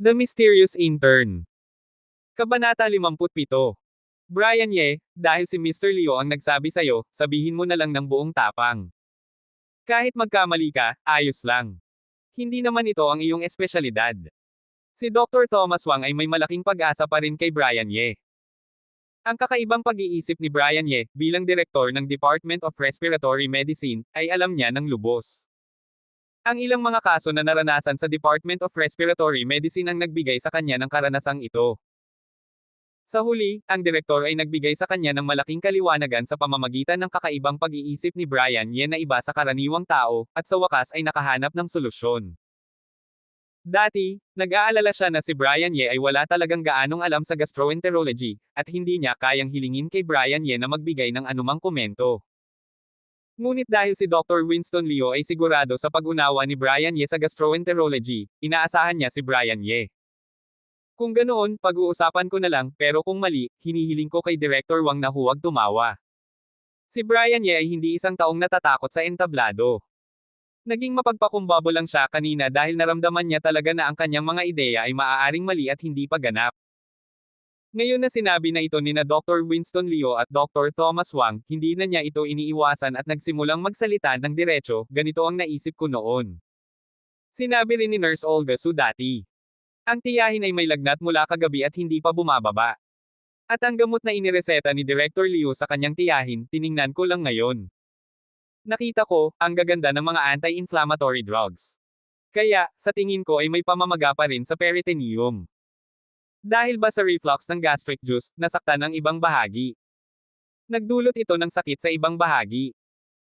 The Mysterious Intern. Kabanata 57. Brian Ye, dahil si Mr. Leo ang nagsabi sa'yo, sabihin mo na lang ng buong tapang. Kahit magkamali ka, ayos lang. Hindi naman ito ang iyong espesyalidad. Si Dr. Thomas Wang ay may malaking pag-asa pa rin kay Brian Ye. Ang kakaibang pag-iisip ni Brian Ye, bilang direktor ng Department of Respiratory Medicine, ay alam niya ng lubos. Ang ilang mga kaso na naranasan sa Department of Respiratory Medicine ang nagbigay sa kanya ng karanasang ito. Sa huli, ang direktor ay nagbigay sa kanya ng malaking kaliwanagan sa pamamagitan ng kakaibang pag-iisip ni Brian Ye na iba sa karaniwang tao, at sa wakas ay nakahanap ng solusyon. Dati, nag-aalala siya na si Brian Ye ay wala talagang gaanong alam sa gastroenterology, at hindi niya kayang hilingin kay Brian Ye na magbigay ng anumang komento. Ngunit dahil si Dr. Winston Leo ay sigurado sa pag-unawa ni Brian Ye sa gastroenterology, inaasahan niya si Brian Ye. Kung ganoon, pag-uusapan ko na lang, pero kung mali, hinihiling ko kay Director Wang na huwag tumawa. Si Brian Ye ay hindi isang taong natatakot sa entablado. Naging mapagpakumbaba lang siya kanina dahil naramdaman niya talaga na ang kanyang mga ideya ay maaaring mali at hindi pa ganap. Ngayon na sinabi na ito ni Dr. Winston Leo at Dr. Thomas Wang, hindi na niya ito iniiwasan at nagsimulang magsalita ng diretso, ganito ang naisip ko noon. Sinabi rin ni Nurse Olga Su dati. Ang tiyahin ay may lagnat mula kagabi at hindi pa bumababa. At ang gamot na inireseta ni Director Leo sa kanyang tiyahin, tiningnan ko lang ngayon. Nakita ko, ang gaganda ng mga anti-inflammatory drugs. Kaya, sa tingin ko ay may pamamaga pa rin sa peritoneum. Dahil ba sa reflux ng gastric juice, nasaktan ang ibang bahagi? Nagdulot ito ng sakit sa ibang bahagi.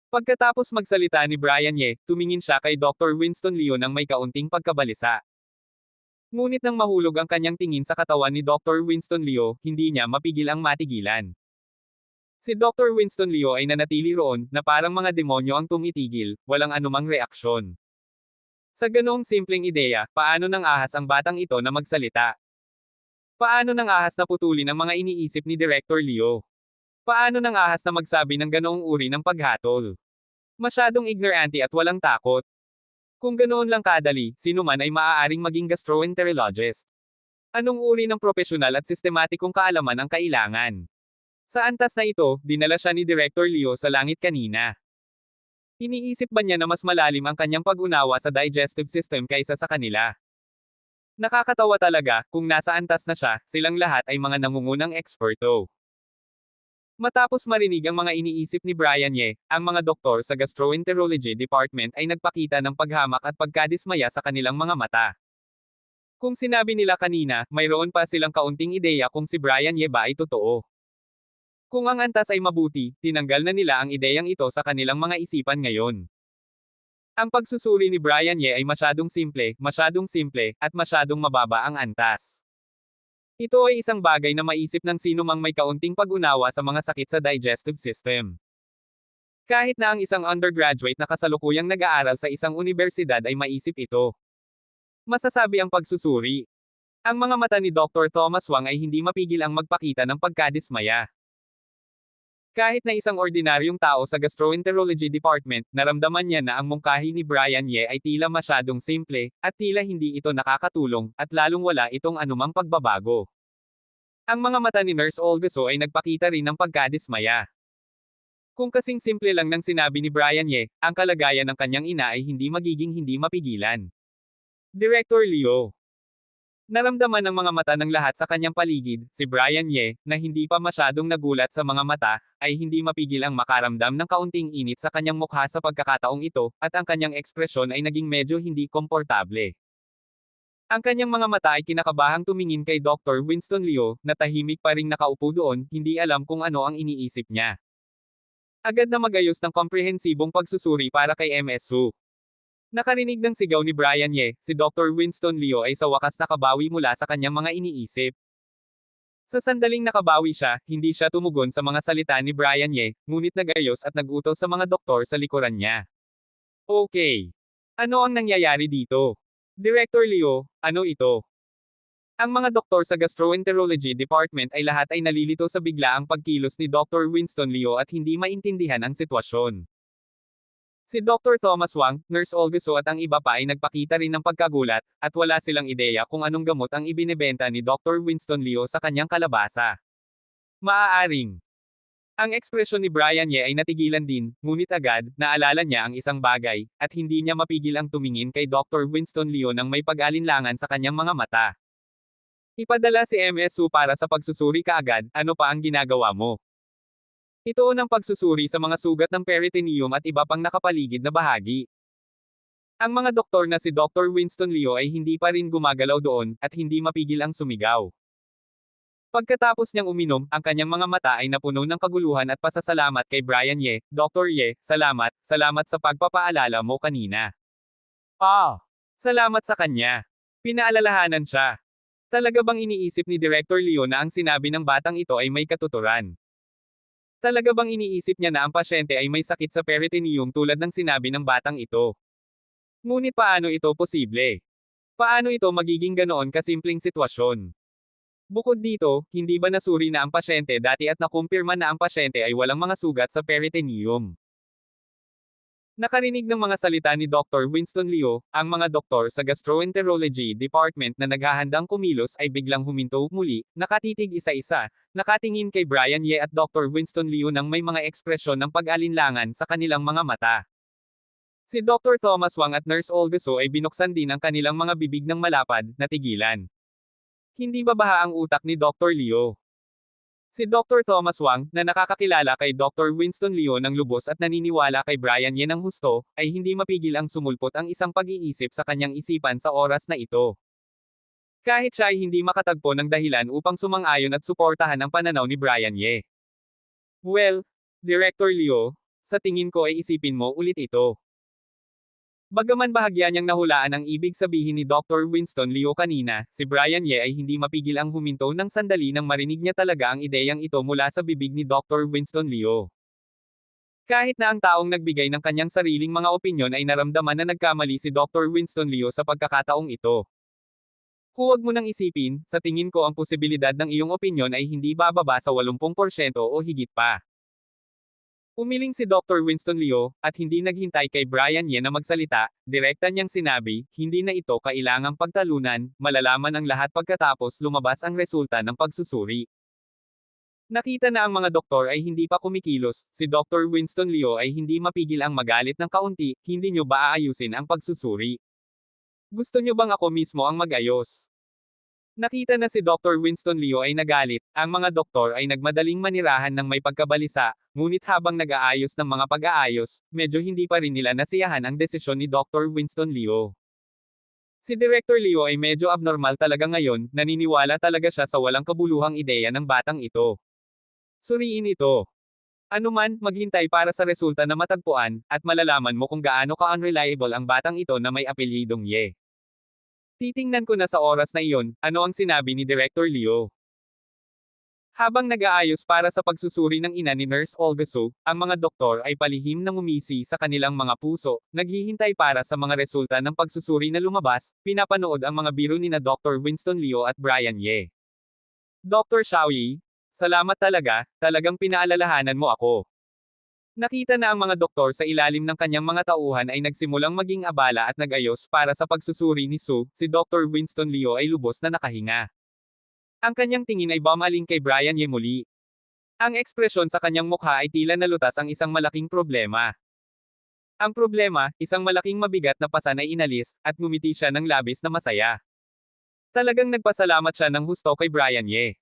Pagkatapos magsalita ni Brian Ye, tumingin siya kay Dr. Winston Leo nang may kaunting pagkabalisa. Ngunit nang mahulog ang kanyang tingin sa katawan ni Dr. Winston Leo, hindi niya mapigil ang matigilan. Si Dr. Winston Leo ay nanatili roon, na parang mga demonyo ang tumitigil, walang anumang reaksyon. Sa ganoong simpleng ideya, paano nang ahas ang batang ito na magsalita? Paano nang ahas na putulin ang mga iniisip ni Director Leo? Paano nang ahas na magsabi ng ganoong uri ng paghatol? Masyadong ignorante at walang takot. Kung ganoon lang kadali, sino man ay maaaring maging gastroenterologist. Anong uri ng profesional at sistematikong kaalaman ang kailangan? Sa antas na ito, dinala siya ni Director Leo sa langit kanina. Iniisip ba niya na mas malalim ang kanyang pag-unawa sa digestive system kaysa sa kanila? Nakakatawa talaga, kung nasa antas na siya, silang lahat ay mga nangungunang eksperto. Matapos marinig ang mga iniisip ni Brian Ye, ang mga doktor sa gastroenterology department ay nagpakita ng paghamak at pagkadismaya sa kanilang mga mata. Kung sinabi nila kanina, mayroon pa silang kaunting ideya kung si Brian Ye ba ay totoo. Kung ang antas ay mabuti, tinanggal na nila ang ideyang ito sa kanilang mga isipan ngayon. Ang pagsusuri ni Brian Ye ay masyadong simple, at masyadong mababa ang antas. Ito ay isang bagay na maisip ng sino mang may kaunting pag-unawa sa mga sakit sa digestive system. Kahit na ang isang undergraduate na kasalukuyang nag-aaral sa isang universidad ay maisip ito. Masasabi ang pagsusuri. Ang mga mata ni Dr. Thomas Wang ay hindi mapigil ang magpakita ng pagkadismaya. Kahit na isang ordinaryong tao sa gastroenterology department, naramdaman niya na ang mungkahi ni Brian Ye ay tila masyadong simple, at tila hindi ito nakakatulong, at lalong wala itong anumang pagbabago. Ang mga mata ni Nurse Olga Su ay nagpakita rin ng pagkadismaya. Kung kasing simple lang ng sinabi ni Brian Ye, ang kalagayan ng kanyang ina ay hindi magiging hindi mapigilan. Director Leo. Naramdaman ng mga mata ng lahat sa kanyang paligid, si Brian Ye, na hindi pa masyadong nagulat sa mga mata, ay hindi mapigil ang makaramdam ng kaunting init sa kanyang mukha sa pagkakataong ito, at ang kanyang ekspresyon ay naging medyo hindi komportable. Ang kanyang mga mata ay kinakabahang tumingin kay Dr. Winston Leo, na tahimik pa ring nakaupo doon, hindi alam kung ano ang iniisip niya. Agad na magayos ng komprehensibong pagsusuri para kay Ms. Su. Nakarinig ng sigaw ni Brian Ye, si Dr. Winston Leo ay sa wakas nakabawi mula sa kanyang mga iniisip. Sa sandaling nakabawi siya, hindi siya tumugon sa mga salita ni Brian Ye, ngunit nagayos at nagutos sa mga doktor sa likuran niya. Okay. Ano ang nangyayari dito? Director Leo, ano ito? Ang mga doktor sa gastroenterology department ay lahat ay nalilito sa biglaang pagkilos ni Dr. Winston Leo at hindi maintindihan ang sitwasyon. Si Dr. Thomas Wang, Nurse Olga Su at ang iba pa ay nagpakita rin ng pagkagulat, at wala silang ideya kung anong gamot ang ibinebenta ni Dr. Winston Liu sa kanyang kalabasa. Maaaring. Ang ekspresyon ni Brian Ye ay natigilan din, ngunit agad, naalala niya ang isang bagay, at hindi niya mapigil ang tumingin kay Dr. Winston Liu nang may pag-alinlangan sa kanyang mga mata. Ipadala si Ms. Su para sa pagsusuri kaagad, ano pa ang ginagawa mo? Ito ang pagsusuri sa mga sugat ng peritoneum at iba pang nakapaligid na bahagi. Ang mga doktor na si Dr. Winston Liu ay hindi pa rin gumagalaw doon, at hindi mapigil ang sumigaw. Pagkatapos niyang uminom, ang kanyang mga mata ay napuno ng kaguluhan at pasasalamat kay Brian Ye. Dr. Ye, salamat sa pagpapaalala mo kanina. Salamat sa kanya. Pinaalalahanan siya. Talaga bang iniisip ni Director Liu na ang sinabi ng batang ito ay may katuturan? Talaga bang iniisip niya na ang pasyente ay may sakit sa peritoneum tulad ng sinabi ng batang ito? Ngunit paano ito posible? Paano ito magiging ganoon kasimpleng sitwasyon? Bukod dito, hindi ba nasuri na ang pasyente dati at nakumpirma na ang pasyente ay walang mga sugat sa peritoneum? Nakarinig ng mga salita ni Dr. Winston Liu, ang mga doktor sa Gastroenterology Department na naghahandang kumilos ay biglang huminto muli, nakatitig isa-isa, nakatingin kay Brian Ye at Dr. Winston Liu nang may mga ekspresyon ng pag-alinlangan sa kanilang mga mata. Si Dr. Thomas Wang at Nurse Olga Su ay binuksan din ang kanilang mga bibig ng malapad, natigilan. Hindi ba baha ang utak ni Dr. Liu? Si Dr. Thomas Wang, na nakakakilala kay Dr. Winston Liu ng lubos at naniniwala kay Brian Ye ng husto, ay hindi mapigil ang sumulpot ang isang pag-iisip sa kanyang isipan sa oras na ito. Kahit siya ay hindi makatagpo ng dahilan upang sumang-ayon at suportahan ang pananaw ni Brian Ye. Well, Director Liu, sa tingin ko ay isipin mo ulit ito. Bagaman bahagya niyang nahulaan ang ibig sabihin ni Dr. Winston Liu kanina, si Brian Ye ay hindi mapigil ang huminto ng sandali nang marinig niya talaga ang ideyang ito mula sa bibig ni Dr. Winston Liu. Kahit na ang taong nagbigay ng kanyang sariling mga opinyon ay naramdaman na nagkamali si Dr. Winston Liu sa pagkakataong ito. Huwag mo nang isipin, sa tingin ko ang posibilidad ng iyong opinyon ay hindi bababa sa 80% o higit pa. Umiling si Dr. Winston Liu, at hindi naghintay kay Brian Ye na magsalita, direkta niyang sinabi, hindi na ito kailangang pagtalunan, malalaman ang lahat pagkatapos lumabas ang resulta ng pagsusuri. Nakita na ang mga doktor ay hindi pa kumikilos, si Dr. Winston Liu ay hindi mapigil ang magalit ng kaunti, hindi niyo ba aayusin ang pagsusuri? Gusto niyo bang ako mismo ang mag-ayos? Nakita na si Dr. Winston Liu ay nagalit, ang mga doktor ay nagmadaling manirahan ng may pagkabalisa, ngunit habang nag-aayos ng mga pag-aayos, medyo hindi pa rin nila nasiyahan ang desisyon ni Dr. Winston Liu. Si Director Liu ay medyo abnormal talaga ngayon, naniniwala talaga siya sa walang kabuluhang ideya ng batang ito. Suriin ito. Anuman, maghintay para sa resulta na matagpuan, at malalaman mo kung gaano ka-unreliable ang batang ito na may apelyidong Ye. Titingnan ko na sa oras na iyon, ano ang sinabi ni Director Liu. Habang nag-aayos para sa pagsusuri ng ina ni Nurse Olga Su, ang mga doktor ay palihim na ngumisi sa kanilang mga puso, naghihintay para sa mga resulta ng pagsusuri na lumabas, pinapanood ang mga biro ni na Dr. Winston Liu at Brian Ye. Dr. Xiaoyi, salamat talaga, talagang pinaalalahanan mo ako. Nakita na ang mga doktor sa ilalim ng kanyang mga tauhan ay nagsimulang maging abala at nag-ayos para sa pagsusuri ni Su, si Dr. Winston Liu ay lubos na nakahinga. Ang kanyang tingin ay bumaling kay Brian Ye muli. Ang ekspresyon sa kanyang mukha ay tila nalutas ang isang malaking problema. Ang problema, isang malaking mabigat na pasan ay inalis, at ngumiti siya ng labis na masaya. Talagang nagpasalamat siya ng husto kay Brian Ye.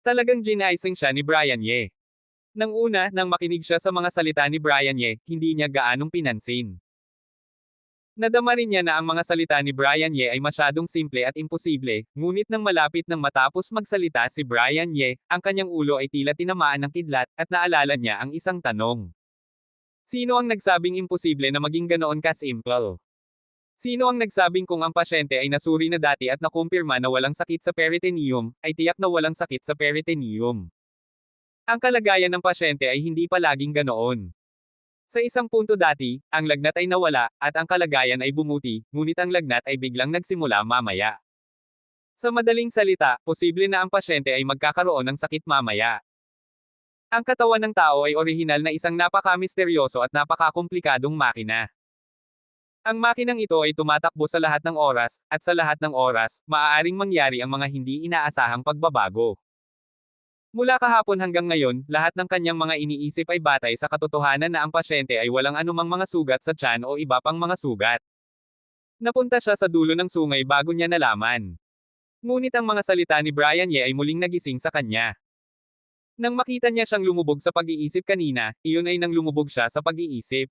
Talagang ginaising siya ni Brian Ye. Nang una, nang makinig siya sa mga salita ni Brian Ye, hindi niya gaanong pinansin. Nadama rin niya na ang mga salita ni Brian Ye ay masyadong simple at imposible, ngunit nang malapit nang matapos magsalita si Brian Ye, ang kanyang ulo ay tila tinamaan ng kidlat, at naalala niya ang isang tanong. Sino ang nagsabing imposible na maging ganoon ka-simple? Sino ang nagsabing kung ang pasyente ay nasuri na dati at nakumpirma na walang sakit sa peritoneum, ay tiyak na walang sakit sa peritoneum? Ang kalagayan ng pasyente ay hindi palaging ganoon. Sa isang punto dati, ang lagnat ay nawala, at ang kalagayan ay bumuti, ngunit ang lagnat ay biglang nagsimula mamaya. Sa madaling salita, posible na ang pasyente ay magkakaroon ng sakit mamaya. Ang katawan ng tao ay orihinal na isang napaka-misteryoso at napaka-komplikadong makina. Ang makinang ito ay tumatakbo sa lahat ng oras, at sa lahat ng oras, maaaring mangyari ang mga hindi inaasahang pagbabago. Mula kahapon hanggang ngayon, lahat ng kanyang mga iniisip ay batay sa katotohanan na ang pasyente ay walang anumang mga sugat sa tiyan o iba pang mga sugat. Napunta siya sa dulo ng sungay bago niya nalaman. Ngunit ang mga salita ni Brian Ye ay muling nagising sa kanya. Nang makita niya siyang lumubog sa pag-iisip kanina, iyon ay nang lumubog siya sa pag-iisip.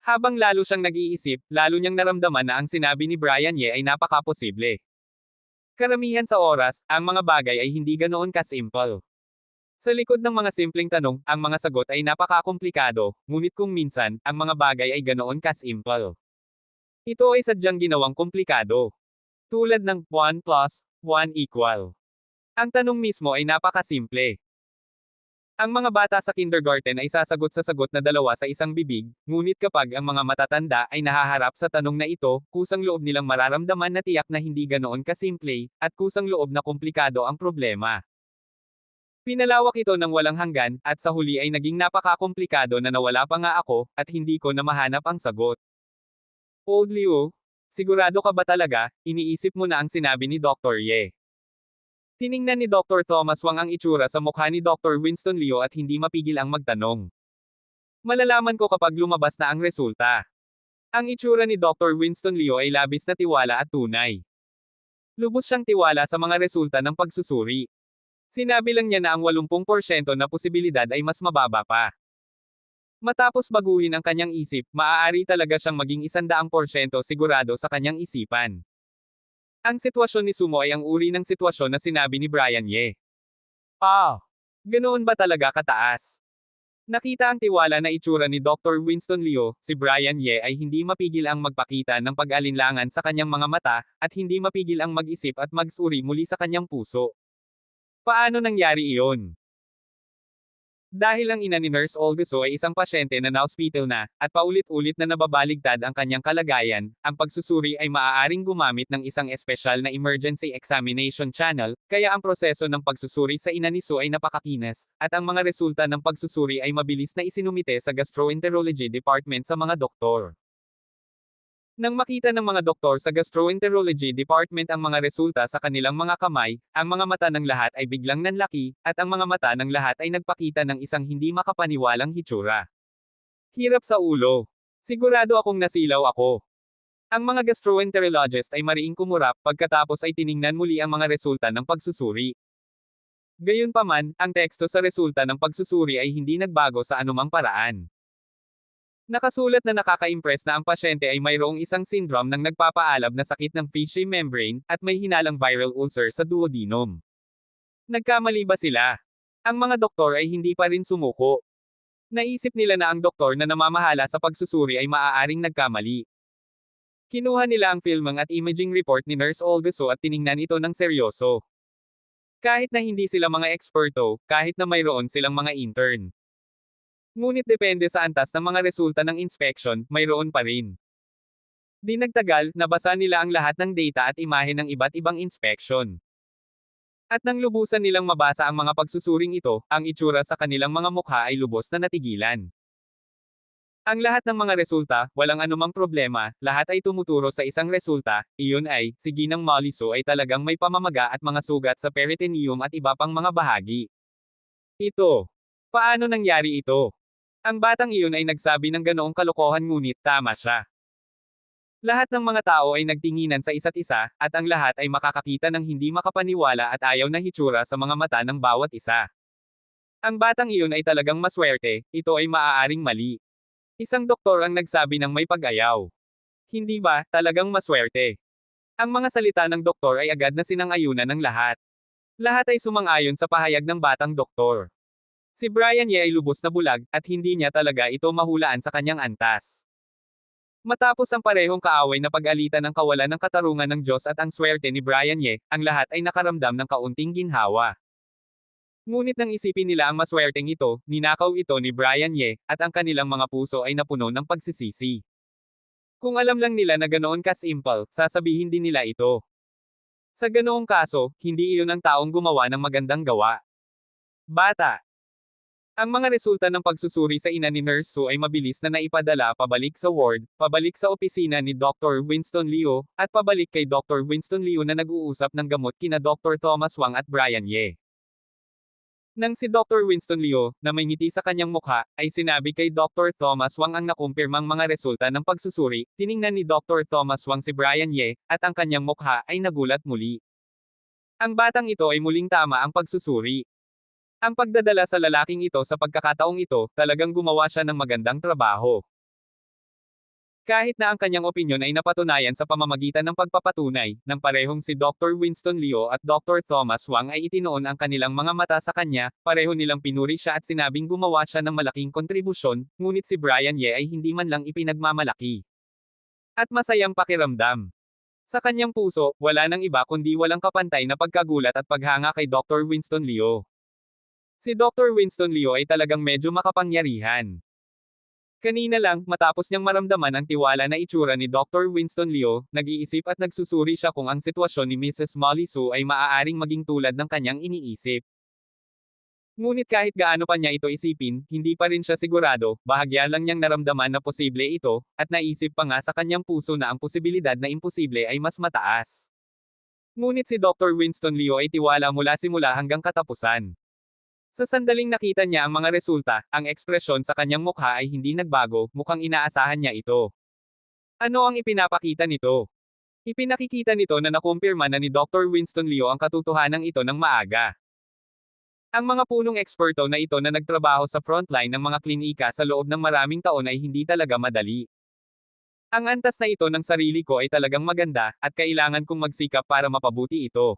Habang lalo siyang nag-iisip, lalo niyang naramdaman na ang sinabi ni Brian Ye ay napaka-posible. Karamihan sa oras, ang mga bagay ay hindi ganoon ka-simple. Sa likod ng mga simpleng tanong, ang mga sagot ay napaka-komplikado, ngunit kung minsan, ang mga bagay ay ganoon ka-simple. Ito ay sadyang ginawang komplikado. Tulad ng 1 plus 1 equal. Ang tanong mismo ay napakasimple. Ang mga bata sa kindergarten ay sasagot sa sagot na dalawa sa isang bibig, ngunit kapag ang mga matatanda ay nahaharap sa tanong na ito, kusang loob nilang mararamdaman na tiyak na hindi ganoon kasimple, at kusang loob na komplikado ang problema. Pinalawak ito ng walang hanggan, at sa huli ay naging napaka-komplikado na nawala pa nga ako, at hindi ko na mahanap ang sagot. Old Liu, sigurado ka ba talaga, iniisip mo na ang sinabi ni Dr. Ye? Tiningnan ni Dr. Thomas Wang ang itsura sa mukha ni Dr. Winston Liu at hindi mapigil ang magtanong. Malalaman ko kapag lumabas na ang resulta. Ang itsura ni Dr. Winston Liu ay labis na tiwala at tunay. Lubos siyang tiwala sa mga resulta ng pagsusuri. Sinabi lang niya na ang 80% na posibilidad ay mas mababa pa. Matapos baguhin ang kanyang isip, maaari talaga siyang maging 100% sigurado sa kanyang isipan. Ang sitwasyon ni Sumo ay ang uri ng sitwasyon na sinabi ni Brian Ye. Ganoon ba talaga kataas? Nakita ang tiwala na itsura ni Dr. Winston Liu, si Brian Ye ay hindi mapigil ang magpakita ng pag-alinlangan sa kanyang mga mata, at hindi mapigil ang mag-isip at magsuri muli sa kanyang puso. Paano nangyari iyon? Dahil ang ina ni Nurse Olga So ay isang pasyente na na-hospital na, at paulit-ulit na nababaligtad ang kanyang kalagayan, ang pagsusuri ay maaaring gumamit ng isang espesyal na emergency examination channel, kaya ang proseso ng pagsusuri sa ina ni So ay napakakinis, at ang mga resulta ng pagsusuri ay mabilis na isinumite sa gastroenterology department sa mga doktor. Nang makita ng mga doktor sa gastroenterology department ang mga resulta sa kanilang mga kamay, ang mga mata ng lahat ay biglang nanlaki, at ang mga mata ng lahat ay nagpakita ng isang hindi makapaniwalang hitsura. Hirap sa ulo. Sigurado akong nasilaw ako. Ang mga gastroenterologist ay mariing kumurap, pagkatapos ay tiningnan muli ang mga resulta ng pagsusuri. Gayunpaman, ang teksto sa resulta ng pagsusuri ay hindi nagbago sa anumang paraan. Nakasulat na nakaka-impress na ang pasyente ay mayroong isang syndrome ng nagpapaalab na sakit ng Fishey membrane, at may hinalang viral ulcer sa duodenum. Nagkamali ba sila? Ang mga doktor ay hindi pa rin sumuko. Naisip nila na ang doktor na namamahala sa pagsusuri ay maaaring nagkamali. Kinuha nila ang filming at imaging report ni Nurse Olga So at tiningnan ito ng seryoso. Kahit na hindi sila mga eksperto, kahit na mayroon silang mga intern. Ngunit depende sa antas ng mga resulta ng inspection, mayroon pa rin. Di nagtagal, nabasa nila ang lahat ng data at imahe ng iba't ibang inspection. At nang lubusan nilang mabasa ang mga pagsusuring ito, ang itsura sa kanilang mga mukha ay lubos na natigilan. Ang lahat ng mga resulta, walang anumang problema, lahat ay tumuturo sa isang resulta, iyon ay, si Ginang Molly So ay talagang may pamamaga at mga sugat sa peritoneum at iba pang mga bahagi. Ito. Paano nangyari ito? Ang batang iyon ay nagsabi ng ganoong kalokohan ngunit tama siya. Lahat ng mga tao ay nagtinginan sa isa't isa, at ang lahat ay makakakita ng hindi makapaniwala at ayaw na hitsura sa mga mata ng bawat isa. Ang batang iyon ay talagang maswerte, ito ay maaaring mali. Isang doktor ang nagsabi ng may pag-ayaw. Hindi ba, talagang maswerte? Ang mga salita ng doktor ay agad na sinang-ayunan ng lahat. Lahat ay sumang-ayon sa pahayag ng batang doktor. Si Brian Ye ay lubos na bulag, at hindi niya talaga ito mahulaan sa kanyang antas. Matapos ang parehong kaaway na pag-alitan ng kawalan ng katarungan ng Diyos at ang swerte ni Brian Ye, ang lahat ay nakaramdam ng kaunting ginhawa. Ngunit nang isipin nila ang maswerteng ito, ninakaw ito ni Brian Ye, at ang kanilang mga puso ay napuno ng pagsisisi. Kung alam lang nila na ganoon ka-simple, sasabihin din nila ito. Sa ganoong kaso, hindi iyon ang taong gumawa ng magandang gawa. Bata. Ang mga resulta ng pagsusuri sa ina ni Nurse Sue ay mabilis na naipadala pabalik sa ward, pabalik sa opisina ni Dr. Winston Liu, at pabalik kay Dr. Winston Liu na nag-uusap ng gamot kina Dr. Thomas Wang at Brian Ye. Nang si Dr. Winston Liu, na may ngiti sa kanyang mukha, ay sinabi kay Dr. Thomas Wang ang nakumpirmang mga resulta ng pagsusuri, tiningnan ni Dr. Thomas Wang si Brian Ye, at ang kanyang mukha ay nagulat muli. Ang batang ito ay muling tama ang pagsusuri. Ang pagdadala sa lalaking ito sa pagkakataong ito, talagang gumawa siya ng magandang trabaho. Kahit na ang kanyang opinyon ay napatunayan sa pamamagitan ng pagpapatunay, ng parehong si Dr. Winston Liu at Dr. Thomas Wang ay itinoon ang kanilang mga mata sa kanya, pareho nilang pinuri siya at sinabing gumawa siya ng malaking kontribusyon, ngunit si Brian Ye ay hindi man lang ipinagmamalaki. At masayang pakiramdam. Sa kanyang puso, wala nang iba kundi walang kapantay na pagkagulat at paghanga kay Dr. Winston Liu. Si Dr. Winston Liu ay talagang medyo makapangyarihan. Kanina lang, matapos niyang maramdaman ang tiwala na itsura ni Dr. Winston Liu, nag-iisip at nagsusuri siya kung ang sitwasyon ni Mrs. Molly Sue ay maaaring maging tulad ng kanyang iniisip. Ngunit kahit gaano pa niya ito isipin, hindi pa rin siya sigurado, bahagya lang niyang naramdaman na posible ito, at naisip pa nga sa kanyang puso na ang posibilidad na imposible ay mas mataas. Ngunit si Dr. Winston Liu ay tiwala mula simula hanggang katapusan. Sa sandaling nakita niya ang mga resulta, ang ekspresyon sa kanyang mukha ay hindi nagbago, mukhang inaasahan niya ito. Ano ang ipinapakita nito? Ipinakikita nito na nakumpirma na ni Dr. Winston Liu ang katotohanan ito ng maaga. Ang mga punong eksperto na ito na nagtrabaho sa frontline ng mga klinika sa loob ng maraming taon ay hindi talaga madali. Ang antas na ito ng sarili ko ay talagang maganda, at kailangan kong magsikap para mapabuti ito.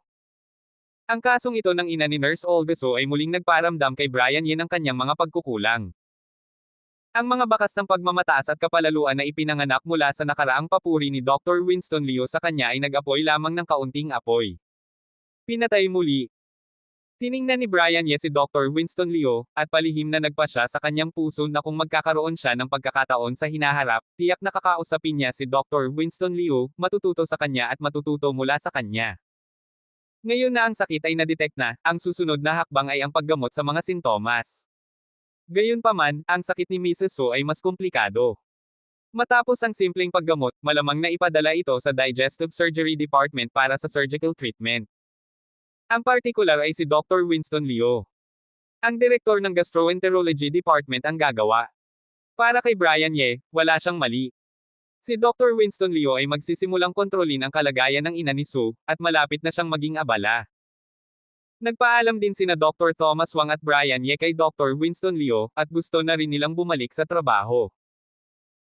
Ang kasong ito ng ina ni Nurse Olga Sue ay muling nagparamdam kay Brian Ye ng kanyang mga pagkukulang. Ang mga bakas ng pagmamataas at kapalaluan na ipinanganak mula sa nakaraang papuri ni Dr. Winston Liu sa kanya ay nag-apoy lamang ng kaunting apoy. Pinatay muli. Tiningnan ni Brian Ye si Dr. Winston Liu, at palihim na nagpa siya sa kanyang puso na kung magkakaroon siya ng pagkakataon sa hinaharap, tiyak na kakausapin niya si Dr. Winston Liu, matututo sa kanya at matututo mula sa kanya. Ngayon na ang sakit ay nadetect na, ang susunod na hakbang ay ang paggamot sa mga sintomas. Gayunpaman, ang sakit ni Mrs. Sue ay mas komplikado. Matapos ang simpleng paggamot, malamang na ipadala ito sa Digestive Surgery Department para sa surgical treatment. Ang partikular ay si Dr. Winston Liu. Ang direktor ng Gastroenterology Department ang gagawa. Para kay Brian Ye, wala siyang mali. Si Dr. Winston Liu ay magsisimulang kontrolin ang kalagayan ng ina ni Sue, at malapit na siyang maging abala. Nagpaalam din sina Dr. Thomas Wang at Brian Ye kay Dr. Winston Liu, at gusto na rin nilang bumalik sa trabaho.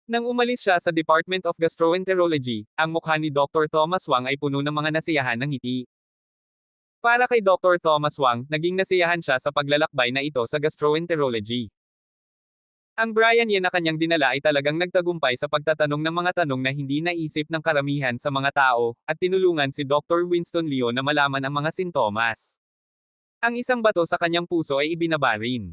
Nang umalis siya sa Department of Gastroenterology, ang mukha ni Dr. Thomas Wang ay puno ng mga nasiyahan ng ngiti. Para kay Dr. Thomas Wang, naging nasiyahan siya sa paglalakbay na ito sa gastroenterology. Ang Brian Ye na kanyang dinala ay talagang nagtagumpay sa pagtatanong ng mga tanong na hindi naisip ng karamihan sa mga tao, at tinulungan si Dr. Winston Liu na malaman ang mga sintomas. Ang isang bato sa kanyang puso ay ibinaba rin.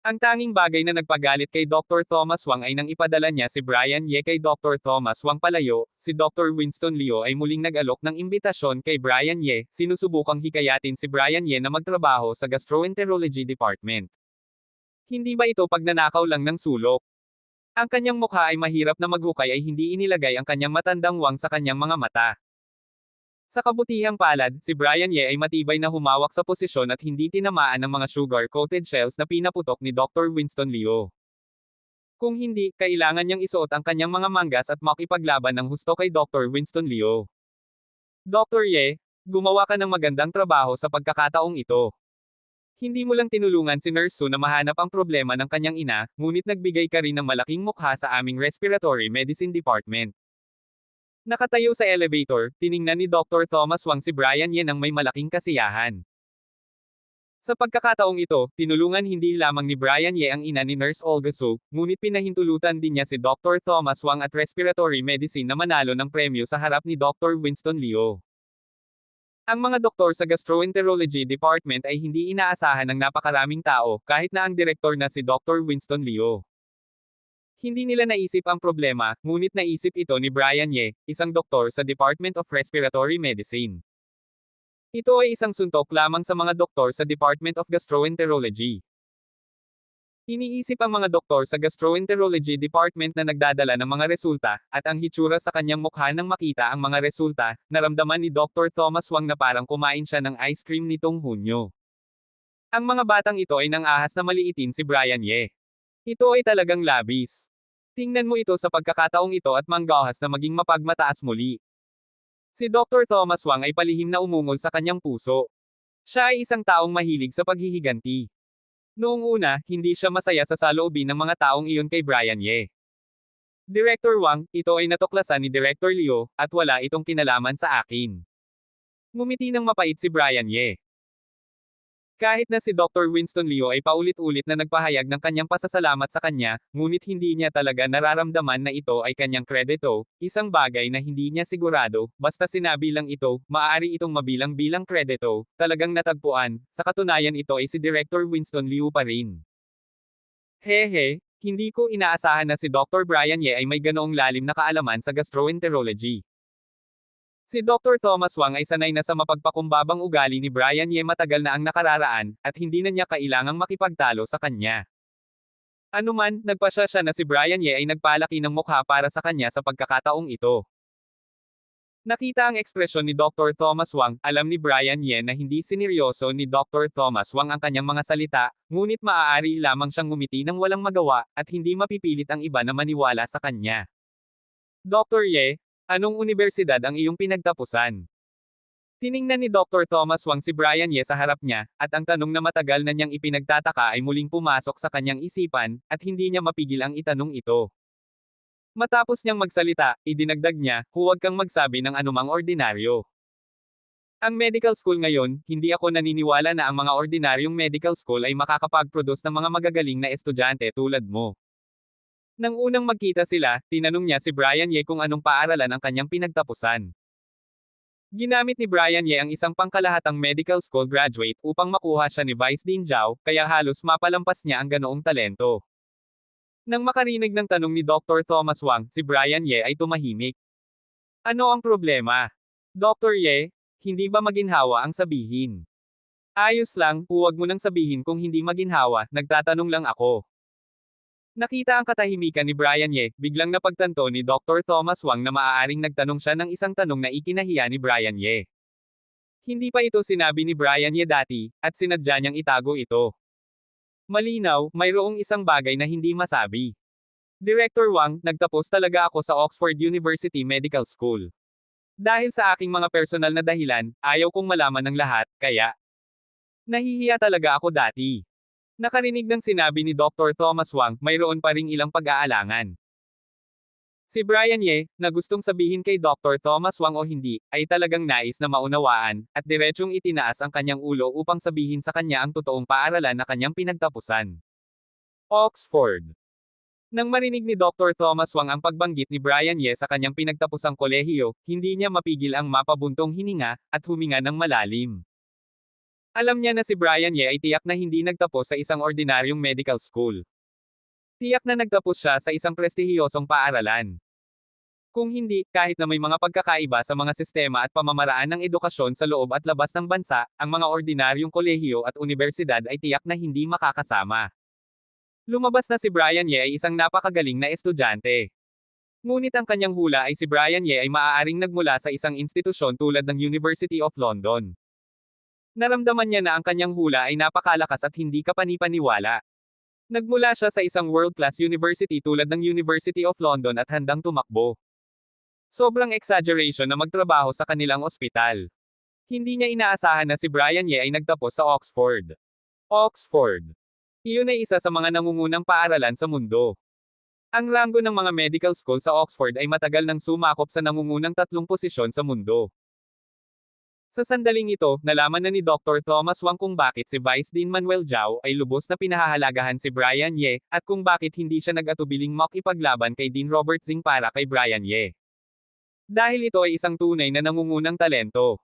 Ang tanging bagay na nagpagalit kay Dr. Thomas Wang ay nang ipadala niya si Brian Ye kay Dr. Thomas Wang palayo, si Dr. Winston Liu ay muling nag-alok ng imbitasyon kay Brian Ye, sinusubukang hikayatin si Brian Ye na magtrabaho sa Gastroenterology Department. Hindi ba ito pagnanakaw lang ng sulok? Ang kanyang mukha ay mahirap na maghukay ay hindi inilagay ang kanyang matandang Wang sa kanyang mga mata. Sa kabutihang palad, si Brian Ye ay matibay na humawak sa posisyon at hindi tinamaan ng mga sugar-coated shells na pinaputok ni Dr. Winston Liu. Kung hindi, kailangan niyang isuot ang kanyang mga manggas at makipaglaban ng husto kay Dr. Winston Liu. Dr. Ye, gumawa ka ng magandang trabaho sa pagkakataong ito. Hindi mo lang tinulungan si Nurse Sue na mahanap ang problema ng kanyang ina, ngunit nagbigay ka rin ng malaking mukha sa aming respiratory medicine department. Nakatayo sa elevator, tiningnan ni Dr. Thomas Wang si Brian Ye nang may malaking kasiyahan. Sa pagkakataong ito, tinulungan hindi lamang ni Brian Ye ang ina ni Nurse Olga Sue, ngunit pinahintulutan din niya si Dr. Thomas Wang at respiratory medicine na manalo ng premyo sa harap ni Dr. Winston Liu. Ang mga doktor sa Gastroenterology Department ay hindi inaasahan ng napakaraming tao, kahit na ang direktor na si Dr. Winston Liu. Hindi nila naisip ang problema, ngunit naisip ito ni Brian Ye, isang doktor sa Department of Respiratory Medicine. Ito ay isang suntok lamang sa mga doktor sa Department of Gastroenterology. Iniisip ang mga doktor sa gastroenterology department na nagdadala ng mga resulta, at ang hitsura sa kanyang mukha nang makita ang mga resulta, naramdaman ni Dr. Thomas Wang na parang kumain siya ng ice cream nitong Hunyo. Ang mga batang ito ay nang ahas na maliitin si Brian Ye. Ito ay talagang labis. Tingnan mo ito sa pagkakataong ito at manggahas na maging mapagmataas muli. Si Dr. Thomas Wang ay palihim na umungol sa kanyang puso. Siya ay isang taong mahilig sa paghihiganti. Noong una, hindi siya masaya sa saloobin ng mga taong iyon kay Brian Ye. Director Wang, ito ay natuklasan ni Director Liu, at wala itong kinalaman sa akin. Ngumiti ng mapait si Brian Ye. Kahit na si Dr. Winston Liu ay paulit-ulit na nagpahayag ng kanyang pasasalamat sa kanya, ngunit hindi niya talaga nararamdaman na ito ay kanyang kredito, isang bagay na hindi niya sigurado, basta sinabi lang ito, maaari itong mabilang-bilang kredito, talagang natagpuan, sa katunayan ito ay si Director Winston Liu pa rin. Hehe, hindi ko inaasahan na si Dr. Brian Ye ay may ganoong lalim na kaalaman sa gastroenterology. Si Dr. Thomas Wang ay sanay na sa mapagpakumbabang ugali ni Brian Ye matagal na ang nakararaan, at hindi na niya kailangang makipagtalo sa kanya. Anuman, nagpasya siya na si Brian Ye ay nagpalaki ng mukha para sa kanya sa pagkakataong ito. Nakita ang ekspresyon ni Dr. Thomas Wang, alam ni Brian Ye na hindi sineryoso ni Dr. Thomas Wang ang kanyang mga salita, ngunit maaari lamang siyang ngumiti ng walang magawa, at hindi mapipilit ang iba na maniwala sa kanya. Dr. Ye, anong unibersidad ang iyong pinagtapusan? Tiningnan ni Dr. Thomas Wang si Brian Ye sa harap niya, at ang tanong na matagal na niyang ipinagtataka ay muling pumasok sa kanyang isipan, at hindi niya mapigil ang itanong ito. Matapos niyang magsalita, idinagdag niya, huwag kang magsabi ng anumang ordinaryo. Ang medical school ngayon, hindi ako naniniwala na ang mga ordinaryong medical school ay makakapag-produce ng mga magagaling na estudyante tulad mo. Nang unang magkita sila, tinanong niya si Brian Ye kung anong paaralan ang kanyang pinagtapusan. Ginamit ni Brian Ye ang isang pangkalahatang medical school graduate upang makuha siya ni Vice Dean Zhao, kaya halos mapalampas niya ang ganoong talento. Nang makarinig ng tanong ni Dr. Thomas Wang, si Brian Ye ay tumahimik. Ano ang problema? Dr. Ye, hindi ba maginhawa ang sabihin? Ayos lang, huwag mo nang sabihin kung hindi maginhawa, nagtatanong lang ako. Nakita ang katahimikan ni Brian Ye, biglang napagtanto ni Dr. Thomas Wang na maaaring nagtanong siya ng isang tanong na ikinahiya ni Brian Ye. Hindi pa ito sinabi ni Brian Ye dati, at sinadya niyang itago ito. Malinaw, mayroong isang bagay na hindi masabi. Director Wang, nagtapos talaga ako sa Oxford University Medical School. Dahil sa aking mga personal na dahilan, ayaw kong malaman ng lahat, kaya nahihiya talaga ako dati. Nakarinig ng sinabi ni Dr. Thomas Wang, mayroon pa ring ilang pag-aalangan. Si Brian Ye, na gustong sabihin kay Dr. Thomas Wang o hindi, ay talagang nais na maunawaan, at diretsyong itinaas ang kanyang ulo upang sabihin sa kanya ang totoong paaralan na kanyang pinagtapusan. Oxford. Nang marinig ni Dr. Thomas Wang ang pagbanggit ni Brian Ye sa kanyang pinagtapusang kolehiyo, hindi niya mapigil ang mapabuntong hininga, at huminga ng malalim. Alam niya na si Brian Ye ay tiyak na hindi nagtapos sa isang ordinaryong medical school. Tiyak na nagtapos siya sa isang prestihiyosong paaralan. Kung hindi, kahit na may mga pagkakaiba sa mga sistema at pamamaraan ng edukasyon sa loob at labas ng bansa, ang mga ordinaryong kolehiyo at unibersidad ay tiyak na hindi makakasama. Lumabas na si Brian Ye ay isang napakagaling na estudyante. Ngunit ang kanyang hula ay si Brian Ye ay maaaring nagmula sa isang institusyon tulad ng University of London. Naramdaman niya na ang kanyang hula ay napakalakas at hindi kapanipaniwala. Nagmula siya sa isang world-class university tulad ng University of London at handang tumakbo. Sobrang exaggeration na magtrabaho sa kanilang ospital. Hindi niya inaasahan na si Brian Ye ay nagtapos sa Oxford. Oxford. Iyon ay isa sa mga nangungunang paaralan sa mundo. Ang ranggo ng mga medical school sa Oxford ay matagal nang sumakop sa nangungunang 3 posisyon sa mundo. Sa sandaling ito, nalaman na ni Dr. Thomas Wang kung bakit si Vice Dean Manuel Zhao ay lubos na pinahahalagahan si Brian Ye, at kung bakit hindi siya nag-atubiling makipaglaban kay Dean Robert Zing para kay Brian Ye. Dahil ito ay isang tunay na nangungunang talento.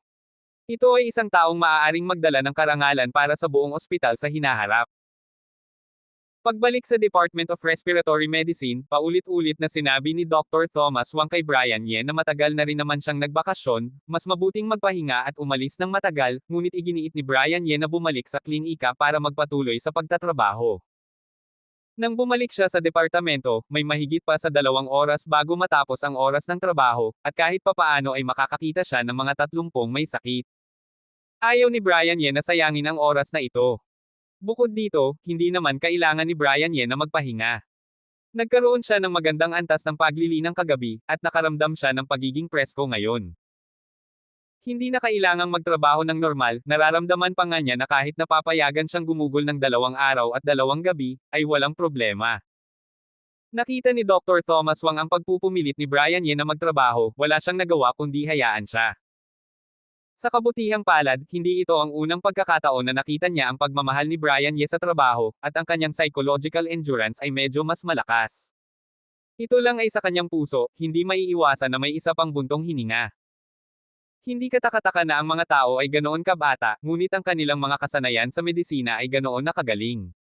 Ito ay isang taong maaaring magdala ng karangalan para sa buong ospital sa hinaharap. Pagbalik sa Department of Respiratory Medicine, paulit-ulit na sinabi ni Dr. Thomas Wang kay Brian Ye na matagal na rin naman siyang nagbakasyon, mas mabuting magpahinga at umalis ng matagal, ngunit iginiit ni Brian Ye na bumalik sa klinika para magpatuloy sa pagtatrabaho. Nang bumalik siya sa departamento, may mahigit pa sa 2 oras bago matapos ang oras ng trabaho, at kahit papaano ay makakakita siya ng mga 30 may sakit. Ayaw ni Brian Ye na sayangin ang oras na ito. Bukod dito, hindi naman kailangan ni Brian Ye na magpahinga. Nagkaroon siya ng magandang antas ng paglilinang kagabi, at nakaramdam siya ng pagiging presko ngayon. Hindi na kailangang magtrabaho ng normal, nararamdaman pa nga niya na kahit napapayagan siyang gumugol ng 2 araw at 2 gabi, ay walang problema. Nakita ni Dr. Thomas Wang ang pagpupumilit ni Brian Ye na magtrabaho, wala siyang nagawa kundi hayaan siya. Sa kabutihang palad, hindi ito ang unang pagkakataon na nakita niya ang pagmamahal ni Brian Ye sa trabaho, at ang kanyang psychological endurance ay medyo mas malakas. Ito lang ay sa kanyang puso, hindi maiiwasan na may isa pang buntong hininga. Hindi katakataka na ang mga tao ay ganoon kabata, ngunit ang kanilang mga kasanayan sa medisina ay ganoon nakagaling.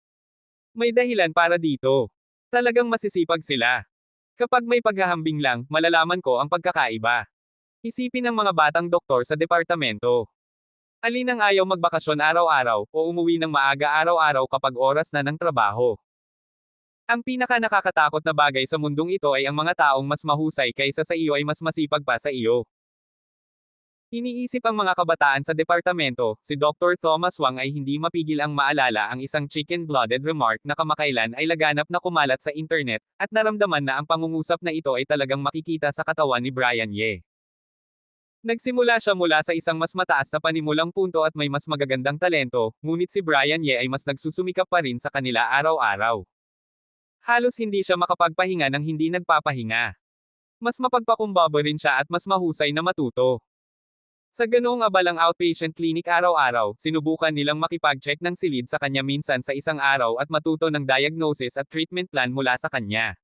May dahilan para dito. Talagang masisipag sila. Kapag may paghahambing lang, malalaman ko ang pagkakaiba. Isipin ng mga batang doktor sa departamento. Alin ang ayaw magbakasyon araw-araw, o umuwi ng maaga araw-araw kapag oras na ng trabaho? Ang pinaka nakakatakot na bagay sa mundong ito ay ang mga taong mas mahusay kaysa sa iyo ay mas masipag pa sa iyo. Iniisip ang mga kabataan sa departamento, si Dr. Thomas Wang ay hindi mapigil ang maalala ang isang chicken-blooded remark na kamakailan ay laganap na kumalat sa internet, at naramdaman na ang pangungusap na ito ay talagang makikita sa katawan ni Brian Ye. Nagsimula siya mula sa isang mas mataas na panimulang punto at may mas magagandang talento, ngunit si Brian Ye ay mas nagsusumikap pa rin sa kanila araw-araw. Halos hindi siya makapagpahinga nang hindi nagpapahinga. Mas mapagpakumbaba rin siya at mas mahusay na matuto. Sa ganoong abalang outpatient clinic araw-araw, sinubukan nilang makipag-check ng silid sa kanya minsan sa isang araw at matuto ng diagnosis at treatment plan mula sa kanya.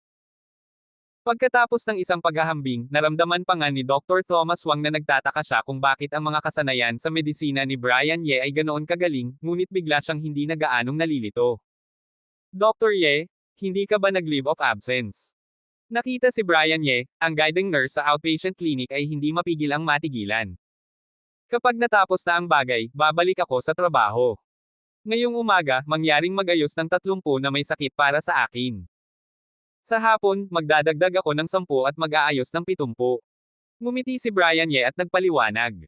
Pagkatapos ng isang paghahambing, naramdaman pa nga ni Dr. Thomas Wang na nagtataka siya kung bakit ang mga kasanayan sa medisina ni Brian Ye ay ganoon kagaling, ngunit bigla siyang hindi na gaanong nalilito. Dr. Ye, hindi ka ba nag-leave of absence? Nakita si Brian Ye, ang guiding nurse sa outpatient clinic ay hindi mapigil ang matigilan. Kapag natapos na ang bagay, babalik ako sa trabaho. Ngayong umaga, mangyaring magayos ng 30 na may sakit para sa akin. Sa hapon, magdadagdag ako ng 10 at mag-aayos ng 70. Ngumiti si Brian Ye at nagpaliwanag.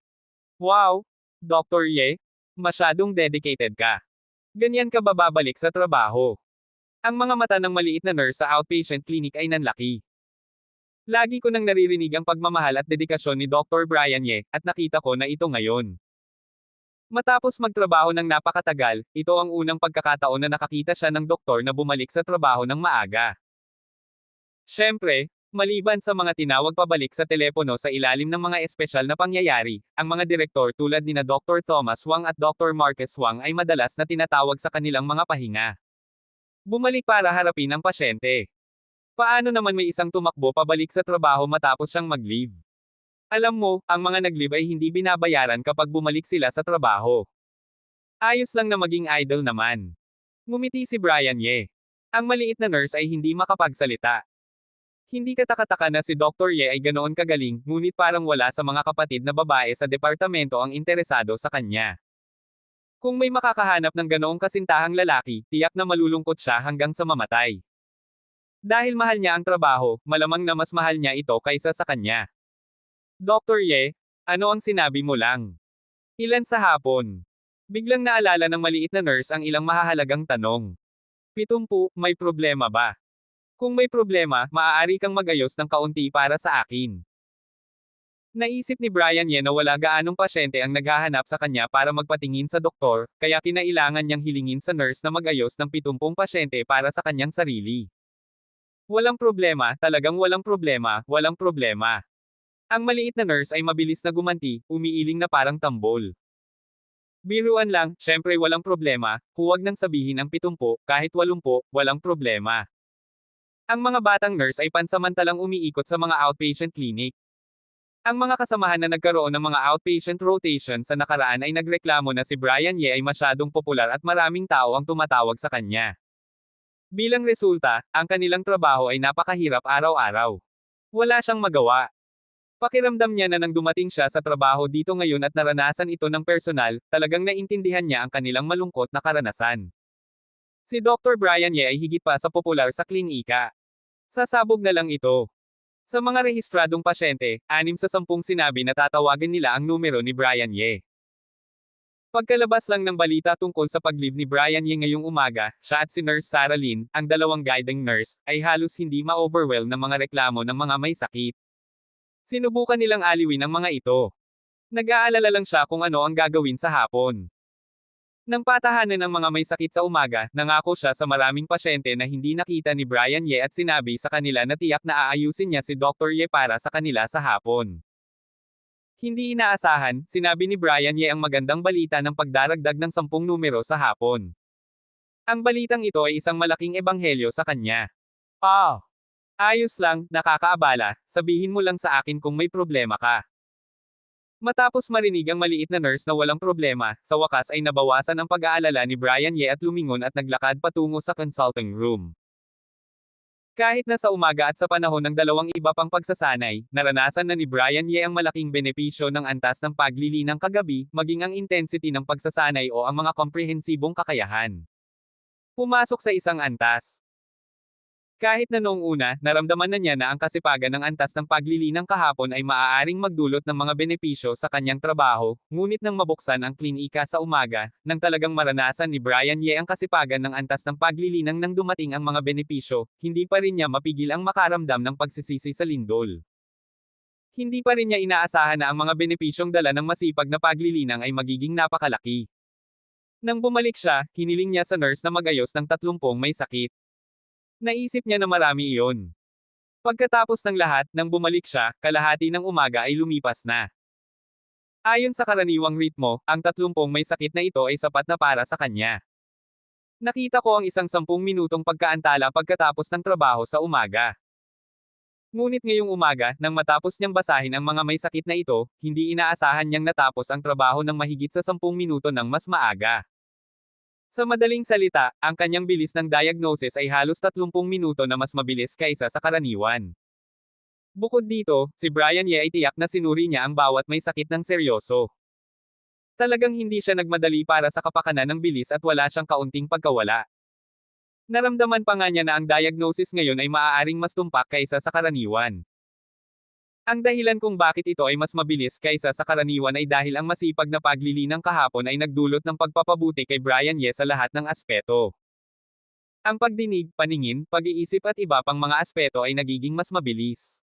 Wow! Dr. Ye, masyadong dedicated ka. Ganyan ka ba babalik sa trabaho? Ang mga mata ng maliit na nurse sa outpatient clinic ay nanlaki. Lagi ko nang naririnig ang pagmamahal at dedikasyon ni Dr. Brian Ye, at nakita ko na ito ngayon. Matapos magtrabaho ng napakatagal, ito ang unang pagkakataon na nakakita siya ng doktor na bumalik sa trabaho ng maaga. Siyempre, maliban sa mga tinawag pabalik sa telepono sa ilalim ng mga espesyal na pangyayari, ang mga direktor tulad nina Dr. Thomas Wang at Dr. Marcus Wang ay madalas na tinatawag sa kanilang mga pahinga. Bumalik para harapin ang pasyente. Paano naman may isang tumakbo pabalik sa trabaho matapos siyang mag-leave? Alam mo, ang mga nag-leave ay hindi binabayaran kapag bumalik sila sa trabaho. Ayos lang na maging idol naman. Ngumiti si Brian Ye. Ang maliit na nurse ay hindi makapagsalita. Hindi katakataka na si Dr. Ye ay ganoon kagaling, ngunit parang wala sa mga kapatid na babae sa departamento ang interesado sa kanya. Kung may makakahanap ng ganoong kasintahang lalaki, tiyak na malulungkot siya hanggang sa mamatay. Dahil mahal niya ang trabaho, malamang na mas mahal niya ito kaysa sa kanya. Dr. Ye, ano ang sinabi mo lang? Ilan sa hapon? Biglang naalala ng maliit na nurse ang ilang mahahalagang tanong. 70, may problema ba? Kung may problema, maaari kang magayos ng kaunti para sa akin. Naisip ni Brian Ye na wala gaanong pasyente ang naghahanap sa kanya para magpatingin sa doktor, kaya kinailangan niyang hilingin sa nurse na magayos ng 70 pasyente para sa kanyang sarili. Walang problema, talagang walang problema, walang problema. Ang maliit na nurse ay mabilis na gumanti, umiiling na parang tambol. Biruan lang, syempre walang problema, huwag nang sabihin ang 70, kahit 80, walang problema. Ang mga batang nurse ay pansamantalang umiikot sa mga outpatient clinic. Ang mga kasamahan na nagkaroon ng mga outpatient rotation sa nakaraan ay nagreklamo na si Brian Ye ay masyadong popular at maraming tao ang tumatawag sa kanya. Bilang resulta, ang kanilang trabaho ay napakahirap araw-araw. Wala siyang magawa. Pakiramdam niya na nang dumating siya sa trabaho dito ngayon at naranasan ito ng personal, talagang naintindihan niya ang kanilang malungkot na karanasan. Si Dr. Brian Ye ay higit pa sa popular sa klinika. Sasabog na lang ito. Sa mga rehistradong pasyente, 6 sa 10 sinabi na tatawagan nila ang numero ni Brian Ye. Pagkalabas lang ng balita tungkol sa pag-leave ni Brian Ye ngayong umaga, siya at si Nurse Sarah Lynn, ang dalawang guiding nurse, ay halos hindi ma-overwhelm ng mga reklamo ng mga may sakit. Sinubukan nilang aliwin ang mga ito. Nag-aalala lang siya kung ano ang gagawin sa hapon. Nang patahanan ng mga may sakit sa umaga, nangako siya sa maraming pasyente na hindi nakita ni Brian Ye at sinabi sa kanila na tiyak na aayusin niya si Dr. Ye para sa kanila sa hapon. Hindi inaasahan, sinabi ni Brian Ye ang magandang balita ng pagdaragdag ng 10 numero sa hapon. Ang balitang ito ay isang malaking ebanghelyo sa kanya. Ayos lang, nakakaabala, sabihin mo lang sa akin kung may problema ka. Matapos marinig ang maliit na nurse na walang problema, sa wakas ay nabawasan ang pag-aalala ni Brian Ye at lumingon at naglakad patungo sa consulting room. Kahit na sa umaga at sa panahon ng dalawang iba pang pagsasanay, naranasan na ni Brian Ye ang malaking benepisyo ng antas ng paglilinang kagabi, maging ang intensity ng pagsasanay o ang mga komprehensibong kakayahan. Pumasok sa isang antas. Kahit na noong una, naramdaman na niya na ang kasipagan ng antas ng paglilinang kahapon ay maaaring magdulot ng mga benepisyo sa kanyang trabaho, ngunit nang mabuksan ang klinika sa umaga, nang talagang maranasan ni Brian Ye ang kasipagan ng antas ng paglilinang nang dumating ang mga benepisyo, hindi pa rin niya mapigil ang makaramdam ng pagsisisi sa lindol. Hindi pa rin niya inaasahan na ang mga benepisyong dala ng masipag na paglilinang ay magiging napakalaki. Nang bumalik siya, hiniling niya sa nurse na magayos ng 30 may sakit. Naisip niya na marami iyon. Pagkatapos ng lahat, nang bumalik siya, kalahati ng umaga ay lumipas na. Ayon sa karaniwang ritmo, ang 30 may sakit na ito ay sapat na para sa kanya. Nakita ko ang isang 10 minutong pagkaantala pagkatapos ng trabaho sa umaga. Ngunit ngayong umaga, nang matapos niyang basahin ang mga may sakit na ito, hindi inaasahan niyang natapos ang trabaho ng mahigit sa 10 minuto ng mas maaga. Sa madaling salita, ang kanyang bilis ng diagnosis ay halos 30 minuto na mas mabilis kaysa sa karaniwan. Bukod dito, si Brian Ye ay tiyak na sinuri niya ang bawat may sakit ng seryoso. Talagang hindi siya nagmadali para sa kapakanan ng bilis at wala siyang kaunting pagkawala. Naramdaman pa nga niya na ang diagnosis ngayon ay maaaring mas tumpak kaysa sa karaniwan. Ang dahilan kung bakit ito ay mas mabilis kaysa sa karaniwan ay dahil ang masipag na paglilinang kahapon ay nagdulot ng pagpapabuti kay Brian Ye sa lahat ng aspeto. Ang pagdinig, paningin, pag-iisip at iba pang mga aspeto ay nagiging mas mabilis.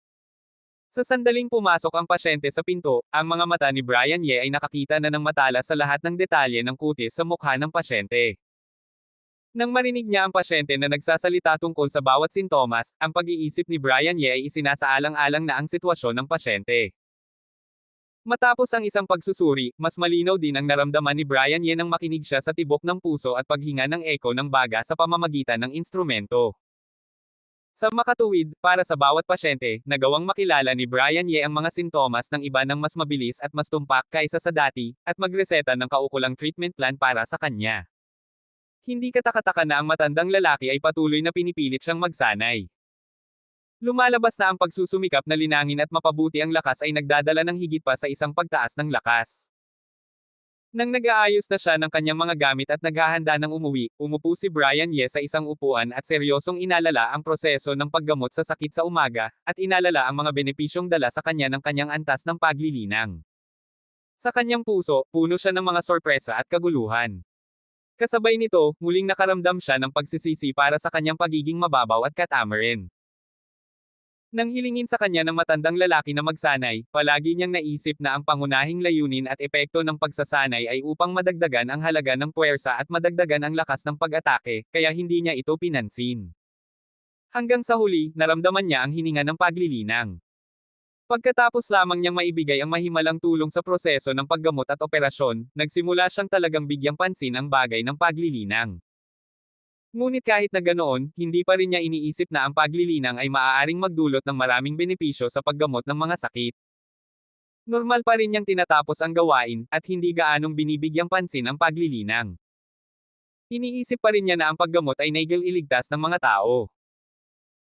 Sa sandaling pumasok ang pasyente sa pinto, ang mga mata ni Brian Ye ay nakakita na ng matala sa lahat ng detalye ng kutis sa mukha ng pasyente. Nang marinig niya ang pasyente na nagsasalita tungkol sa bawat sintomas, ang pag-iisip ni Brian Ye ay isinasaalang-alang na ang sitwasyon ng pasyente. Matapos ang isang pagsusuri, mas malinaw din ang naramdaman ni Brian Ye nang makinig siya sa tibok ng puso at paghinga ng echo ng baga sa pamamagitan ng instrumento. Sa makatuwid, para sa bawat pasyente, nagawang makilala ni Brian Ye ang mga sintomas ng iba ng mas mabilis at mas tumpak kaysa sa dati, at magreseta ng kaukulang treatment plan para sa kanya. Hindi katakataka na ang matandang lalaki ay patuloy na pinipilit siyang magsanay. Lumalabas na ang pagsusumikap na linangin at mapabuti ang lakas ay nagdadala ng higit pa sa isang pagtaas ng lakas. Nang nag-aayos na siya ng kanyang mga gamit at naghahanda ng umuwi, umupo si Brian Ye sa isang upuan at seryosong inalala ang proseso ng paggamot sa sakit sa umaga, at inalala ang mga benepisyong dala sa kanya ng kanyang antas ng paglilinang. Sa kanyang puso, puno siya ng mga sorpresa at kaguluhan. Kasabay nito, muling nakaramdam siya ng pagsisisi para sa kanyang pagiging mababaw at katamarin. Nang hilingin sa kanya ng matandang lalaki na magsanay, palagi niyang naisip na ang pangunahing layunin at epekto ng pagsasanay ay upang madagdagan ang halaga ng puwersa at madagdagan ang lakas ng pag-atake, kaya hindi niya ito pinansin. Hanggang sa huli, naramdaman niya ang hininga ng paglilinang. Pagkatapos lamang niyang maibigay ang mahimalang tulong sa proseso ng paggamot at operasyon, nagsimula siyang talagang bigyang pansin ang bagay ng paglilinang. Ngunit kahit na ganoon, hindi pa rin niya iniisip na ang paglilinang ay maaaring magdulot ng maraming benepisyo sa paggamot ng mga sakit. Normal pa rin niyang tinatapos ang gawain, at hindi gaanong binibigyang pansin ang paglilinang. Iniisip pa rin niya na ang paggamot ay naigiligtas ng mga tao.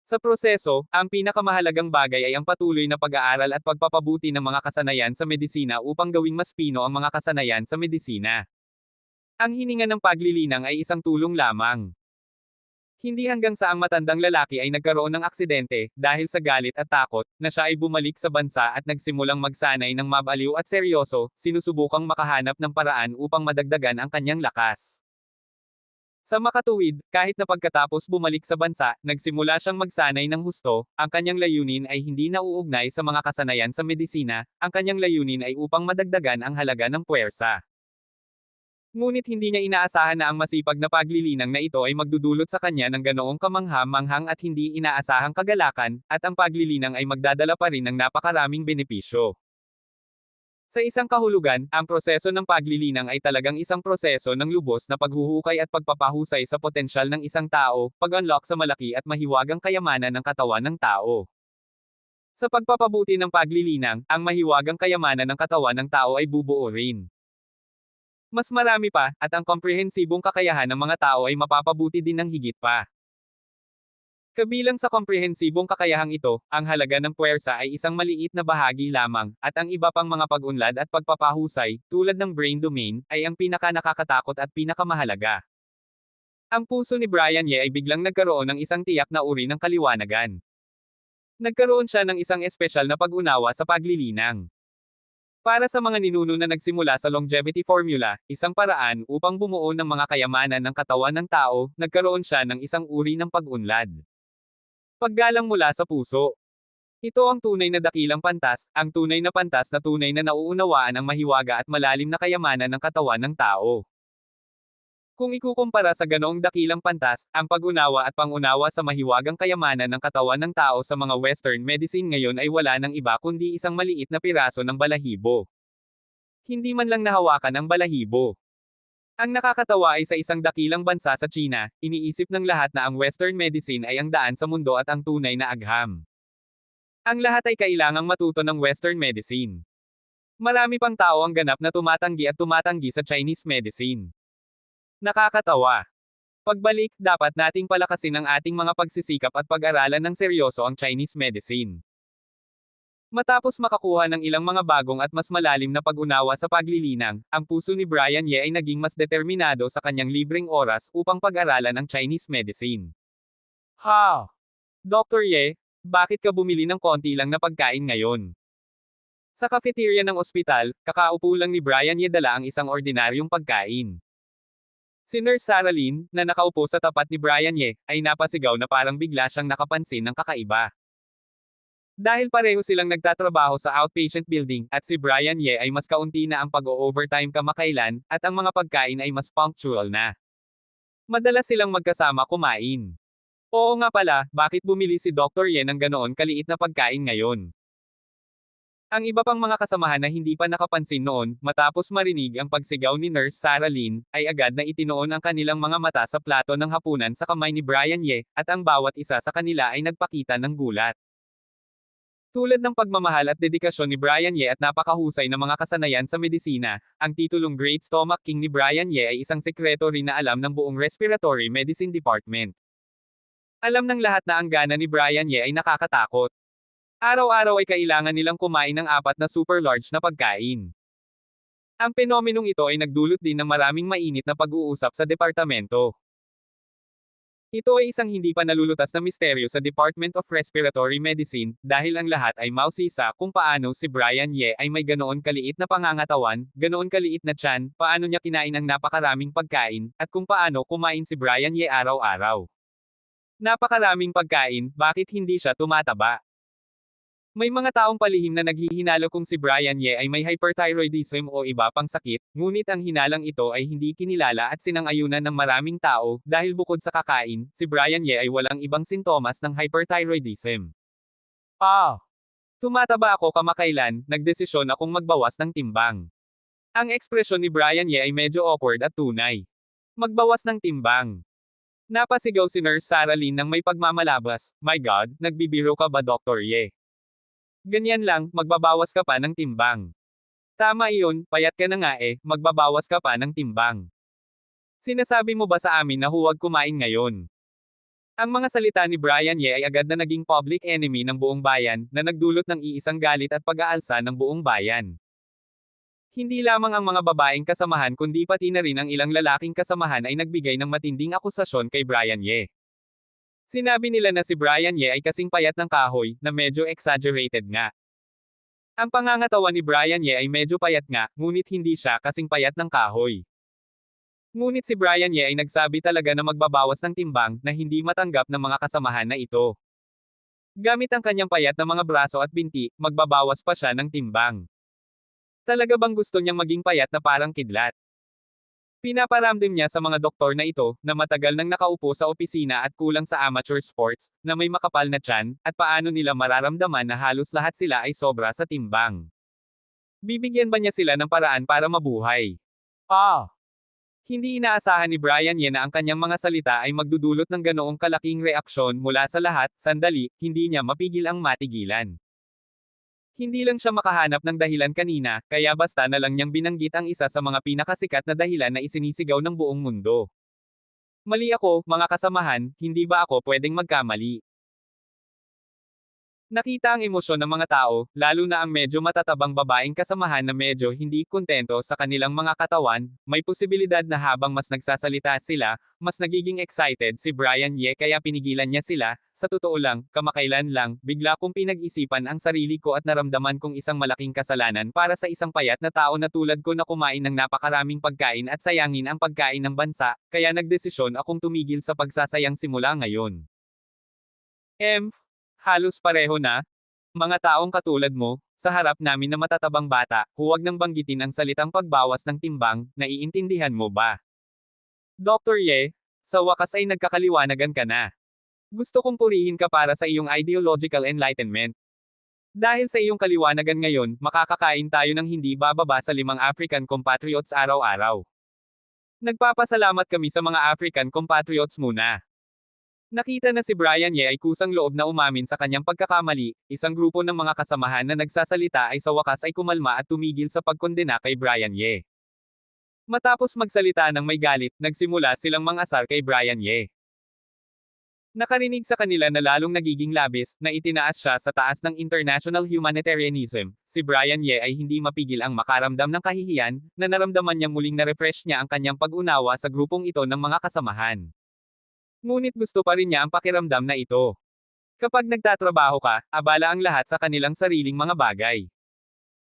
Sa proseso, ang pinakamahalagang bagay ay ang patuloy na pag-aaral at pagpapabuti ng mga kasanayan sa medisina upang gawing mas pino ang mga kasanayan sa medisina. Ang hininga ng paglilinang ay isang tulong lamang. Hindi hanggang sa ang matandang lalaki ay nagkaroon ng aksidente, dahil sa galit at takot, na siya ay bumalik sa bansa at nagsimulang magsanay ng mabaliw at seryoso, sinusubukang makahanap ng paraan upang madagdagan ang kanyang lakas. Sa makatuwid, kahit na pagkatapos bumalik sa bansa, nagsimula siyang magsanay ng husto, ang kanyang layunin ay hindi nauugnay sa mga kasanayan sa medisina, ang kanyang layunin ay upang madagdagan ang halaga ng puwersa. Ngunit hindi niya inaasahan na ang masipag na paglilinang na ito ay magdudulot sa kanya ng ganoong kamangha-manghang at hindi inaasahang kagalakan, at ang paglilinang ay magdadala pa rin ng napakaraming benepisyo. Sa isang kahulugan, ang proseso ng paglilinang ay talagang isang proseso ng lubos na paghuhukay at pagpapahusay sa potensyal ng isang tao, pag-unlock sa malaki at mahiwagang kayamanan ng katawan ng tao. Sa pagpapabuti ng paglilinang, ang mahiwagang kayamanan ng katawan ng tao ay bubuo rin. Mas marami pa, at ang komprehensibong kakayahan ng mga tao ay mapapabuti din ng higit pa. Kabilang sa komprehensibong kakayahang ito, ang halaga ng puwersa ay isang maliit na bahagi lamang, at ang iba pang mga pag-unlad at pagpapahusay, tulad ng brain domain, ay ang pinaka-nakakatakot at pinakamahalaga. Ang puso ni Brian Ye ay biglang nagkaroon ng isang tiyak na uri ng kaliwanagan. Nagkaroon siya ng isang espesyal na pag-unawa sa paglilinang. Para sa mga ninuno na nagsimula sa longevity formula, isang paraan upang bumuo ng mga kayamanan ng katawan ng tao, nagkaroon siya ng isang uri ng pag-unlad. Paggalang mula sa puso. Ito ang tunay na dakilang pantas, ang tunay na pantas na tunay na nauunawaan ang mahiwaga at malalim na kayamanan ng katawan ng tao. Kung ikukumpara sa ganoong dakilang pantas, ang pag-unawa at pangunawa sa mahiwagang kayamanan ng katawan ng tao sa mga Western medicine ngayon ay wala nang iba kundi isang maliit na piraso ng balahibo. Hindi man lang nahawakan ang balahibo. Ang nakakatawa ay sa isang dakilang bansa sa China, iniisip ng lahat na ang Western medicine ay ang daan sa mundo at ang tunay na agham. Ang lahat ay kailangang matuto ng Western medicine. Marami pang tao ang ganap na tumatanggi sa Chinese medicine. Nakakatawa. Pagbalik, dapat nating palakasin ang ating mga pagsisikap at pag-aralan ng seryoso ang Chinese medicine. Matapos makakuha ng ilang mga bagong at mas malalim na pag-unawa sa paglilinang, ang puso ni Brian Ye ay naging mas determinado sa kanyang libreng oras upang pag-aralan ang Chinese medicine. Ha! Dr. Ye, bakit ka bumili ng konti lang na pagkain ngayon? Sa cafeteria ng ospital, kakaupo lang ni Brian Ye dala ang isang ordinaryong pagkain. Si Nurse Sarah Lynn, na nakaupo sa tapat ni Brian Ye, ay napasigaw na parang bigla siyang nakapansin ng kakaiba. Dahil pareho silang nagtatrabaho sa outpatient building, at si Brian Ye ay mas kaunti na ang pag-o-overtime kamakailan, at ang mga pagkain ay mas punctual na. Madalas silang magkasama kumain. Oo nga pala, bakit bumili si Dr. Ye ng ganoon kaliit na pagkain ngayon? Ang iba pang mga kasamahan na hindi pa nakapansin noon, matapos marinig ang pagsigaw ni Nurse Sarah Lynn, ay agad na itinoon ang kanilang mga mata sa plato ng hapunan sa kamay ni Brian Ye, at ang bawat isa sa kanila ay nagpakita ng gulat. Tulad ng pagmamahal at dedikasyon ni Brian Ye at napakahusay na mga kasanayan sa medisina, ang titulong Great Stomach King ni Brian Ye ay isang sekreto rin na alam ng buong Respiratory Medicine Department. Alam ng lahat na ang gana ni Brian Ye ay nakakatakot. Araw-araw ay kailangan nilang kumain ng 4 na super large na pagkain. Ang penomenong ito ay nagdulot din ng maraming mainit na pag-uusap sa departamento. Ito ay isang hindi pa nalulutas na misteryo sa Department of Respiratory Medicine, dahil ang lahat ay mausisa kung paano si Brian Ye ay may ganoon kaliit na pangangatawan, ganoon kaliit na tiyan, paano niya kinain ang napakaraming pagkain, at kung paano kumain si Brian Ye araw-araw. Napakaraming pagkain, bakit hindi siya tumataba? May mga taong palihim na naghihinalo kung si Brian Ye ay may hyperthyroidism o iba pang sakit, ngunit ang hinalang ito ay hindi kinilala at sinang-ayunan ng maraming tao, dahil bukod sa kakain, si Brian Ye ay walang ibang sintomas ng hyperthyroidism. Tumataba ako kamakailan, nagdesisyon akong magbawas ng timbang. Ang ekspresyon ni Brian Ye ay medyo awkward at tunay. Magbawas ng timbang. Napasigaw si Nurse Sarah Lynn ng may pagmamalabas, "My God, nagbibiro ka ba Dr. Ye? Ganyan lang, magbabawas ka pa ng timbang. Tama iyon, payat ka na nga magbabawas ka pa ng timbang. Sinasabi mo ba sa amin na huwag kumain ngayon?" Ang mga salita ni Brian Ye ay agad na naging public enemy ng buong bayan, na nagdulot ng iisang galit at pag-aalsa ng buong bayan. Hindi lamang ang mga babaeng kasamahan kundi pati na rin ang ilang lalaking kasamahan ay nagbigay ng matinding akusasyon kay Brian Ye. Sinabi nila na si Brian Ye ay kasing payat ng kahoy, na medyo exaggerated nga. Ang pangangatawan ni Brian Ye ay medyo payat nga, ngunit hindi siya kasing payat ng kahoy. Ngunit si Brian Ye ay nagsabi talaga na magbabawas ng timbang, na hindi matanggap ng mga kasamahan na ito. Gamit ang kanyang payat na mga braso at binti, magbabawas pa siya ng timbang. Talaga bang gusto niyang maging payat na parang kidlat? Pinaparamdam niya sa mga doktor na ito, na matagal nang nakaupo sa opisina at kulang sa amateur sports, na may makapal na tiyan, at paano nila mararamdaman na halos lahat sila ay sobra sa timbang. Bibigyan ba niya sila ng paraan para mabuhay? Hindi inaasahan ni Brian Ye na ang kanyang mga salita ay magdudulot ng ganoong kalaking reaksyon mula sa lahat, sandali, hindi niya mapigil ang matigilan. Hindi lang siya makahanap ng dahilan kanina, kaya basta na lang niyang binanggit ang isa sa mga pinakasikat na dahilan na isinisigaw ng buong mundo. Mali ako, mga kasamahan, hindi ba ako pwedeng magkamali? Nakita ang emosyon ng mga tao, lalo na ang medyo matatabang babaeng kasamahan na medyo hindi kontento sa kanilang mga katawan, may posibilidad na habang mas nagsasalita sila, mas nagiging excited si Brian Ye kaya pinigilan niya sila. Sa totoo lang, kamakailan lang, bigla kong pinag-isipan ang sarili ko at naramdaman kong isang malaking kasalanan para sa isang payat na tao na tulad ko na kumain ng napakaraming pagkain at sayangin ang pagkain ng bansa, kaya nagdesisyon akong tumigil sa pagsasayang simula ngayon. Halos pareho na. Mga taong katulad mo, sa harap namin na matatabang bata, huwag nang banggitin ang salitang pagbawas ng timbang, naiintindihan mo ba? Dr. Ye, sa wakas ay nagkakaliwanagan ka na. Gusto kong purihin ka para sa iyong ideological enlightenment. Dahil sa iyong kaliwanagan ngayon, makakakain tayo ng hindi bababa sa 5 African compatriots araw-araw. Nagpapasalamat kami sa mga African compatriots muna. Nakita na si Brian Ye ay kusang loob na umamin sa kanyang pagkakamali, isang grupo ng mga kasamahan na nagsasalita ay sa wakas ay kumalma at tumigil sa pagkondena kay Brian Ye. Matapos magsalita ng may galit, nagsimula silang mangasar kay Brian Ye. Nakarinig sa kanila na lalong nagiging labis, na itinaas siya sa taas ng international humanitarianism, si Brian Ye ay hindi mapigil ang makaramdam ng kahihiyan, na naramdaman niyang muling na-refresh niya ang kanyang pag-unawa sa grupong ito ng mga kasamahan. Ngunit gusto pa rin niya ang pakiramdam na ito. Kapag nagtatrabaho ka, abala ang lahat sa kanilang sariling mga bagay.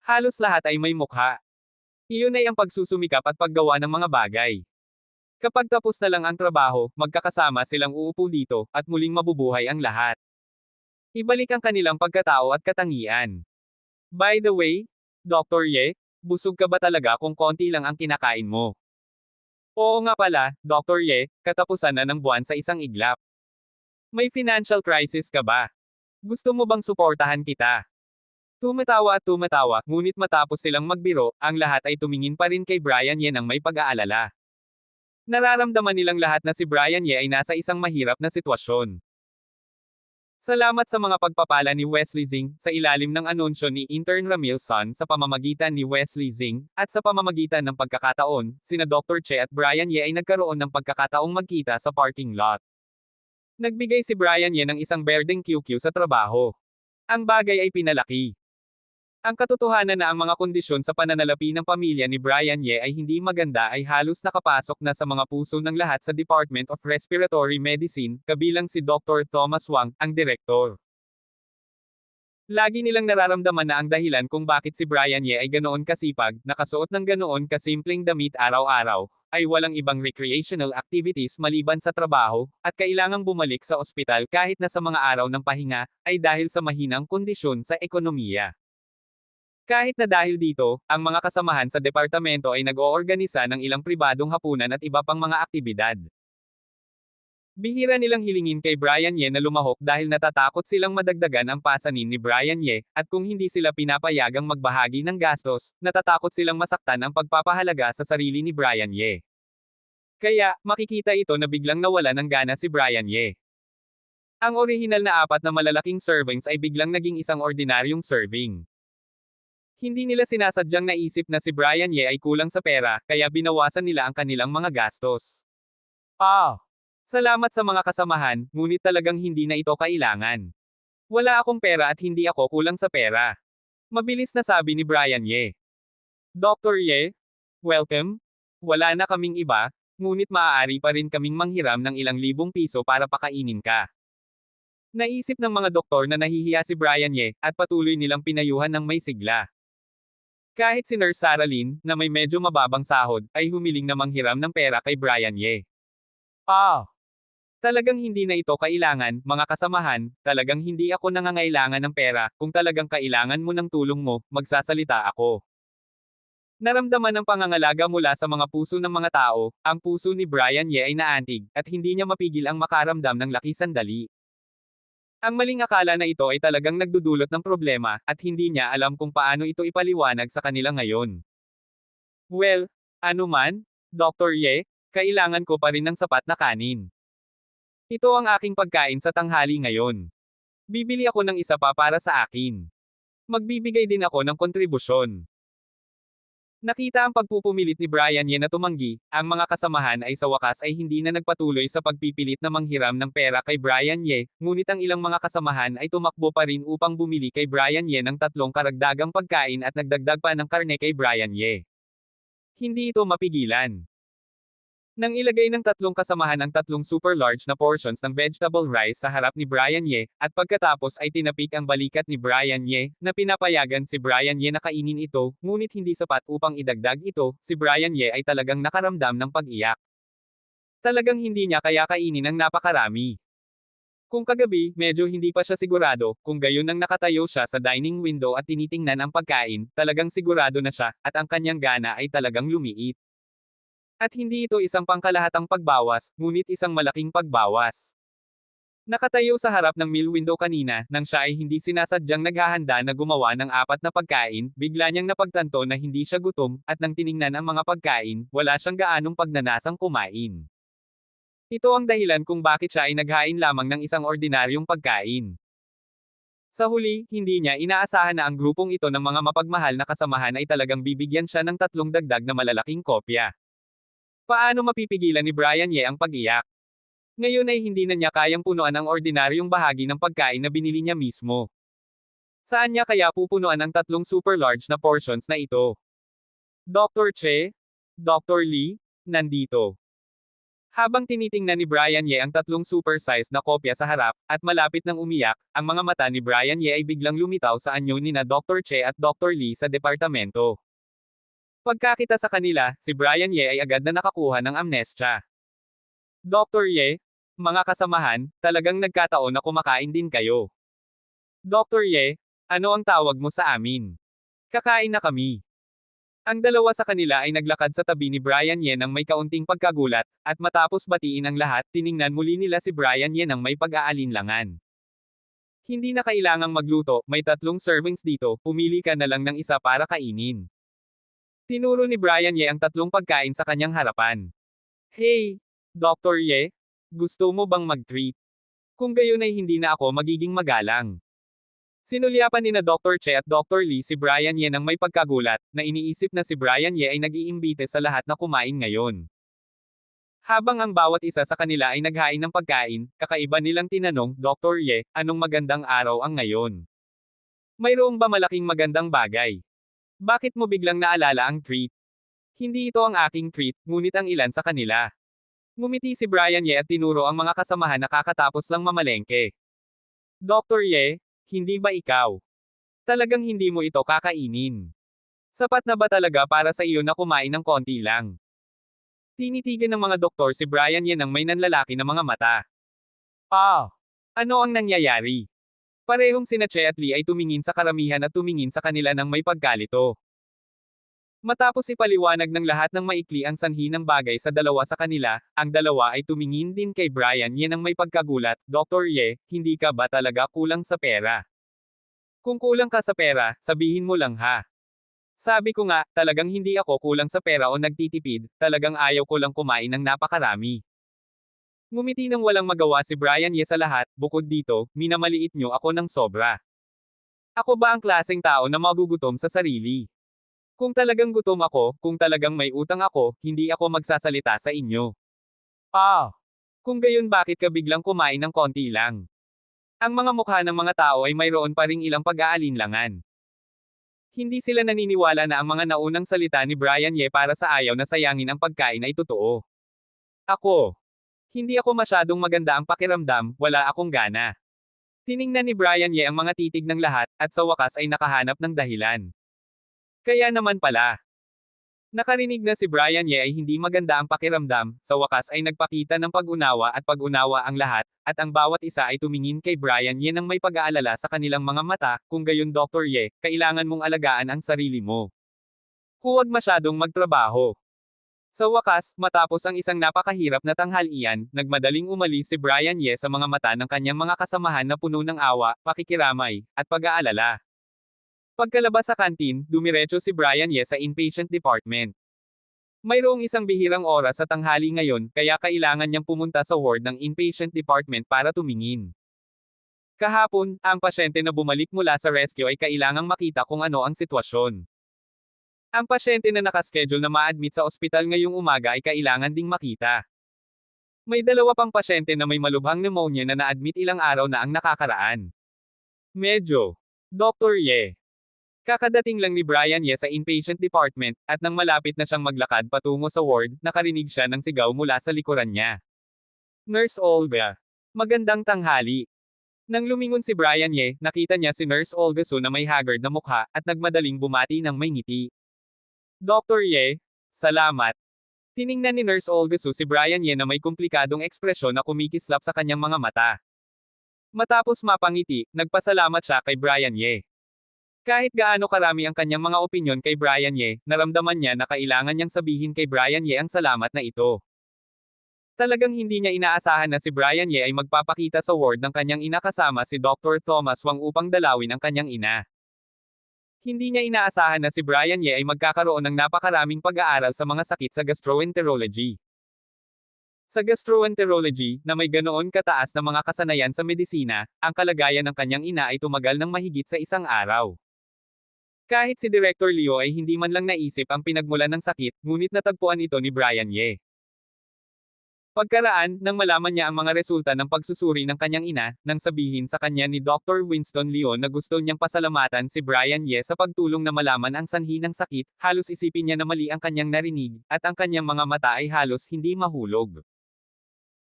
Halos lahat ay may mukha. Iyon ay ang pagsusumikap at paggawa ng mga bagay. Kapag tapos na lang ang trabaho, magkakasama silang uupo dito, at muling mabubuhay ang lahat. Ibalik ang kanilang pagkatao at katangian. By the way, Dr. Ye, busog ka ba talaga kung konti lang ang kinakain mo? Oo nga pala, Dr. Ye, katapusan na ng buwan sa isang iglap. May financial crisis ka ba? Gusto mo bang suportahan kita? Tumatawa at tumatawa, ngunit matapos silang magbiro, ang lahat ay tumingin pa rin kay Brian Ye ng may pag-aalala. Nararamdaman nilang lahat na si Brian Ye ay nasa isang mahirap na sitwasyon. Salamat sa mga pagpapala ni Wesley Zing, sa ilalim ng anunsyo ni Intern Ramil Sun sa pamamagitan ni Wesley Zing, at sa pamamagitan ng pagkakataon, sina Dr. Che at Brian Ye ay nagkaroon ng pagkakataong magkita sa parking lot. Nagbigay si Brian Ye ng isang berdeng QQ sa trabaho. Ang bagay ay pinalaki. Ang katotohanan na ang mga kondisyon sa pananalapi ng pamilya ni Brian Ye ay hindi maganda ay halos nakapasok na sa mga puso ng lahat sa Department of Respiratory Medicine, kabilang si Dr. Thomas Wang, ang direktor. Lagi nilang nararamdaman na ang dahilan kung bakit si Brian Ye ay ganoon kasipag, nakasuot ng ganoon kasimpleng damit araw-araw, ay walang ibang recreational activities maliban sa trabaho, at kailangang bumalik sa ospital kahit na sa mga araw ng pahinga, ay dahil sa mahinang kondisyon sa ekonomiya. Kahit na dahil dito, ang mga kasamahan sa departamento ay nag-oorganisa ng ilang pribadong hapunan at iba pang mga aktibidad. Bihira nilang hilingin kay Brian Ye na lumahok dahil natatakot silang madagdagan ang pasanin ni Brian Ye, at kung hindi sila pinapayagang magbahagi ng gastos, natatakot silang masaktan ang pagpapahalaga sa sarili ni Brian Ye. Kaya, makikita ito na biglang nawala ng gana si Brian Ye. Ang orihinal na 4 na malalaking servings ay biglang naging isang ordinaryong serving. Hindi nila sinasadyang naisip na si Brian Ye ay kulang sa pera, kaya binawasan nila ang kanilang mga gastos. Salamat sa mga kasamahan, ngunit talagang hindi na ito kailangan. Wala akong pera at hindi ako kulang sa pera. Mabilis na sabi ni Brian Ye. Dr. Ye, welcome. Wala na kaming iba, ngunit maaari pa rin kaming manghiram ng ilang libong piso para pakainin ka. Naisip ng mga doktor na nahihiya si Brian Ye, at patuloy nilang pinayuhan ng may sigla. Kahit si Nurse Sarah Lynn, na may medyo mababang sahod, ay humiling na manghiram ng pera kay Brian Ye. Talagang hindi na ito kailangan, mga kasamahan, talagang hindi ako nangangailangan ng pera, kung talagang kailangan mo ng tulong mo, magsasalita ako. Naramdaman ng pangangalaga mula sa mga puso ng mga tao, ang puso ni Brian Ye ay naantig, at hindi niya mapigil ang makaramdam ng laki sandali. Ang maling akala na ito ay talagang nagdudulot ng problema, at hindi niya alam kung paano ito ipaliwanag sa kanila ngayon. Well, ano man, Dr. Ye, kailangan ko pa rin ng sapat na kanin. Ito ang aking pagkain sa tanghali ngayon. Bibili ako ng isa pa para sa akin. Magbibigay din ako ng kontribusyon. Nakita ang pagpupumilit ni Brian Ye na tumanggi, ang mga kasamahan ay sa wakas ay hindi na nagpatuloy sa pagpipilit na manghiram ng pera kay Brian Ye, ngunit ang ilang mga kasamahan ay tumakbo pa rin upang bumili kay Brian Ye ng 3 karagdagang pagkain at nagdagdag pa ng karne kay Brian Ye. Hindi ito mapigilan. Nang ilagay ng 3 kasamahan ang 3 super large na portions ng vegetable rice sa harap ni Brian Ye, at pagkatapos ay tinapik ang balikat ni Brian Ye, na pinapayagan si Brian Ye na kainin ito, ngunit hindi sapat upang idagdag ito, si Brian Ye ay talagang nakaramdam ng pag-iyak. Talagang hindi niya kaya kainin ang napakarami. Kung kagabi, medyo hindi pa siya sigurado, kung gayon nang nakatayo siya sa dining window at tinitingnan ang pagkain, talagang sigurado na siya, at ang kanyang gana ay talagang lumiit. At hindi ito isang pangkalahatang pagbawas, ngunit isang malaking pagbawas. Nakatayo sa harap ng meal window kanina, nang siya ay hindi sinasadyang naghahanda na gumawa ng 4 na pagkain, bigla niyang napagtanto na hindi siya gutom, at nang tiningnan ang mga pagkain, wala siyang gaanong pagnanasang kumain. Ito ang dahilan kung bakit siya ay naghain lamang ng isang ordinaryong pagkain. Sa huli, hindi niya inaasahan na ang grupong ito ng mga mapagmahal na kasamahan ay talagang bibigyan siya ng 3 dagdag na malalaking kopya. Paano mapipigilan ni Brian Ye ang pag-iyak? Ngayon ay hindi na niya kayang punuan ang ordinaryong bahagi ng pagkain na binili niya mismo. Saan niya kaya pupunuan ang 3 super large na portions na ito? Dr. Che? Dr. Lee? Nandito. Habang tinitingnan ni Brian Ye ang 3 super-sized na kopya sa harap, at malapit nang umiyak, ang mga mata ni Brian Ye ay biglang lumitaw sa anyo nina Dr. Che at Dr. Lee sa departamento. Pagkakita sa kanila, si Brian Ye ay agad na nakakuha ng amnestia. Dr. Ye, mga kasamahan, talagang nagkataon na kumakain din kayo. Dr. Ye, ano ang tawag mo sa amin? Kakain na kami. Ang dalawa sa kanila ay naglakad sa tabi ni Brian Ye nang may kaunting pagkagulat, at matapos batiin ang lahat, tiningnan muli nila si Brian Ye nang may pag-aalinlangan. Hindi na kailangang magluto, may 3 servings dito, pumili ka na lang ng isa para kainin. Tinuro ni Brian Ye ang 3 pagkain sa kanyang harapan. Hey, Dr. Ye, gusto mo bang mag-treat? Kung gayon ay hindi na ako magiging magalang. Sinulyapan ni na Dr. Che at Dr. Lee si Brian Ye nang may pagkagulat, na iniisip na si Brian Ye ay nag-iimbite sa lahat na kumain ngayon. Habang ang bawat isa sa kanila ay naghain ng pagkain, kakaiba nilang tinanong, Dr. Ye, anong magandang araw ang ngayon? Mayroong ba malaking magandang bagay? Bakit mo biglang naalala ang treat? Hindi ito ang aking treat, ngunit ang ilan sa kanila. Ngumiti si Brian Ye at tinuro ang mga kasamahan na kakatapos lang mamalengke. Dr. Ye, hindi ba ikaw? Talagang hindi mo ito kakainin. Sapat na ba talaga para sa iyo na kumain ng konti lang? Tinitigan ng mga doktor si Brian Ye nang may nanlalaki na mga mata. Ano ang nangyayari? Parehong sina Che at Lee ay tumingin sa karamihan at tumingin sa kanila ng may pagkalito. Matapos ipaliwanag ng lahat ng maikli ang sanhi ng bagay sa dalawa sa kanila, ang dalawa ay tumingin din kay Brian Ye nang may pagkagulat, Dr. Ye, hindi ka ba talaga kulang sa pera? Kung kulang ka sa pera, sabihin mo lang ha. Sabi ko nga, talagang hindi ako kulang sa pera o nagtitipid, talagang ayaw ko lang kumain ng napakarami. Ngumiti nang walang magawa si Brian Ye sa lahat, bukod dito, minamaliit nyo ako ng sobra. Ako ba ang klaseng tao na magugutom sa sarili? Kung talagang gutom ako, kung talagang may utang ako, hindi ako magsasalita sa inyo. Kung gayon bakit ka biglang kumain ng konti lang? Ang mga mukha ng mga tao ay mayroon pa ring ilang pag-aalinlangan. Hindi sila naniniwala na ang mga naunang salita ni Brian Ye para sa ayaw na sayangin ang pagkain ay totoo. Hindi ako masyadong maganda ang pakiramdam, wala akong gana. Tiningnan ni Brian Ye ang mga titig ng lahat, at sa wakas ay nakahanap ng dahilan. Kaya naman pala. Nakarinig na si Brian Ye ay hindi maganda ang pakiramdam, sa wakas ay nagpakita ng pag-unawa at pag-unawa ang lahat, at ang bawat isa ay tumingin kay Brian Ye ng may pag-aalala sa kanilang mga mata, kung gayon Dr. Ye, kailangan mong alagaan ang sarili mo. Huwag masyadong magtrabaho. Sa wakas, matapos ang isang napakahirap na tanghalian, nagmadaling umalis si Brian Ye sa mga mata ng kanyang mga kasamahan na puno ng awa, pakikiramay, at pag-aalala. Pagkalabas sa kantin, dumiretso si Brian Ye sa inpatient department. Mayroong isang bihirang oras sa tanghali ngayon, kaya kailangan niyang pumunta sa ward ng inpatient department para tumingin. Kahapon, ang pasyente na bumalik mula sa rescue ay kailangang makita kung ano ang sitwasyon. Ang pasyente na nakaschedule na ma-admit sa ospital ngayong umaga ay kailangan ding makita. May dalawa pang pasyente na may malubhang pneumonia na na-admit ilang araw na ang nakakaraan. Medyo. Dr. Ye. Kakadating lang ni Brian Ye sa inpatient department, at nang malapit na siyang maglakad patungo sa ward, nakarinig siya ng sigaw mula sa likuran niya. Nurse Olga. Magandang tanghali. Nang lumingon si Brian Ye, nakita niya si Nurse Olga Su na may haggard na mukha, at nagmadaling bumati ng may ngiti. Dr. Ye, salamat. Tiningnan ni Nurse Olga Su si Brian Ye na may komplikadong ekspresyon na kumikislap sa kanyang mga mata. Matapos mapangiti, nagpasalamat siya kay Brian Ye. Kahit gaano karami ang kanyang mga opinyon kay Brian Ye, naramdaman niya na kailangan niyang sabihin kay Brian Ye ang salamat na ito. Talagang hindi niya inaasahan na si Brian Ye ay magpapakita sa ward ng kanyang ina kasama si Dr. Thomas Wang upang dalawin ang kanyang ina. Hindi niya inaasahan na si Brian Ye ay magkakaroon ng napakaraming pag-aaral sa mga sakit sa gastroenterology. Sa gastroenterology, na may ganoon kataas na mga kasanayan sa medisina, ang kalagayan ng kanyang ina ay tumagal ng mahigit sa isang araw. Kahit si Director Liu ay hindi man lang naisip ang pinagmulan ng sakit, ngunit natagpuan ito ni Brian Ye. Pagkaraan, nang malaman niya ang mga resulta ng pagsusuri ng kanyang ina, nang sabihin sa kanya ni Dr. Winston Liu na gusto niyang pasalamatan si Brian Ye sa pagtulong na malaman ang sanhi ng sakit, halos isipin niya na mali ang kanyang narinig, at ang kanyang mga mata ay halos hindi mahulog.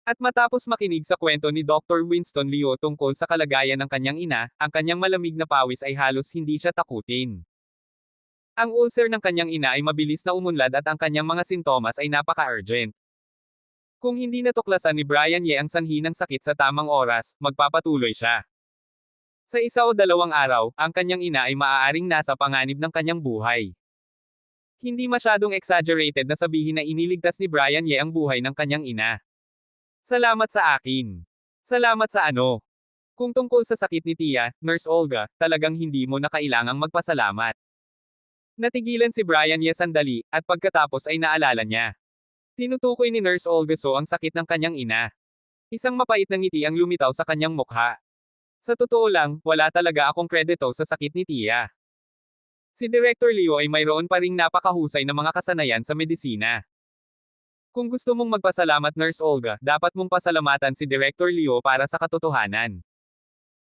At matapos makinig sa kwento ni Dr. Winston Liu tungkol sa kalagayan ng kanyang ina, ang kanyang malamig na pawis ay halos hindi siya takutin. Ang ulcer ng kanyang ina ay mabilis na umunlad at ang kanyang mga sintomas ay napaka-urgent. Kung hindi natuklasan ni Brian Ye ang sanhi ng sakit sa tamang oras, magpapatuloy siya. Sa isa o dalawang araw, ang kanyang ina ay maaaring nasa panganib ng kanyang buhay. Hindi masyadong exaggerated na sabihin na iniligtas ni Brian Ye ang buhay ng kanyang ina. Salamat sa akin. Salamat sa ano. Kung tungkol sa sakit ni Tia, Nurse Olga, talagang hindi mo na kailangang magpasalamat. Natigilan si Brian Ye sandali, at pagkatapos ay naalala niya. Tinutukoy ni Nurse Olga So ang sakit ng kanyang ina. Isang mapait na ngiti ang lumitaw sa kanyang mukha. Sa totoo lang, wala talaga akong kredito sa sakit ni Tia. Si Director Liu ay mayroon pa ring napakahusay na mga kasanayan sa medisina. Kung gusto mong magpasalamat Nurse Olga, dapat mong pasalamatan si Director Liu para sa katotohanan.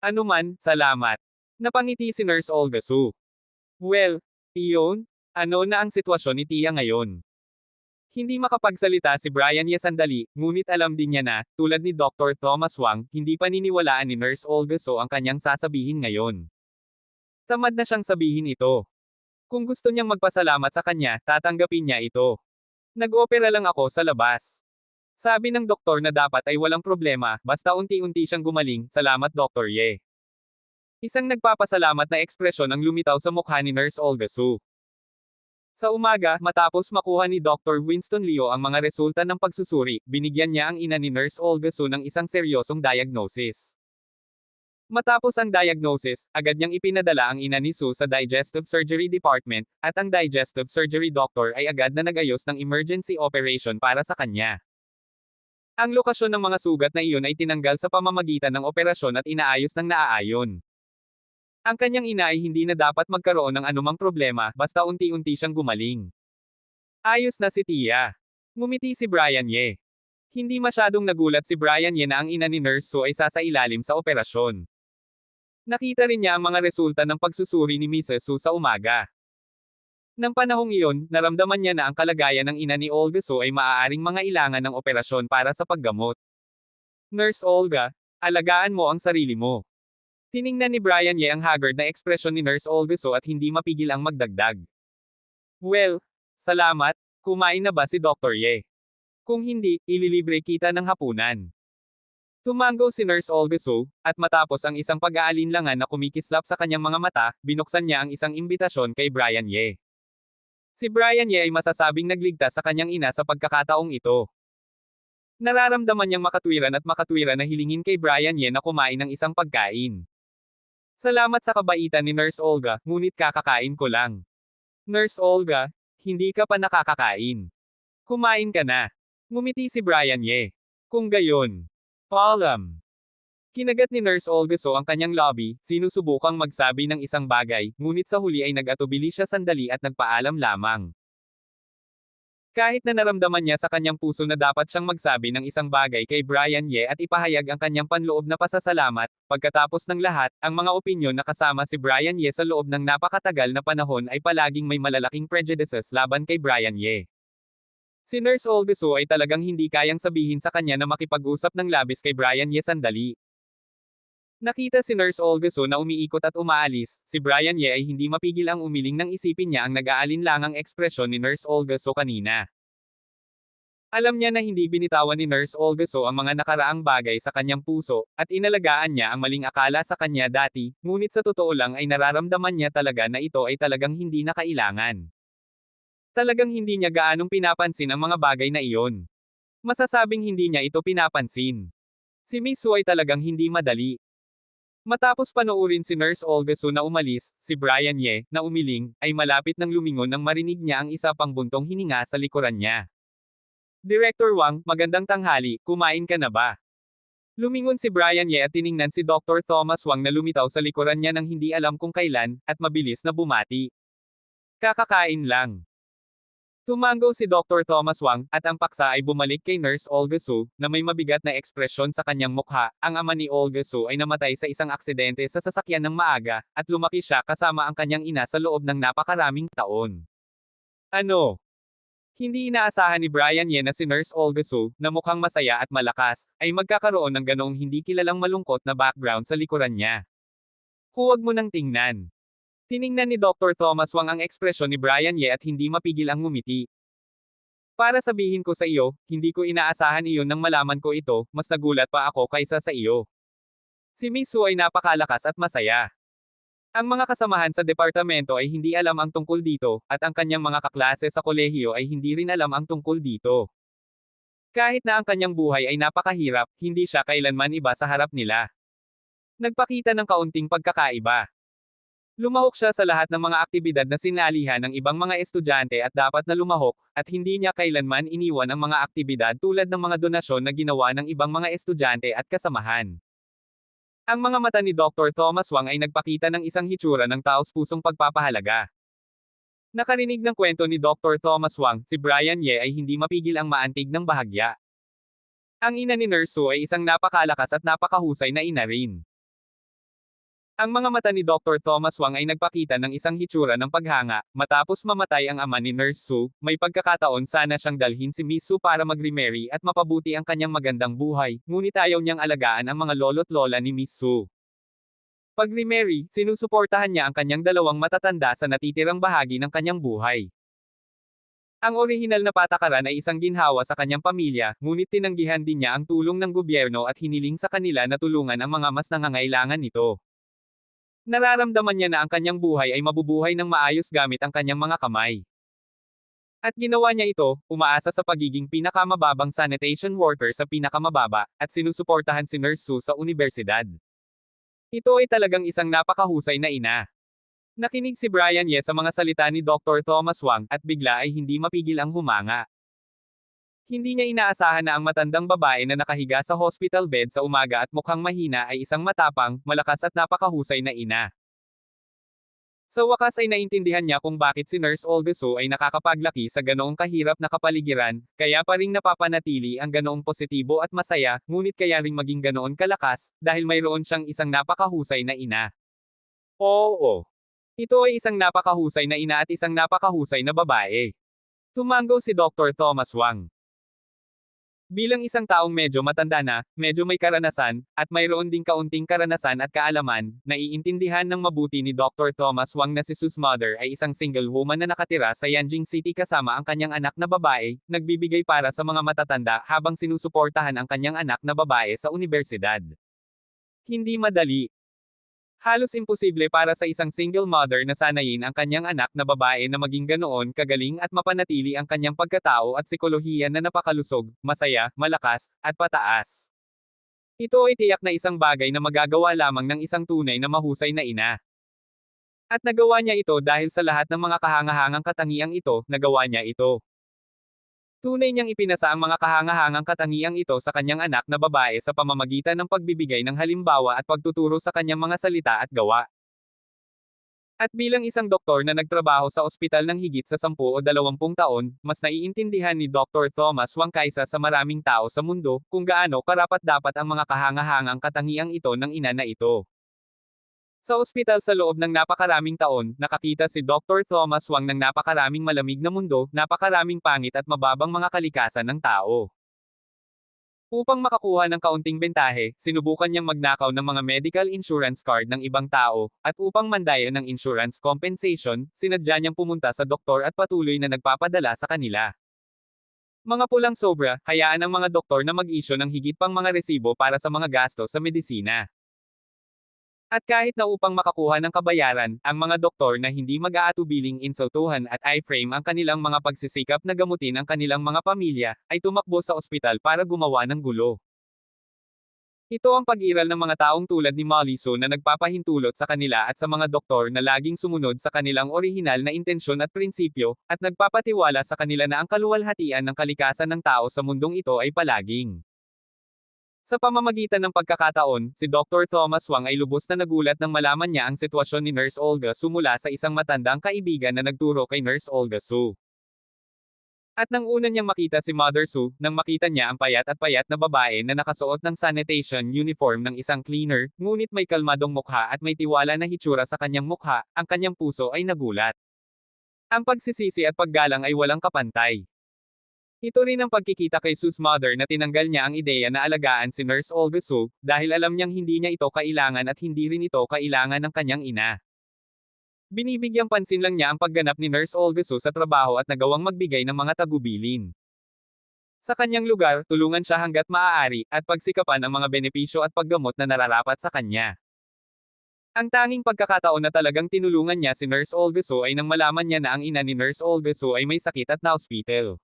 Anuman, salamat. Napangiti si Nurse Olga Su. Well, iyon, ano na ang sitwasyon ni Tia ngayon? Hindi makapagsalita si Brian Ye sandali, ngunit alam din niya na, tulad ni Dr. Thomas Wang, hindi paniniwalaan ni Nurse Olga So ang kanyang sasabihin ngayon. Tamad na siyang sabihin ito. Kung gusto niyang magpasalamat sa kanya, tatanggapin niya ito. Nag-opera lang ako sa labas. Sabi ng doktor na dapat ay walang problema, basta unti-unti siyang gumaling, salamat Dr. Ye. Isang nagpapasalamat na ekspresyon ang lumitaw sa mukha ni Nurse Olga Su. Sa umaga, matapos makuha ni Dr. Winston Liu ang mga resulta ng pagsusuri, binigyan niya ang ina ni Nurse Olga Su ng isang seryosong diagnosis. Matapos ang diagnosis, agad niyang ipinadala ang ina ni Su sa Digestive Surgery Department, at ang Digestive Surgery Doctor ay agad na nagayos ng emergency operation para sa kanya. Ang lokasyon ng mga sugat na iyon ay tinanggal sa pamamagitan ng operasyon at inaayos ng naaayon. Ang kanyang ina ay hindi na dapat magkaroon ng anumang problema, basta unti-unti siyang gumaling. Ayos na si Tia. Ngumiti si Brian Ye. Hindi masyadong nagulat si Brian Ye na ang ina ni Nurse Su ay sasailalim sa operasyon. Nakita rin niya ang mga resulta ng pagsusuri ni Mrs. Su sa umaga. Nang panahong iyon, naramdaman niya na ang kalagayan ng ina ni Olga Su ay maaaring mangailangan ng operasyon para sa paggamot. Nurse Olga, alagaan mo ang sarili mo. Tiningnan ni Brian Ye ang haggard na ekspresyon ni Nurse Olguso at hindi mapigil ang magdagdag. Well, salamat, kumain na ba si Dr. Ye? Kung hindi, ililibre kita ng hapunan. Tumango si Nurse Olguso, at matapos ang isang pag-aalinlangan na kumikislap sa kanyang mga mata, binuksan niya ang isang imbitasyon kay Brian Ye. Si Brian Ye ay masasabing nagligtas sa kanyang ina sa pagkakataong ito. Nararamdaman niyang makatwiran na hilingin kay Brian Ye na kumain ng isang pagkain. Salamat sa kabaitan ni Nurse Olga, ngunit kakakain ko lang. Nurse Olga, hindi ka pa nakakakain. Kumain ka na. Ngumiti si Brian Ye. Kung gayon. Paalam. Kinagat ni Nurse Olguso ang kanyang lobby, sinusubukang magsabi ng isang bagay, ngunit sa huli ay nag-atubili siya sandali at nagpaalam lamang. Kahit na naramdaman niya sa kanyang puso na dapat siyang magsabi ng isang bagay kay Brian Ye at ipahayag ang kanyang panloob na pasasalamat, pagkatapos ng lahat, ang mga opinyon na kasama si Brian Ye sa loob ng napakatagal na panahon ay palaging may malalaking prejudices laban kay Brian Ye. Si Nurse Olguso ay talagang hindi kayang sabihin sa kanya na makipag-usap ng labis kay Brian Ye sandali. Nakita si Nurse Olguso na umiikot at umaalis, si Brian Ye ay hindi mapigil ang umiling nang isipin niya ang nag-aalinlangang ekspresyon ni Nurse Olguso kanina. Alam niya na hindi binitawan ni Nurse Olguso ang mga nakaraang bagay sa kanyang puso, at inalagaan niya ang maling akala sa kanya dati, ngunit sa totoo lang ay nararamdaman niya talaga na ito ay talagang hindi na kailangan. Talagang hindi niya gaanong pinapansin ang mga bagay na iyon. Masasabing hindi niya ito pinapansin. Si Miss Hu ay talagang hindi madali. Matapos panoorin si Nurse Olguso na umalis, si Brian Ye, na umiling, ay malapit nang lumingon nang marinig niya ang isa pang buntong hininga sa likuran niya. Director Wang, magandang tanghali, kumain ka na ba? Lumingon si Brian Ye at tiningnan si Dr. Thomas Wang na lumitaw sa likuran niya nang hindi alam kung kailan, at mabilis na bumati. Kakakain lang. Tumango si Dr. Thomas Wang, at ang paksa ay bumalik kay Nurse Olguso, na may mabigat na ekspresyon sa kanyang mukha. Ang ama ni Olguso ay namatay sa isang aksidente sa sasakyan ng maaga, at lumaki siya kasama ang kanyang ina sa loob ng napakaraming taon. Ano? Hindi inaasahan ni Brian Ye na si Nurse Olguso, na mukhang masaya at malakas, ay magkakaroon ng ganoong hindi kilalang malungkot na background sa likuran niya. Huwag mo nang tingnan. Tiningnan ni Dr. Thomas Wang ang ekspresyon ni Brian Ye at hindi mapigil ang ngumiti. Para sabihin ko sa iyo, hindi ko inaasahan iyon nang malaman ko ito, mas nagulat pa ako kaysa sa iyo. Si Miss Hu ay napakalakas at masaya. Ang mga kasamahan sa departamento ay hindi alam ang tungkol dito, at ang kanyang mga kaklase sa kolehiyo ay hindi rin alam ang tungkol dito. Kahit na ang kanyang buhay ay napakahirap, hindi siya kailanman iba sa harap nila. Nagpakita ng kaunting pagkakaiba. Lumahok siya sa lahat ng mga aktibidad na sinalihan ng ibang mga estudyante at dapat na lumahok, at hindi niya kailanman iniwan ang mga aktibidad tulad ng mga donasyon na ginawa ng ibang mga estudyante at kasamahan. Ang mga mata ni Dr. Thomas Wang ay nagpakita ng isang hitsura ng taos-pusong pagpapahalaga. Nakarinig ng kwento ni Dr. Thomas Wang, si Brian Ye ay hindi mapigil ang maantig ng bahagya. Ang ina ni Nurse Hu ay isang napakalakas at napakahusay na ina rin. Ang mga mata ni Dr. Thomas Wang ay nagpakita ng isang hitsura ng paghanga. Matapos mamatay ang ama ni Nurse Hu, may pagkakataon sana siyang dalhin si Miss Hu para mag-remarry at mapabuti ang kanyang magandang buhay, ngunit ayaw niyang alagaan ang mga lolo't lola ni Miss Hu. Pag-remarry, sinusuportahan niya ang kanyang dalawang matatanda sa natitirang bahagi ng kanyang buhay. Ang orihinal na patakaran ay isang ginhawa sa kanyang pamilya, ngunit tinanggihan din niya ang tulong ng gobyerno at hiniling sa kanila na tulungan ang mga mas nangangailangan nito. Nararamdaman niya na ang kanyang buhay ay mabubuhay ng maayos gamit ang kanyang mga kamay. At ginawa niya ito, umaasa sa pagiging pinakamababang sanitation worker sa pinakamababa, at sinusuportahan si Nurse Hu sa universidad. Ito ay talagang isang napakahusay na ina. Nakinig si Brian Ye sa mga salita ni Dr. Thomas Wang, at bigla ay hindi mapigil ang humanga. Hindi niya inaasahan na ang matandang babae na nakahiga sa hospital bed sa umaga at mukhang mahina ay isang matapang, malakas at napakahusay na ina. Sa wakas ay naintindihan niya kung bakit si Nurse Olguso ay nakakapaglaki sa ganoong kahirap na kapaligiran, kaya pa ring napapanatili ang ganoong positibo at masaya, ngunit kaya ring maging ganoon kalakas, dahil mayroon siyang isang napakahusay na ina. Oo. Ito ay isang napakahusay na ina at isang napakahusay na babae. Tumango si Dr. Thomas Wang. Bilang isang taong medyo matanda na, medyo may karanasan, at mayroon ding kaunting karanasan at kaalaman, naiintindihan ng mabuti ni Dr. Thomas Wang na si Sue's mother ay isang single woman na nakatira sa Yanjing City kasama ang kanyang anak na babae, nagbibigay para sa mga matatanda habang sinusuportahan ang kanyang anak na babae sa unibersidad. Hindi madali. Halos imposible para sa isang single mother na sanayin ang kanyang anak na babae na maging ganoon kagaling at mapanatili ang kanyang pagkatao at sikolohiya na napakalusog, masaya, malakas, at pataas. Ito ay tiyak na isang bagay na magagawa lamang ng isang tunay na mahusay na ina. At nagawa niya ito dahil sa lahat ng mga kahangahangang katangiang ito, nagawa niya ito. Tunay niyang ipinasa ang mga kahangahangang katangiang ito sa kanyang anak na babae sa pamamagitan ng pagbibigay ng halimbawa at pagtuturo sa kanyang mga salita at gawa. At bilang isang doktor na nagtrabaho sa ospital ng higit sa 10 o 20 taon, mas naiintindihan ni Dr. Thomas Wang kaysa sa maraming tao sa mundo, kung gaano karapat-dapat ang mga kahangahangang katangiang ito ng ina na ito. Sa ospital sa loob ng napakaraming taon, nakakita si Dr. Thomas Wang ng napakaraming malamig na mundo, napakaraming pangit at mababang mga kalikasan ng tao. Upang makakuha ng kaunting bentahe, sinubukan niyang magnakaw ng mga medical insurance card ng ibang tao, at upang mandaya ng insurance compensation, sinadya niyang pumunta sa doktor at patuloy na nagpapadala sa kanila. Mga pulang sobra, hayaan ang mga doktor na mag-issue ng higit pang mga resibo para sa mga gasto sa medisina. At kahit na upang makakuha ng kabayaran, ang mga doktor na hindi mag-aatubiling insultuhan at i-frame ang kanilang mga pagsisikap na gamutin ang kanilang mga pamilya, ay tumakbo sa ospital para gumawa ng gulo. Ito ang pag-iral ng mga taong tulad ni Molly Su na nagpapahintulot sa kanila at sa mga doktor na laging sumunod sa kanilang orihinal na intensyon at prinsipyo, at nagpapatiwala sa kanila na ang kaluwalhatian ng kalikasan ng tao sa mundong ito ay palaging. Sa pamamagitan ng pagkakataon, si Dr. Thomas Wang ay lubos na nagulat nang malaman niya ang sitwasyon ni Nurse Olga Su mula sa isang matandang kaibigan na nagturo kay Nurse Olga Su. At nang una niyang makita si Mother Su, nang makita niya ang payat na babae na nakasuot ng sanitation uniform ng isang cleaner, ngunit may kalmadong mukha at may tiwala na hitsura sa kanyang mukha, ang kanyang puso ay nagulat. Ang pagsisisi at paggalang ay walang kapantay. Ito rin ang pagkikita kay Sue's mother na tinanggal niya ang ideya na alagaan si Nurse Olga Su, dahil alam niyang hindi niya ito kailangan at hindi rin ito kailangan ng kanyang ina. Binibigyang pansin lang niya ang pagganap ni Nurse Olga Su sa trabaho at nagawang magbigay ng mga tagubilin. Sa kanyang lugar, tulungan siya hanggat maaari, at pagsikapan ang mga benepisyo at paggamot na nararapat sa kanya. Ang tanging pagkakataon na talagang tinulungan niya si Nurse Olga Su ay nang malaman niya na ang ina ni Nurse Olga Su ay may sakit at na-hospital.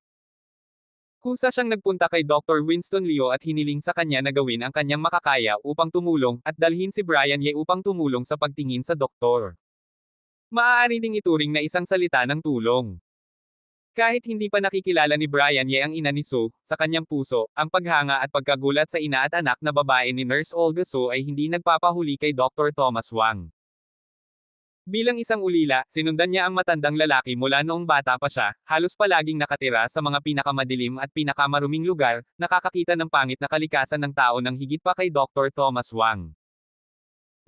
Kusa siyang nagpunta kay Dr. Winston Liu at hiniling sa kanya na gawin ang kanyang makakaya upang tumulong, at dalhin si Brian Ye upang tumulong sa pagtingin sa doktor. Maaari ding ituring na isang salita ng tulong. Kahit hindi pa nakikilala ni Brian Ye ang ina ni Su, sa kanyang puso, ang paghanga at pagkagulat sa ina at anak na babae ni Nurse Olga Su ay hindi nagpapahuli kay Dr. Thomas Wang. Bilang isang ulila, sinundan niya ang matandang lalaki mula noong bata pa siya, halos palaging nakatira sa mga pinakamadilim at pinakamaruming lugar, nakakakita ng pangit na kalikasan ng tao ng higit pa kay Dr. Thomas Wang.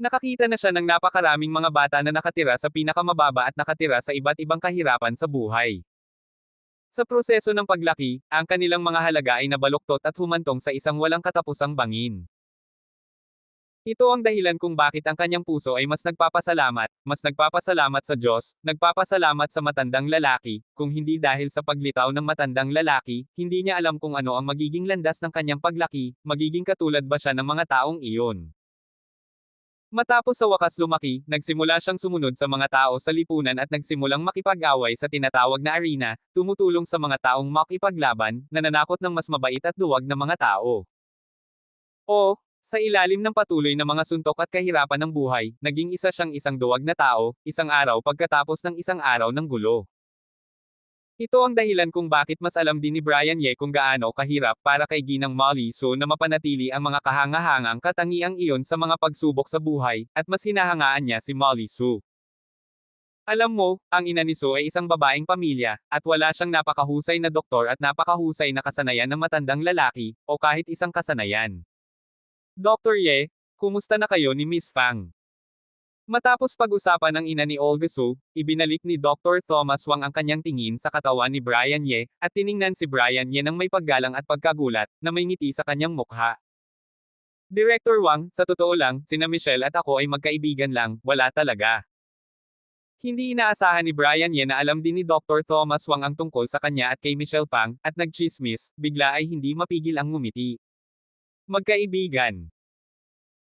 Nakakita na siya ng napakaraming mga bata na nakatira sa pinakamababa at nakatira sa iba't ibang kahirapan sa buhay. Sa proseso ng paglaki, ang kanilang mga halaga ay nabaluktot at humantong sa isang walang katapusang bangin. Ito ang dahilan kung bakit ang kanyang puso ay mas nagpapasalamat sa Diyos, nagpapasalamat sa matandang lalaki, kung hindi dahil sa paglitaw ng matandang lalaki, hindi niya alam kung ano ang magiging landas ng kanyang paglaki, magiging katulad ba siya ng mga taong iyon. Matapos sa wakas lumaki, nagsimula siyang sumunod sa mga tao sa lipunan at nagsimulang makipag-away sa tinatawag na arena, tumutulong sa mga taong makipaglaban, nananakot ng mas mabait at duwag na mga tao. Sa ilalim ng patuloy na mga suntok at kahirapan ng buhay, naging isa siyang isang duwag na tao, isang araw pagkatapos ng isang araw ng gulo. Ito ang dahilan kung bakit mas alam din ni Brian Ye kung gaano kahirap para kay Ginang Molly Su na mapanatili ang mga kahangahangang katangiang iyon sa mga pagsubok sa buhay, at mas hinahangaan niya si Molly Su. Alam mo, ang ina ni Su ay isang babaeng pamilya, at wala siyang napakahusay na doktor at napakahusay na kasanayan ng matandang lalaki, o kahit isang kasanayan. Dr. Ye, kumusta na kayo ni Miss Fang? Matapos pag-usapan ng ina ni Olga Su, ibinalik ni Dr. Thomas Wang ang kanyang tingin sa katawan ni Brian Ye, at tiningnan si Brian Ye ng may paggalang at pagkagulat, na may ngiti sa kanyang mukha. Director Wang, sa totoo lang, sina Michelle at ako ay magkaibigan lang, wala talaga. Hindi inaasahan ni Brian Ye na alam din ni Dr. Thomas Wang ang tungkol sa kanya at kay Michelle Fang, at nagchismis, bigla ay hindi mapigil ang ngumiti. Magkaibigan.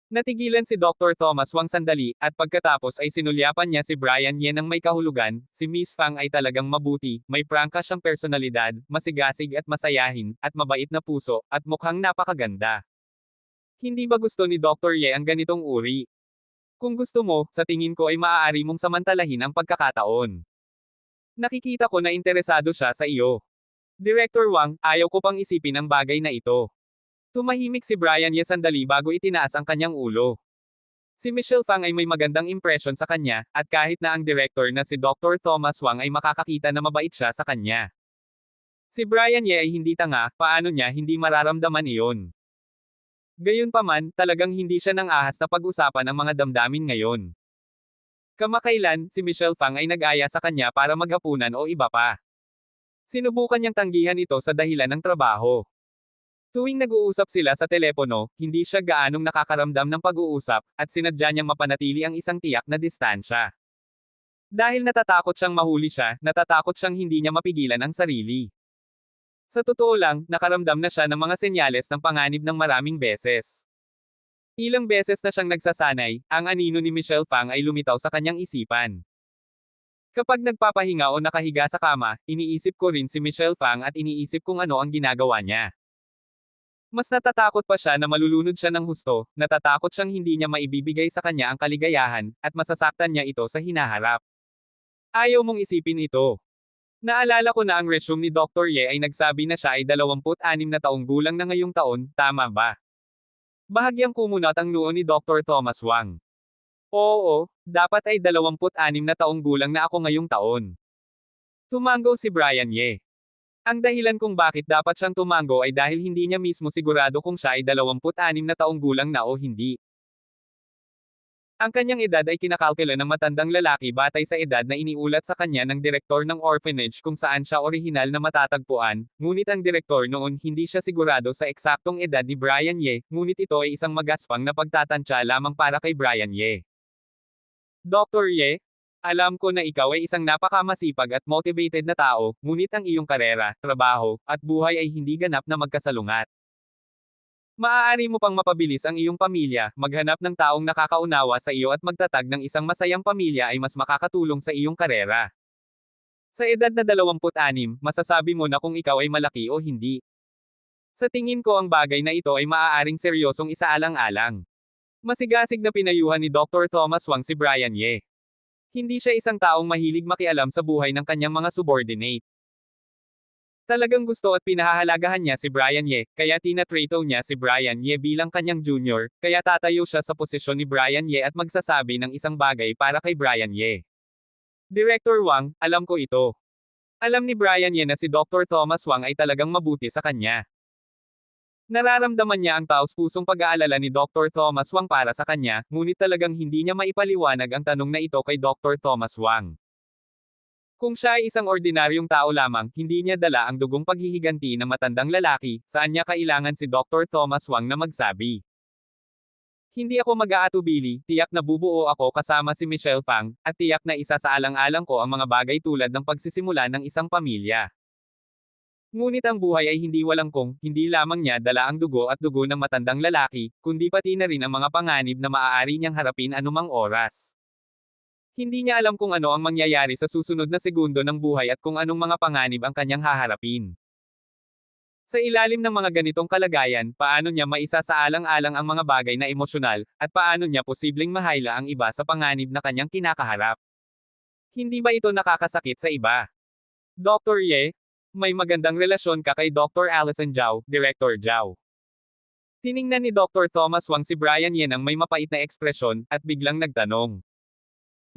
Natigilan si Dr. Thomas Wang sandali, at pagkatapos ay sinulyapan niya si Brian Ye ng may kahulugan. Si Miss Fang ay talagang mabuti, may prangka siyang personalidad, masigasig at masayahin, at mabait na puso, at mukhang napakaganda. Hindi ba gusto ni Dr. Ye ang ganitong uri? Kung gusto mo, sa tingin ko ay maaari mong samantalahin ang pagkakataon. Nakikita ko na interesado siya sa iyo. Director Wang, ayaw ko pang isipin ang bagay na ito. Tumahimik si Brian Ye sandali bago itinaas ang kanyang ulo. Si Michelle Fang ay may magandang impresyon sa kanya, at kahit na ang director na si Dr. Thomas Wang ay makakakita na mabait siya sa kanya. Si Brian Ye ay hindi tanga, paano niya hindi mararamdaman iyon? Gayunpaman, talagang hindi siya nang ahas na pag-usapan ang mga damdamin ngayon. Kamakailan, si Michelle Fang ay nag-aya sa kanya para maghapunan o iba pa. Sinubukan niyang tanggihan ito sa dahilan ng trabaho. Tuwing nag-uusap sila sa telepono, hindi siya gaanong nakakaramdam ng pag-uusap, at sinadya niyang mapanatili ang isang tiyak na distansya. Dahil natatakot siyang mahuli siya, natatakot siyang hindi niya mapigilan ang sarili. Sa totoo lang, nakaramdam na siya ng mga senyales ng panganib ng maraming beses. Ilang beses na siyang nagsasanay, ang anino ni Michelle Fang ay lumitaw sa kanyang isipan. Kapag nagpapahinga o nakahiga sa kama, iniisip ko rin si Michelle Fang at iniisip kung ano ang ginagawa niya. Mas natatakot pa siya na malulunod siya ng husto, natatakot siyang hindi niya maibibigay sa kanya ang kaligayahan, at masasaktan niya ito sa hinaharap. Ayaw mong isipin ito. Naalala ko na ang resume ni Dr. Ye ay nagsabi na siya ay 26 na taong gulang na ngayong taon, tama ba? Bahagyang kumunat ang noo ni Dr. Thomas Wang. Oo, dapat ay 26 na taong gulang na ako ngayong taon. Tumango si Brian Ye. Ang dahilan kung bakit dapat siyang tumango ay dahil hindi niya mismo sigurado kung siya ay 26 na taong gulang na o hindi. Ang kanyang edad ay kinakalkula ng matandang lalaki batay sa edad na iniulat sa kanya ng direktor ng orphanage kung saan siya orihinal na matatagpuan, ngunit ang direktor noon hindi siya sigurado sa eksaktong edad ni Brian Ye, ngunit ito ay isang magaspang na pagtatansya lamang para kay Brian Ye. Dr. Ye, alam ko na ikaw ay isang napakamasipag at motivated na tao, ngunit ang iyong karera, trabaho, at buhay ay hindi ganap na magkasalungat. Maaari mo pang mapabilis ang iyong pamilya, maghanap ng taong nakakaunawa sa iyo at magtatag ng isang masayang pamilya ay mas makakatulong sa iyong karera. Sa edad na 26, masasabi mo na kung ikaw ay malaki o hindi. Sa tingin ko ang bagay na ito ay maaaring seryosong isaalang-alang. Masigasig na pinayuhan ni Dr. Thomas Wang si Brian Ye. Hindi siya isang taong mahilig makialam sa buhay ng kanyang mga subordinate. Talagang gusto at pinahahalagahan niya si Brian Ye, kaya tinatrato niya si Brian Ye bilang kanyang junior, kaya tatayo siya sa posisyon ni Brian Ye at magsasabi ng isang bagay para kay Brian Ye. Director Wang, alam ko ito. Alam ni Brian Ye na si Dr. Thomas Wang ay talagang mabuti sa kanya. Nararamdaman niya ang taos-pusong pag-aalala ni Dr. Thomas Wang para sa kanya, ngunit talagang hindi niya maipaliwanag ang tanong na ito kay Dr. Thomas Wang. Kung siya ay isang ordinaryong tao lamang, hindi niya dala ang dugong paghihiganti ng matandang lalaki, saan niya kailangan si Dr. Thomas Wang na magsabi. Hindi ako mag-aatubili, tiyak na bubuo ako kasama si Michelle Fang, at tiyak na isa sa alang-alang ko ang mga bagay tulad ng pagsisimula ng isang pamilya. Ngunit ang buhay ay hindi walang kung, hindi lamang niya dala ang dugo at dugo ng matandang lalaki, kundi pati na rin ang mga panganib na maaari niyang harapin anumang oras. Hindi niya alam kung ano ang mangyayari sa susunod na segundo ng buhay at kung anong mga panganib ang kanyang haharapin. Sa ilalim ng mga ganitong kalagayan, paano niya maisasaalang-alang ang mga bagay na emosyonal, at paano niya posibleng mahayla ang iba sa panganib na kanyang kinakaharap? Hindi ba ito nakakasakit sa iba? Dr. Ye, may magandang relasyon ka kay Dr. Allison Zhao, Director Zhao. Tiningnan ni Dr. Thomas Wang si Brian Ye ng may mapait na ekspresyon, at biglang nagtanong.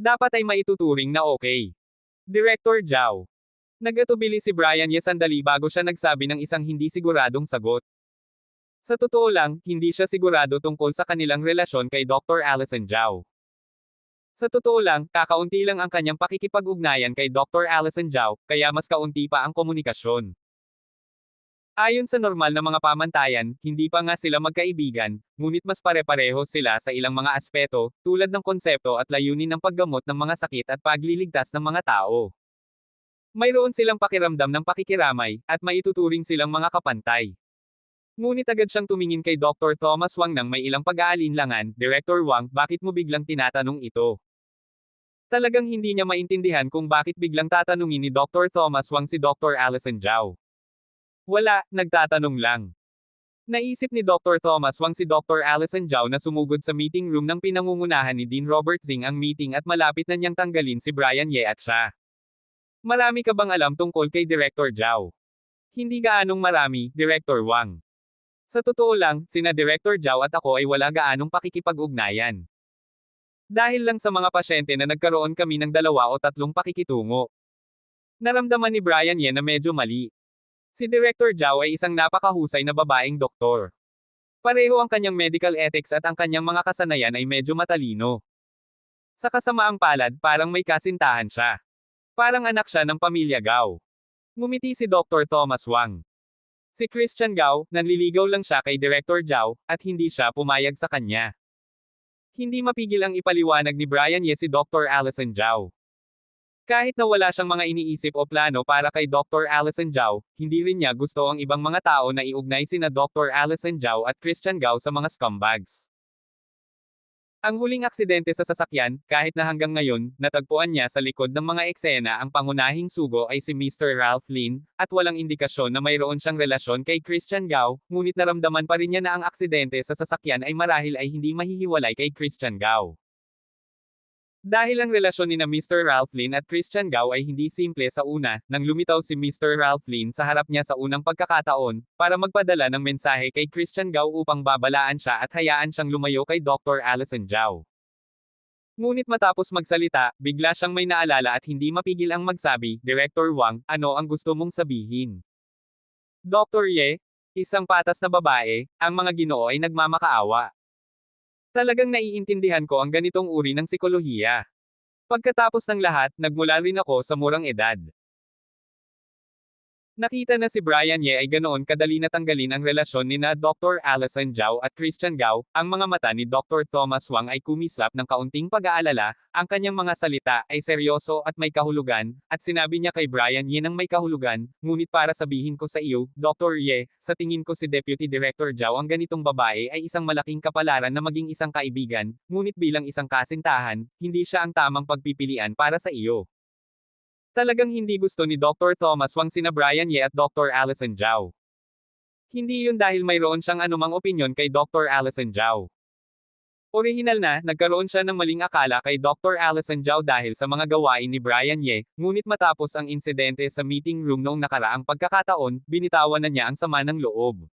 Dapat ay maituturing na okay. Director Zhao. Nagatubili si Brian Ye sandali bago siya nagsabi ng isang hindi siguradong sagot. Sa totoo lang, hindi siya sigurado tungkol sa kanilang relasyon kay Dr. Allison Zhao. Sa totoo lang, kakaunti lang ang kanyang pakikipag-ugnayan kay Dr. Allison Zhao, kaya mas kaunti pa ang komunikasyon. Ayon sa normal na mga pamantayan, hindi pa nga sila magkaibigan, ngunit mas pare-pareho sila sa ilang mga aspeto, tulad ng konsepto at layunin ng paggamot ng mga sakit at pagliligtas ng mga tao. Mayroon silang pakiramdam ng pakikiramay, at maituturing silang mga kapantay. Ngunit agad siyang tumingin kay Dr. Thomas Wang nang may ilang pag-aalinlangan, Director Wang, bakit mo biglang tinatanong ito? Talagang hindi niya maintindihan kung bakit biglang tatanungin ni Dr. Thomas Wang si Dr. Allison Zhao. Wala, nagtatanong lang. Naisip ni Dr. Thomas Wang si Dr. Allison Zhao na sumugod sa meeting room ng pinangungunahan ni Dean Robert Zing ang meeting at malapit na niyang tanggalin si Brian Ye at siya. Marami ka bang alam tungkol kay Director Zhao? Hindi gaanong marami, Director Wang. Sa totoo lang, sina Director Zhao at ako ay wala gaanong pakikipag-ugnayan. Dahil lang sa mga pasyente na nagkaroon kami ng 2 o 3 pakikitungo. Naramdaman ni Brian Ye na medyo mali. Si Director Zhao ay isang napakahusay na babaeng doktor. Pareho ang kanyang medical ethics at ang kanyang mga kasanayan ay medyo matalino. Sa kasamaang palad, parang may kasintahan siya. Parang anak siya ng pamilya Gao. Ngumiti si Dr. Thomas Wang. Si Christian Gao, nanliligaw lang siya kay Director Zhao, at hindi siya pumayag sa kanya. Hindi mapigil ang ipaliwanag ni Brian Ye si Dr. Allison Zhao. Kahit na wala siyang mga iniisip o plano para kay Dr. Allison Zhao, hindi rin niya gusto ang ibang mga tao na iugnay sina Dr. Allison Zhao at Christian Gao sa mga scumbags. Ang huling aksidente sa sasakyan, kahit na hanggang ngayon, natagpuan niya sa likod ng mga eksena ang pangunahing sugo ay si Mr. Ralph Lin, at walang indikasyon na mayroon siyang relasyon kay Christian Gao, ngunit naramdaman pa rin niya na ang aksidente sa sasakyan ay marahil ay hindi mahihiwalay kay Christian Gao. Dahil ang relasyon ni na Mr. Ralph Lin at Christian Gao ay hindi simple sa una, nang lumitaw si Mr. Ralph Lin sa harap niya sa unang pagkakataon, para magpadala ng mensahe kay Christian Gao upang babalaan siya at hayaan siyang lumayo kay Dr. Allison Zhao. Ngunit matapos magsalita, bigla siyang may naalala at hindi mapigil ang magsabi, Director Wang, ano ang gusto mong sabihin? Dr. Ye, isang patas na babae, ang mga Ginoo ay nagmamakaawa. Talagang naiintindihan ko ang ganitong uri ng sikolohiya. Pagkatapos ng lahat, nagmula rin ako sa murang edad. Nakita na si Brian Ye ay ganoon kadali na tanggalin ang relasyon ni na Dr. Allison Zhao at Christian Gao, ang mga mata ni Dr. Thomas Wang ay kumislap ng kaunting pag-aalala, ang kanyang mga salita ay seryoso at may kahulugan, at sinabi niya kay Brian Ye ng may kahulugan, ngunit para sabihin ko sa iyo, Dr. Ye, sa tingin ko si Deputy Director Zhao ang ganitong babae ay isang malaking kapalaran na maging isang kaibigan, ngunit bilang isang kasintahan, hindi siya ang tamang pagpipilian para sa iyo. Talagang hindi gusto ni Dr. Thomas Wang sina Brian Ye at Dr. Allison Zhao. Hindi yun dahil mayroon siyang anumang opinyon kay Dr. Allison Zhao. Orihinal na, nagkaroon siya ng maling akala kay Dr. Allison Zhao dahil sa mga gawain ni Brian Ye, ngunit matapos ang insidente sa meeting room noong nakaraang pagkakataon, binitawan na niya ang sama ng loob.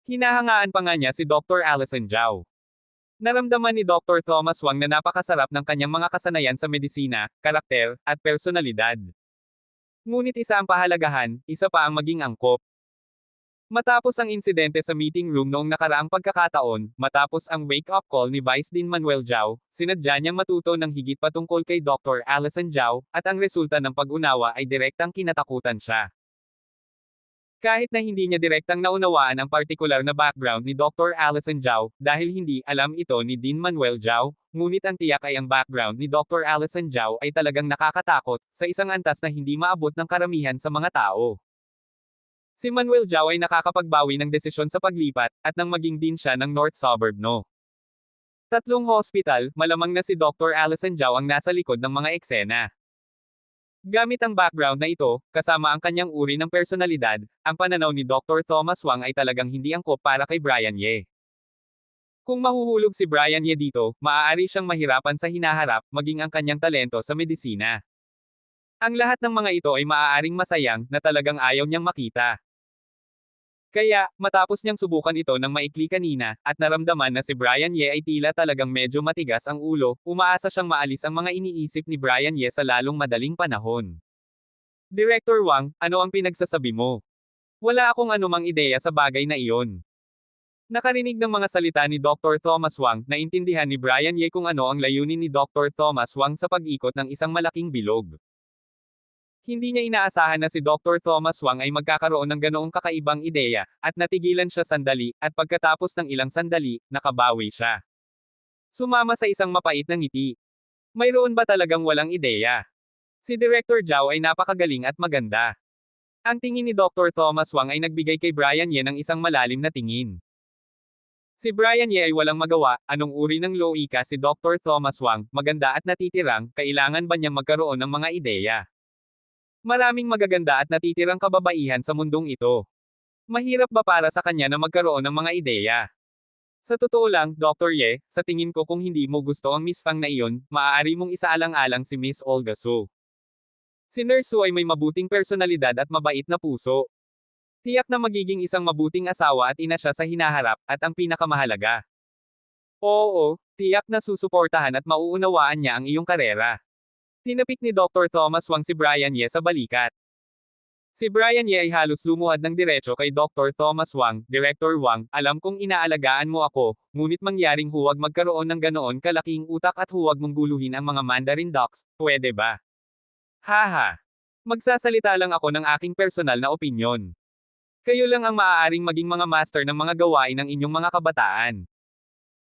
Hinahangaan pa nga niya si Dr. Allison Zhao. Naramdaman ni Dr. Thomas Wang na napakasarap ng kanyang mga kasanayan sa medisina, karakter, at personalidad. Ngunit isa ang pahalagahan, isa pa ang maging angkop. Matapos ang insidente sa meeting room noong nakaraang pagkakataon, matapos ang wake-up call ni Vice Dean Manuel Zhao, sinadya niyang matuto ng higit patungkol kay Dr. Allison Zhao, at ang resulta ng pag-unawa ay direktang kinatakutan siya. Kahit na hindi niya direktang naunawaan ang partikular na background ni Dr. Allison Zhao, dahil hindi alam ito ni Dean Manuel Zhao, ngunit ang tiyak ay ang background ni Dr. Allison Zhao ay talagang nakakatakot, sa isang antas na hindi maabot ng karamihan sa mga tao. Si Manuel Zhao ay nakakapagbawi ng desisyon sa paglipat, at nang maging dean siya ng North Suburb No. 3 hospital, malamang na si Dr. Allison Zhao ang nasa likod ng mga eksena. Gamit ang background na ito, kasama ang kanyang uri ng personalidad, ang pananaw ni Dr. Thomas Wang ay talagang hindi angkop para kay Brian Ye. Kung mahuhulog si Brian Ye dito, maaari siyang mahirapan sa hinaharap, maging ang kanyang talento sa medisina. Ang lahat ng mga ito ay maaaring masayang, na talagang ayaw niyang makita. Kaya, matapos niyang subukan ito ng maikli kanina, at naramdaman na si Brian Ye ay tila talagang medyo matigas ang ulo, umaasa siyang maalis ang mga iniisip ni Brian Ye sa lalong madaling panahon. Director Wang, ano ang pinagsasabi mo? Wala akong anumang ideya sa bagay na iyon. Nakarinig ng mga salita ni Dr. Thomas Wang, naintindihan ni Brian Ye kung ano ang layunin ni Dr. Thomas Wang sa pag-ikot ng isang malaking bilog. Hindi niya inaasahan na si Dr. Thomas Wang ay magkakaroon ng ganoong kakaibang ideya, at natigilan siya sandali, at pagkatapos ng ilang sandali, nakabawi siya. Sumama sa isang mapait na ngiti. Mayroon ba talagang walang ideya? Si Director Zhao ay napakagaling at maganda. Ang tingin ni Dr. Thomas Wang ay nagbigay kay Brian Ye ng isang malalim na tingin. Si Brian Ye ay walang magawa, anong uri ng loika si Dr. Thomas Wang, maganda at natitirang, kailangan ba niyang magkaroon ng mga ideya? Maraming magaganda at natitirang kababaihan sa mundong ito. Mahirap ba para sa kanya na magkaroon ng mga ideya? Sa totoo lang, Dr. Ye, sa tingin ko kung hindi mo gusto ang Miss Fang na iyon, maaari mong isaalang-alang si Miss Olga Su. Si Nurse Su ay may mabuting personalidad at mabait na puso. Tiyak na magiging isang mabuting asawa at ina siya sa hinaharap, at ang pinakamahalaga. Oo, tiyak na susuportahan at mauunawaan niya ang iyong karera. Tinapik ni Dr. Thomas Wang si Brian Ye sa balikat. Si Brian Ye ay halos lumuhad ng diretso kay Dr. Thomas Wang, Director Wang, alam kong inaalagaan mo ako, ngunit mangyaring huwag magkaroon ng ganoon kalaking utak at huwag mong guluhin ang mga Mandarin Ducks, pwede ba? Haha. Magsasalita lang ako ng aking personal na opinyon. Kayo lang ang maaaring maging mga master ng mga gawain ng inyong mga kabataan.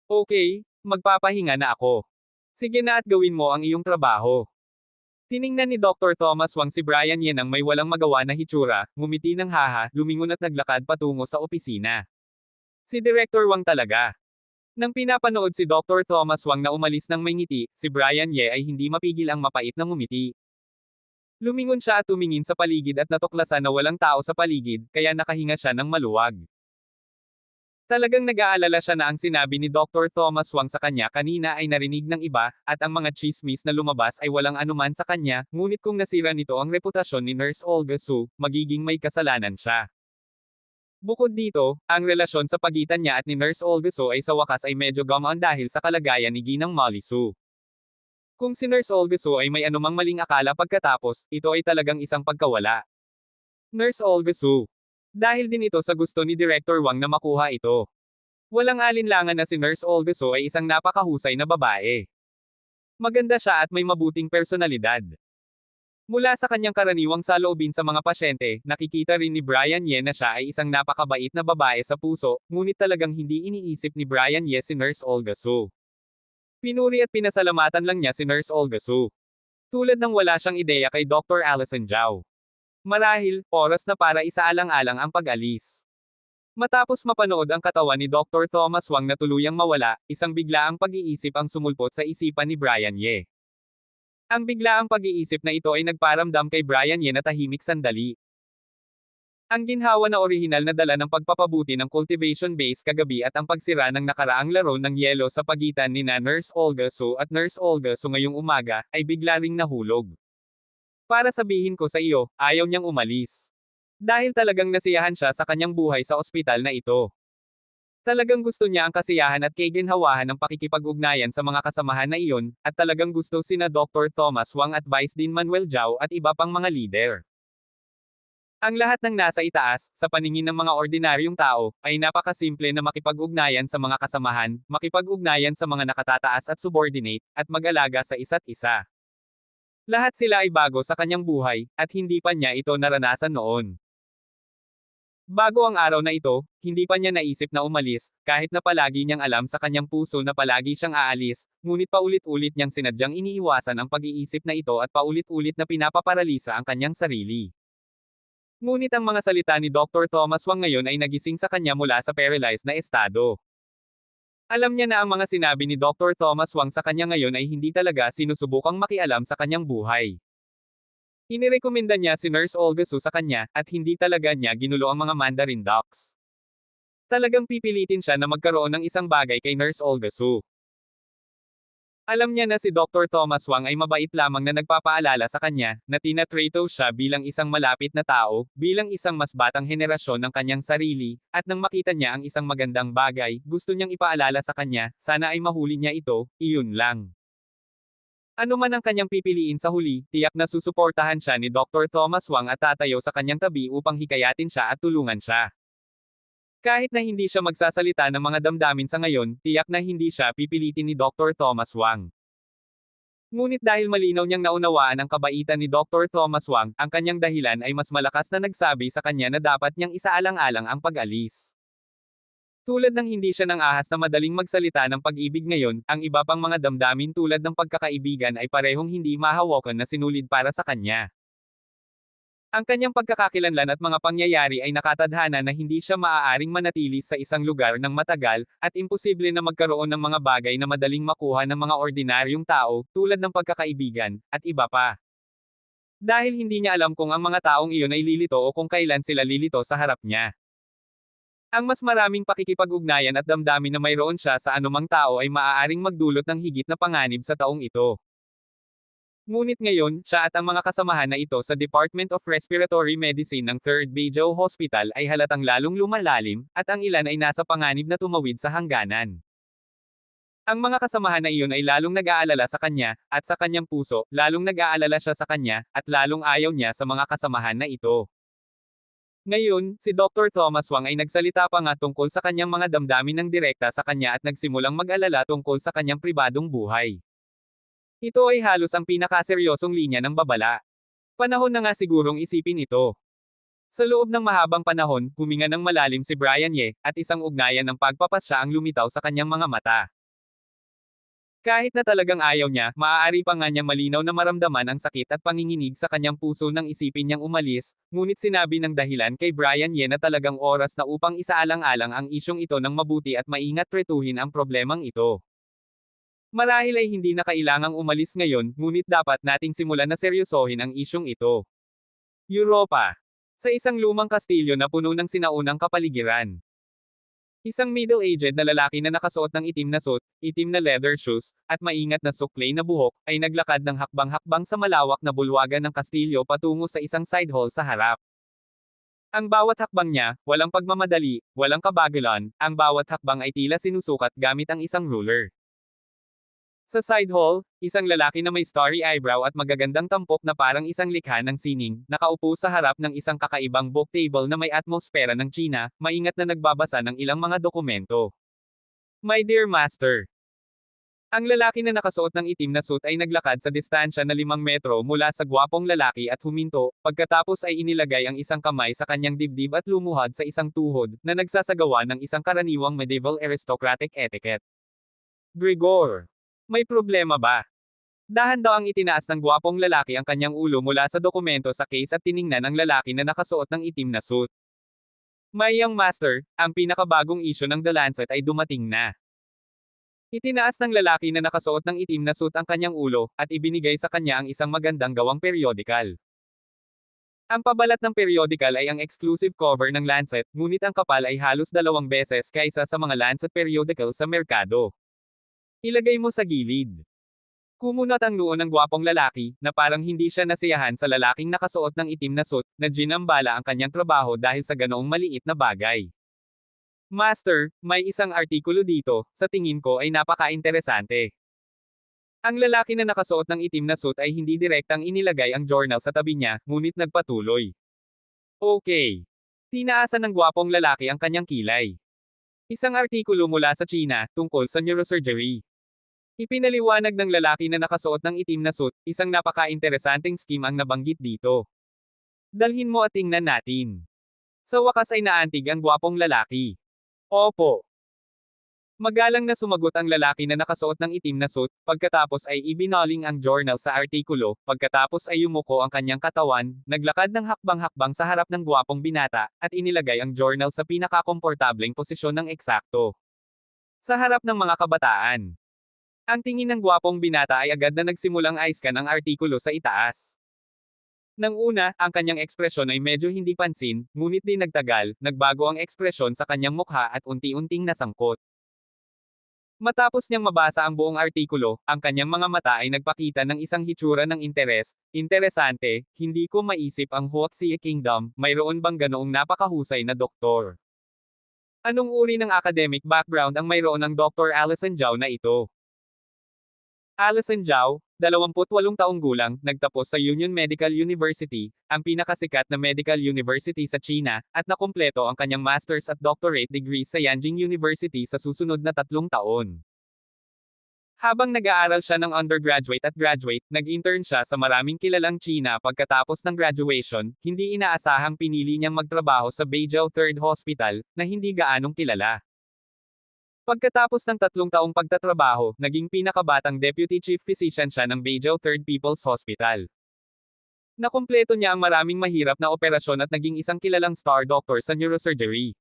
Okay, magpapahinga na ako. Sige na at gawin mo ang iyong trabaho. Tiningnan ni Dr. Thomas Wang si Brian Ye nang may walang magawa na hitsura, ngumiti ng haha, lumingon at naglakad patungo sa opisina. Si Director Wang talaga. Nang pinapanood si Dr. Thomas Wang na umalis ng may ngiti, si Brian Ye ay hindi mapigil ang mapait na ngumiti. Lumingon siya at tumingin sa paligid at natuklasan na walang tao sa paligid, kaya nakahinga siya ng maluwag. Talagang nag-aalala siya na ang sinabi ni Dr. Thomas Wang sa kanya kanina ay narinig ng iba, at ang mga chismis na lumabas ay walang anuman sa kanya, ngunit kung nasira nito ang reputasyon ni Nurse Olga Su, magiging may kasalanan siya. Bukod dito, ang relasyon sa pagitan niya at ni Nurse Olga Su ay sa wakas ay medyo gumaan dahil sa kalagayan ni Ginang Molly Su. Kung si Nurse Olga Su ay may anumang maling akala pagkatapos, ito ay talagang isang pagkawala. Nurse Olga Su. Dahil din ito sa gusto ni Director Wang na makuha ito. Walang alinlangan na si Nurse Olga Su ay isang napakahusay na babae. Maganda siya at may mabuting personalidad. Mula sa kanyang karaniwang saloobin sa mga pasyente, nakikita rin ni Brian Ye na siya ay isang napakabait na babae sa puso, ngunit talagang hindi iniisip ni Brian Ye si Nurse Olga Su. Pinuri at pinasalamatan lang niya si Nurse Olga Su. Tulad ng wala siyang ideya kay Dr. Allison Zhao. Marahil, oras na para isaalang-alang ang pag-alis. Matapos mapanood ang katawan ni Dr. Thomas Wang na tuluyang mawala, isang biglaang pag-iisip ang sumulpot sa isipan ni Brian Ye. Ang biglaang pag-iisip na ito ay nagparamdam kay Brian Ye na tahimik sandali. Ang ginhawa na orihinal na dala ng pagpapabuti ng cultivation base kagabi at ang pagsira ng nakaraang laro ng yelo sa pagitan ni Nurse Olga Su at Nurse Olga Su ngayong umaga, ay bigla ring nahulog. Para sabihin ko sa iyo, ayaw niyang umalis. Dahil talagang nasiyahan siya sa kanyang buhay sa ospital na ito. Talagang gusto niya ang kasiyahan at kaginhawahan ng pakikipag-ugnayan sa mga kasamahan na iyon, at talagang gusto sina Dr. Thomas Wang at Vice Dean Manuel Zhao at iba pang mga leader. Ang lahat ng nasa itaas, sa paningin ng mga ordinaryong tao, ay napakasimple na makipag-ugnayan sa mga kasamahan, makipag-ugnayan sa mga nakatataas at subordinate, at mag-alaga sa isa't isa. Lahat sila ay bago sa kanyang buhay, at hindi pa niya ito naranasan noon. Bago ang araw na ito, hindi pa niya naisip na umalis, kahit na palagi niyang alam sa kanyang puso na palagi siyang aalis, ngunit paulit-ulit niyang sinadyang iniiwasan ang pag-iisip na ito at paulit-ulit na pinapaparalisa ang kanyang sarili. Ngunit ang mga salita ni Dr. Thomas Wang ngayon ay nagising sa kanya mula sa paralyzed na estado. Alam niya na ang mga sinabi ni Dr. Thomas Wang sa kanya ngayon ay hindi talaga sinusubukang makialam sa kanyang buhay. Inirekomenda niya si Nurse Olga Su sa kanya, at hindi talaga niya ginulo ang mga Mandarin Ducks. Talagang pipilitin siya na magkaroon ng isang bagay kay Nurse Olga Su. Alam niya na si Dr. Thomas Wang ay mabait lamang na nagpapaalala sa kanya, na tinatrato siya bilang isang malapit na tao, bilang isang mas batang henerasyon ng kanyang sarili, at nang makita niya ang isang magandang bagay, gusto niyang ipaalala sa kanya, sana ay mahuli niya ito, iyon lang. Ano man ang kanyang pipiliin sa huli, tiyak na susuportahan siya ni Dr. Thomas Wang at tatayo sa kanyang tabi upang hikayatin siya at tulungan siya. Kahit na hindi siya magsasalita ng mga damdamin sa ngayon, tiyak na hindi siya pipilitin ni Dr. Thomas Wang. Ngunit dahil malinaw niyang naunawaan ang kabaitan ni Dr. Thomas Wang, ang kanyang dahilan ay mas malakas na nagsabi sa kanya na dapat niyang isaalang-alang ang pag-alis. Tulad ng hindi siya nang ahas na madaling magsalita ng pag-ibig ngayon, ang iba pang mga damdamin tulad ng pagkakaibigan ay parehong hindi mahawakan na sinulid para sa kanya. Ang kanyang pagkakakilanlan at mga pangyayari ay nakatadhana na hindi siya maaaring manatili sa isang lugar ng matagal, at imposible na magkaroon ng mga bagay na madaling makuha ng mga ordinaryong tao, tulad ng pagkakaibigan, at iba pa. Dahil hindi niya alam kung ang mga taong iyon ay lilito o kung kailan sila lilito sa harap niya. Ang mas maraming pakikipag-ugnayan at damdamin na mayroon siya sa anumang tao ay maaaring magdulot ng higit na panganib sa taong ito. Ngunit ngayon, siya at ang mga kasamahan na ito sa Department of Respiratory Medicine ng 3rd Beijing Hospital ay halatang lalong lumalalim, at ang ilan ay nasa panganib na tumawid sa hangganan. Ang mga kasamahan na iyon ay lalong nag-aalala sa kanya, at sa kanyang puso, lalong nag-aalala siya sa kanya, at lalong ayaw niya sa mga kasamahan na ito. Ngayon, si Dr. Thomas Wang ay nagsalita pa nga tungkol sa kanyang mga damdamin ng direkta sa kanya at nagsimulang mag-alala tungkol sa kanyang pribadong buhay. Ito ay halos ang pinakaseryosong linya ng babala. Panahon na nga sigurong isipin ito. Sa loob ng mahabang panahon, huminga ng malalim si Brian Ye, at isang ugnayan ng pagpapasya ang lumitaw sa kanyang mga mata. Kahit na talagang ayaw niya, maaari pa nga niyang malinaw na maramdaman ang sakit at panginginig sa kanyang puso nang isipin niyang umalis, ngunit sinabi ng dahilan kay Brian Ye na talagang oras na upang isaalang-alang ang isyong ito ng mabuti at maingat tretuhin ang problemang ito. Marahil ay hindi na kailangang umalis ngayon, ngunit dapat nating simulan na seryosohin ang isyong ito. Europa. Sa isang lumang kastilyo na puno ng sinaunang kapaligiran. Isang middle-aged na lalaki na nakasuot ng itim na suit, itim na leather shoes, at maingat na suklay na buhok, ay naglakad ng hakbang-hakbang sa malawak na bulwagan ng kastilyo patungo sa isang side hall sa harap. Ang bawat hakbang niya, walang pagmamadali, walang kabagalan, ang bawat hakbang ay tila sinusukat gamit ang isang ruler. Sa side hall, isang lalaki na may starry eyebrow at magagandang tampok na parang isang likha ng sining, nakaupo sa harap ng isang kakaibang book table na may atmosfera ng China, maingat na nagbabasa ng ilang mga dokumento. My dear master. Ang lalaki na nakasuot ng itim na suit ay naglakad sa distansya na 5 metro mula sa gwapong lalaki at huminto, pagkatapos ay inilagay ang isang kamay sa kanyang dibdib at lumuhad sa isang tuhod, na nagsasagawa ng isang karaniwang medieval aristocratic etiquette. Gregor. May problema ba? Dahan daw ang itinaas ng gwapong lalaki ang kanyang ulo mula sa dokumento sa case at tiningnan ang lalaki na nakasuot ng itim na suit. My young master, ang pinakabagong issue ng The Lancet ay dumating na. Itinaas ng lalaki na nakasuot ng itim na suit ang kanyang ulo, at ibinigay sa kanya ang isang magandang gawang periodical. Ang pabalat ng periodical ay ang exclusive cover ng Lancet, ngunit ang kapal ay halos 2 beses kaysa sa mga Lancet periodical sa merkado. Ilagay mo sa gilid. Kumunat ang noo ng gwapong lalaki, na parang hindi siya nasiyahan sa lalaking nakasuot ng itim na suit, na ginambala ang kanyang trabaho dahil sa ganoong maliit na bagay. Master, may isang artikulo dito, sa tingin ko ay napaka-interesante. Ang lalaki na nakasuot ng itim na suit ay hindi direktang inilagay ang journal sa tabi niya, ngunit nagpatuloy. Okay. Tinaasan ng gwapong lalaki ang kanyang kilay. Isang artikulo mula sa China, tungkol sa neurosurgery. Ipinaliwanag ng lalaki na nakasuot ng itim na suit, isang napaka-interesanteng scheme ang nabanggit dito. Dalhin mo at tingnan natin. Sa wakas ay naantig ang gwapong lalaki. Opo. Magalang na sumagot ang lalaki na nakasuot ng itim na suit, pagkatapos ay ibinaling ang journal sa artikulo, pagkatapos ay yumuko ang kanyang katawan, naglakad ng hakbang-hakbang sa harap ng gwapong binata, at inilagay ang journal sa pinakakomportableng posisyon ng eksakto. Sa harap ng mga kabataan. Ang tingin ng gwapong binata ay agad na nagsimulang i-scan ang artikulo sa itaas. Nang una, ang kanyang ekspresyon ay medyo hindi pansin, ngunit di nagtagal, nagbago ang ekspresyon sa kanyang mukha at unti-unting nasangkot. Matapos niyang mabasa ang buong artikulo, ang kanyang mga mata ay nagpakita ng isang hitsura ng interes. Interesante, hindi ko maisip ang Huaxia Kingdom, mayroon bang ganoong napakahusay na doktor? Anong uri ng academic background ang mayroon ng Dr. Alison Zhao na ito? Alison Zhao, 28 taong gulang, nagtapos sa Union Medical University, ang pinakasikat na medical university sa China, at nakumpleto ang kanyang master's at doctorate degrees sa Yanjing University sa susunod na 3 taon. Habang nag-aaral siya ng undergraduate at graduate, nag-intern siya sa maraming kilalang China pagkatapos ng graduation, hindi inaasahang pinili niyang magtrabaho sa Beizhou Third Hospital, na hindi gaanong kilala. Pagkatapos ng 3 taong pagtatrabaho, naging pinakabatang Deputy Chief Physician siya ng Beizhou Third People's Hospital. Nakumpleto niya ang maraming mahirap na operasyon at naging isang kilalang star doctor sa neurosurgery.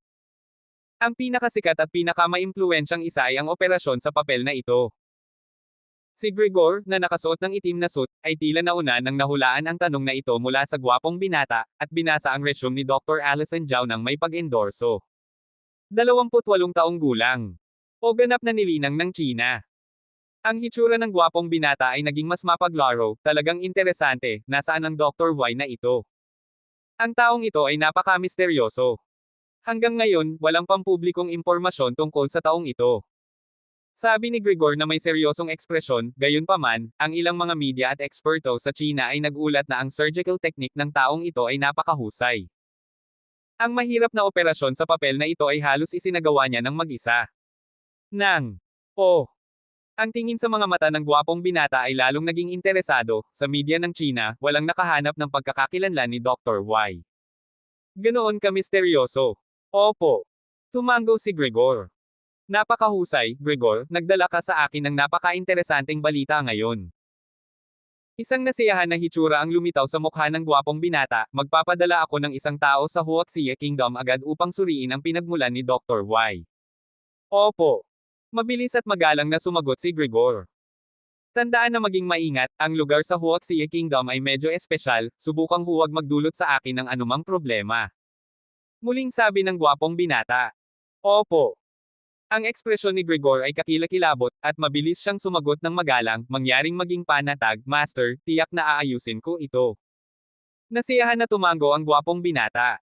Ang pinakasikat at pinakamaimpluwensyang isa ay ang operasyon sa papel na ito. Si Gregor, na nakasuot ng itim na suit, ay tila nauna nang nahulaan ang tanong na ito mula sa gwapong binata, at binasa ang resume ni Dr. Allison Zhao nang may pag-endorso. 28 taong gulang. O ganap na nilinang ng China. Ang hitsura ng gwapong binata ay naging mas mapaglaro, talagang interesante, nasaan ang Dr. Y na ito. Ang taong ito ay napaka-misteryoso. Hanggang ngayon, walang pampublikong impormasyon tungkol sa taong ito. Sabi ni Gregor na may seryosong ekspresyon, gayunpaman, ang ilang mga media at eksperto sa China ay nag-ulat na ang surgical technique ng taong ito ay napakahusay. Ang mahirap na operasyon sa papel na ito ay halos isinagawa niya ng mag-isa. Ang tingin sa mga mata ng gwapong binata ay lalong naging interesado, sa media ng China, walang nakahanap ng pagkakakilanlan ni Dr. Y. Ganoon ka misteryoso. Opo. Tumango si Gregor. Napakahusay, Gregor, nagdala ka sa akin ng napaka-interesanteng balita ngayon. Isang nasiyahan na hitsura ang lumitaw sa mukha ng gwapong binata, magpapadala ako ng isang tao sa Huaxia Kingdom agad upang suriin ang pinagmulan ni Dr. Y. Opo. Mabilis at magalang na sumagot si Gregor. Tandaan na maging maingat, ang lugar sa Huaxia Kingdom ay medyo espesyal, subukang huwag magdulot sa akin ng anumang problema. Muling sabi ng gwapong binata. Opo. Ang ekspresyon ni Gregor ay kakilakilabot, at mabilis siyang sumagot ng magalang, mangyaring maging panatag, Master, tiyak na aayusin ko ito. Nasiyahan na tumango ang gwapong binata.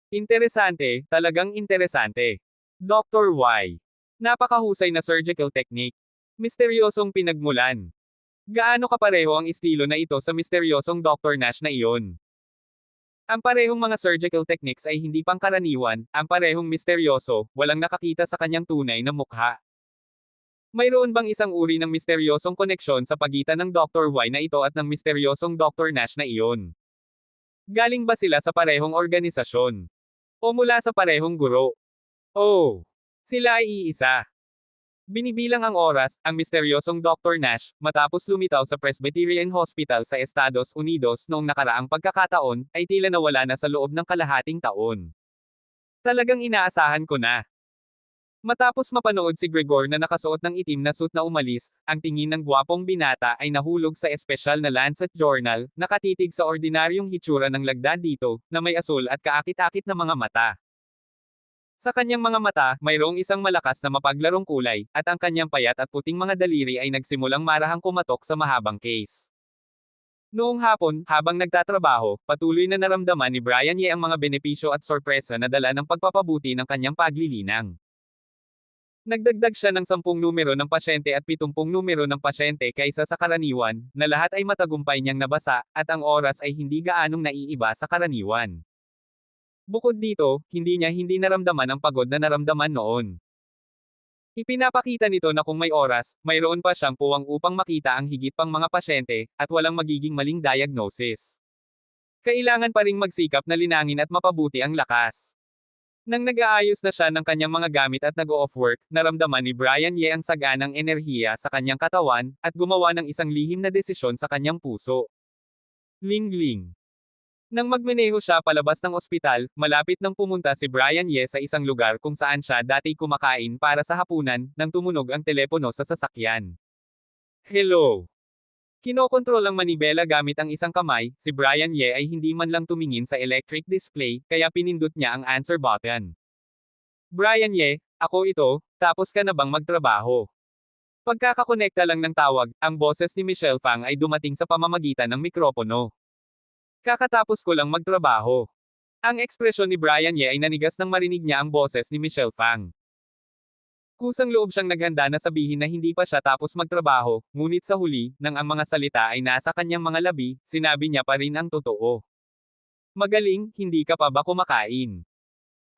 Interesante, talagang interesante. Dr. Y. Napakahusay na surgical technique. Misteryosong pinagmulan. Gaano kapareho ang estilo na ito sa misteryosong Dr. Nash na iyon? Ang parehong mga surgical techniques ay hindi pangkaraniwan, ang parehong misteryoso, walang nakakita sa kanyang tunay na mukha. Mayroon bang isang uri ng misteryosong koneksyon sa pagitan ng Dr. Y na ito at ng misteryosong Dr. Nash na iyon? Galing ba sila sa parehong organisasyon? O mula sa parehong guro? Oh! Sila ay iisa. Binibilang ang oras, ang misteryosong Dr. Nash, matapos lumitaw sa Presbyterian Hospital sa Estados Unidos noong nakaraang pagkakataon, ay tila nawala na sa loob ng kalahating taon. Talagang inaasahan ko na. Matapos mapanood si Gregor na nakasuot ng itim na suit na umalis, ang tingin ng gwapong binata ay nahulog sa espesyal na Lancet Journal, nakatitig sa ordinaryong hitsura ng lagda dito, na may asul at kaakit-akit na mga mata. Sa kanyang mga mata, mayroong isang malakas na mapaglarong kulay, at ang kanyang payat at puting mga daliri ay nagsimulang marahang kumatok sa mahabang case. Noong hapon, habang nagtatrabaho, patuloy na naramdaman ni Brian Ye ang mga benepisyo at sorpresa na dala ng pagpapabuti ng kanyang paglilinang. Nagdagdag siya ng 10 numero ng pasyente at 70 numero ng pasyente kaysa sa karaniwan, na lahat ay matagumpay niyang nabasa, at ang oras ay hindi gaanong naiiba sa karaniwan. Bukod dito, hindi naramdaman ang pagod na naramdaman noon. Ipinapakita nito na kung may oras, mayroon pa siyang puwang upang makita ang higit pang mga pasyente, at walang magiging maling diagnosis. Kailangan pa ring magsikap na linangin at mapabuti ang lakas. Nang nag-aayos na siya ng kanyang mga gamit at nag-off work, naramdaman ni Brian Ye ang saganang enerhiya sa kanyang katawan, at gumawa ng isang lihim na desisyon sa kanyang puso. Ling-ling. Nang magmeneho siya palabas ng ospital, malapit nang pumunta si Brian Ye sa isang lugar kung saan siya dati kumakain para sa hapunan, nang tumunog ang telepono sa sasakyan. Hello! Kinokontrol ang manibela gamit ang isang kamay, si Brian Ye ay hindi man lang tumingin sa electric display, kaya pinindot niya ang answer button. Brian Ye, ako ito, tapos ka na bang magtrabaho? Pagkakakonekta lang ng tawag, ang boses ni Michelle Fang ay dumating sa pamamagitan ng mikropono. Kakatapos ko lang magtrabaho. Ang ekspresyon ni Brian Ye ay nanigas nang marinig niya ang boses ni Michelle Fang. Kusang loob siyang naghanda na sabihin na hindi pa siya tapos magtrabaho, ngunit sa huli, nang ang mga salita ay nasa kanyang mga labi, sinabi niya pa rin ang totoo. Magaling, hindi ka pa ba kumakain?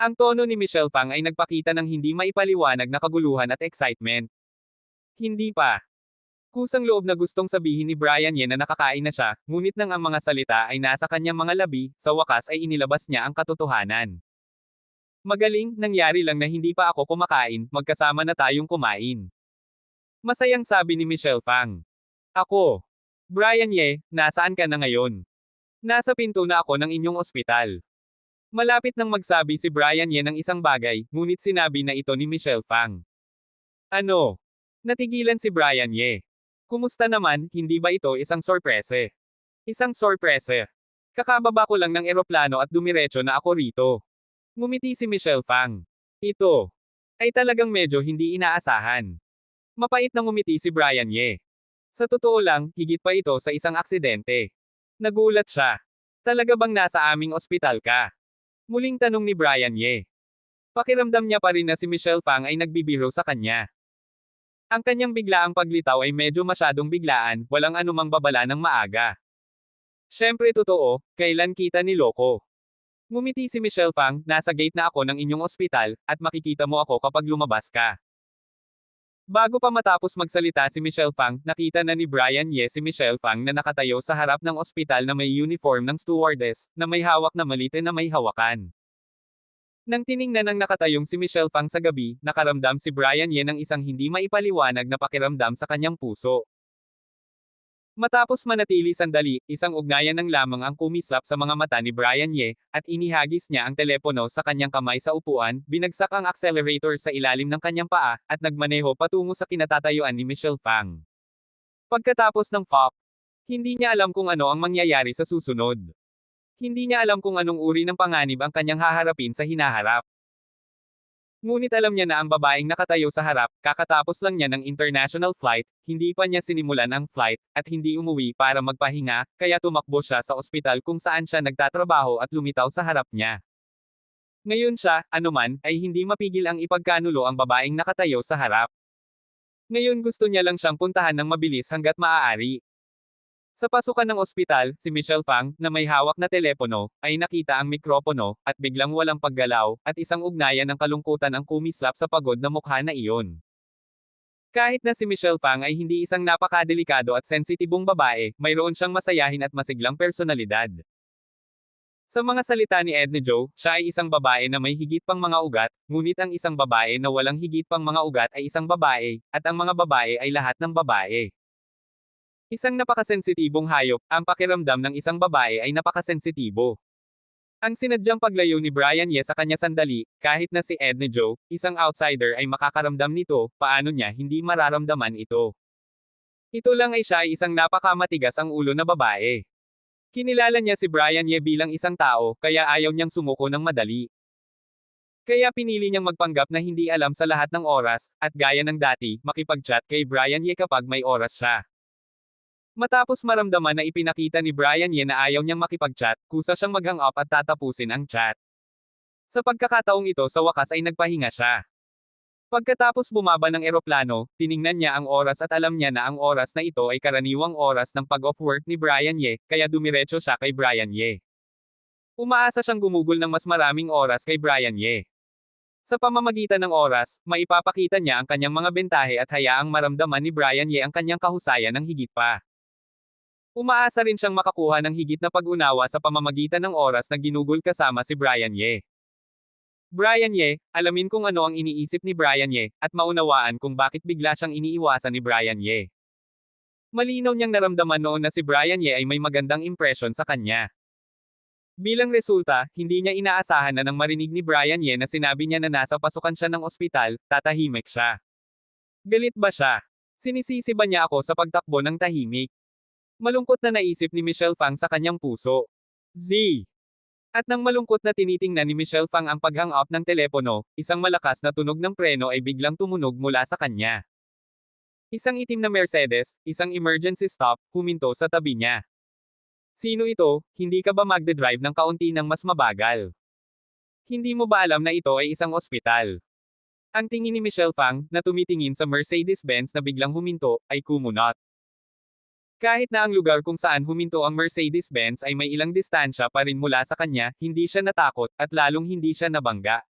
Ang tono ni Michelle Pang ay nagpakita ng hindi maipaliwanag na kaguluhan at excitement. Hindi pa. Kusang loob na gustong sabihin ni Brian Ye na nakakain na siya, ngunit nang ang mga salita ay nasa kanyang mga labi, sa wakas ay inilabas niya ang katotohanan. Magaling, nangyari lang na hindi pa ako kumakain, magkasama na tayong kumain. Masayang sabi ni Michelle Pang. Ako. Brian Ye, nasaan ka na ngayon? Nasa pinto na ako ng inyong ospital. Malapit nang magsabi si Brian Ye ng isang bagay, ngunit sinabi na ito ni Michelle Pang. Ano? Natigilan si Brian Ye. Kumusta naman, hindi ba ito isang sorprese? Isang sorprese. Kakababa ko lang ng eroplano at dumiretso na ako rito. Ngumiti si Michelle Pang. Ito ay talagang medyo hindi inaasahan. Mapait na ngumiti si Brian Ye. Sa totoo lang, higit pa ito sa isang aksidente. Nagulat siya. Talaga bang nasa aming ospital ka? Muling tanong ni Brian Ye. Pakiramdam niya pa rin na si Michelle Pang ay nagbibiro sa kanya. Ang kanyang biglaang paglitaw ay medyo masyadong biglaan, walang anumang babala ng maaga. Siyempre totoo, kailan kita niloko? Ngumiti si Michelle Pang, nasa gate na ako ng inyong ospital, at makikita mo ako kapag lumabas ka. Bago pa matapos magsalita si Michelle Pang, nakita na ni Brian Ye si Michelle Pang na nakatayo sa harap ng ospital na may uniform ng stewardess, na may hawak na malite na may hawakan. Nang tiningnan ng nakatayong si Michelle Pang sa gabi, nakaramdam si Brian Ye ng isang hindi maipaliwanag na pakiramdam sa kanyang puso. Matapos manatili sandali, isang ugnayan ng lamang ang kumislap sa mga mata ni Brian Ye, at inihagis niya ang telepono sa kanyang kamay sa upuan, binagsak ang accelerator sa ilalim ng kanyang paa, at nagmaneho patungo sa kinatatayuan ni Michelle Pang. Pagkatapos ng pop, hindi niya alam kung ano ang mangyayari sa susunod. Hindi niya alam kung anong uri ng panganib ang kanyang haharapin sa hinaharap. Ngunit alam niya na ang babaeng nakatayo sa harap, kakatapos lang niya ng international flight, hindi pa niya sinimulan ang flight, at hindi umuwi para magpahinga, kaya tumakbo siya sa ospital kung saan siya nagtatrabaho at lumitaw sa harap niya. Ngayon siya, anuman, ay hindi mapigil ang ipagkanulo ang babaeng nakatayo sa harap. Ngayon gusto niya lang siyang puntahan ng mabilis hanggat maaari. Sa pasukan ng ospital, si Michelle Pang, na may hawak na telepono, ay nakita ang mikropono, at biglang walang paggalaw, at isang ugnayan ng kalungkutan ang kumislap sa pagod na mukha na iyon. Kahit na si Michelle Pang ay hindi isang napakadelikado at sensitibong babae, mayroon siyang masayahin at masiglang personalidad. Sa mga salita ni Edna Joe, siya ay isang babae na may higit pang mga ugat, ngunit ang isang babae na walang higit pang mga ugat ay isang babae, at ang mga babae ay lahat ng babae. Isang napakasensitibong hayop, ang pakiramdam ng isang babae ay napakasensitibo. Ang sinadyang paglayo ni Brian Ye sa kanya sandali, kahit na si Edna Joe, isang outsider ay makakaramdam nito, paano niya hindi mararamdaman ito. Ito lang ay siya ay isang napakamatigas ang ulo na babae. Kinilala niya si Brian Ye bilang isang tao, kaya ayaw niyang sumuko ng madali. Kaya pinili niyang magpanggap na hindi alam sa lahat ng oras, at gaya ng dati, makipag-chat kay Brian Ye kapag may oras siya. Matapos maramdaman na ipinakita ni Brian Ye na ayaw niyang makipag-chat, kusa siyang mag-hang up at tatapusin ang chat. Sa pagkakataong ito sa wakas ay nagpahinga siya. Pagkatapos bumaba ng eroplano, tiningnan niya ang oras at alam niya na ang oras na ito ay karaniwang oras ng pag-off work ni Brian Ye, kaya dumiretso siya kay Brian Ye. Umaasa siyang gumugol ng mas maraming oras kay Brian Ye. Sa pamamagitan ng oras, maipapakita niya ang kanyang mga bentahe at hayaang maramdaman ni Brian Ye ang kanyang kahusayan ng higit pa. Umaasa rin siyang makakuha ng higit na pag-unawa sa pamamagitan ng oras na ginugol kasama si Brian Ye. Brian Ye, alamin kung ano ang iniisip ni Brian Ye, at maunawaan kung bakit bigla siyang iniiwasan ni Brian Ye. Malinaw niyang naramdaman noon na si Brian Ye ay may magandang impresyon sa kanya. Bilang resulta, hindi niya inaasahan na nang marinig ni Brian Ye na sinabi niya na nasa pasukan siya ng ospital, tatahimik siya. Galit ba siya? Sinisisi ba niya ako sa pagtakbo ng tahimik? Malungkot na naisip ni Michelle Pang sa kanyang puso. Z. At nang malungkot na tinitingnan ni Michelle Pang ang pag-hang up ng telepono, isang malakas na tunog ng preno ay biglang tumunog mula sa kanya. Isang itim na Mercedes, isang emergency stop, huminto sa tabi niya. Sino ito? Hindi ka ba magde-drive ng kaunti ng mas mabagal? Hindi mo ba alam na ito ay isang ospital? Ang tingin ni Michelle Phang, na tumitingin sa Mercedes-Benz na biglang huminto, ay kumunot. Kahit na ang lugar kung saan huminto ang Mercedes-Benz ay may ilang distansya pa rin mula sa kanya, hindi siya natakot, at lalong hindi siya nabangga.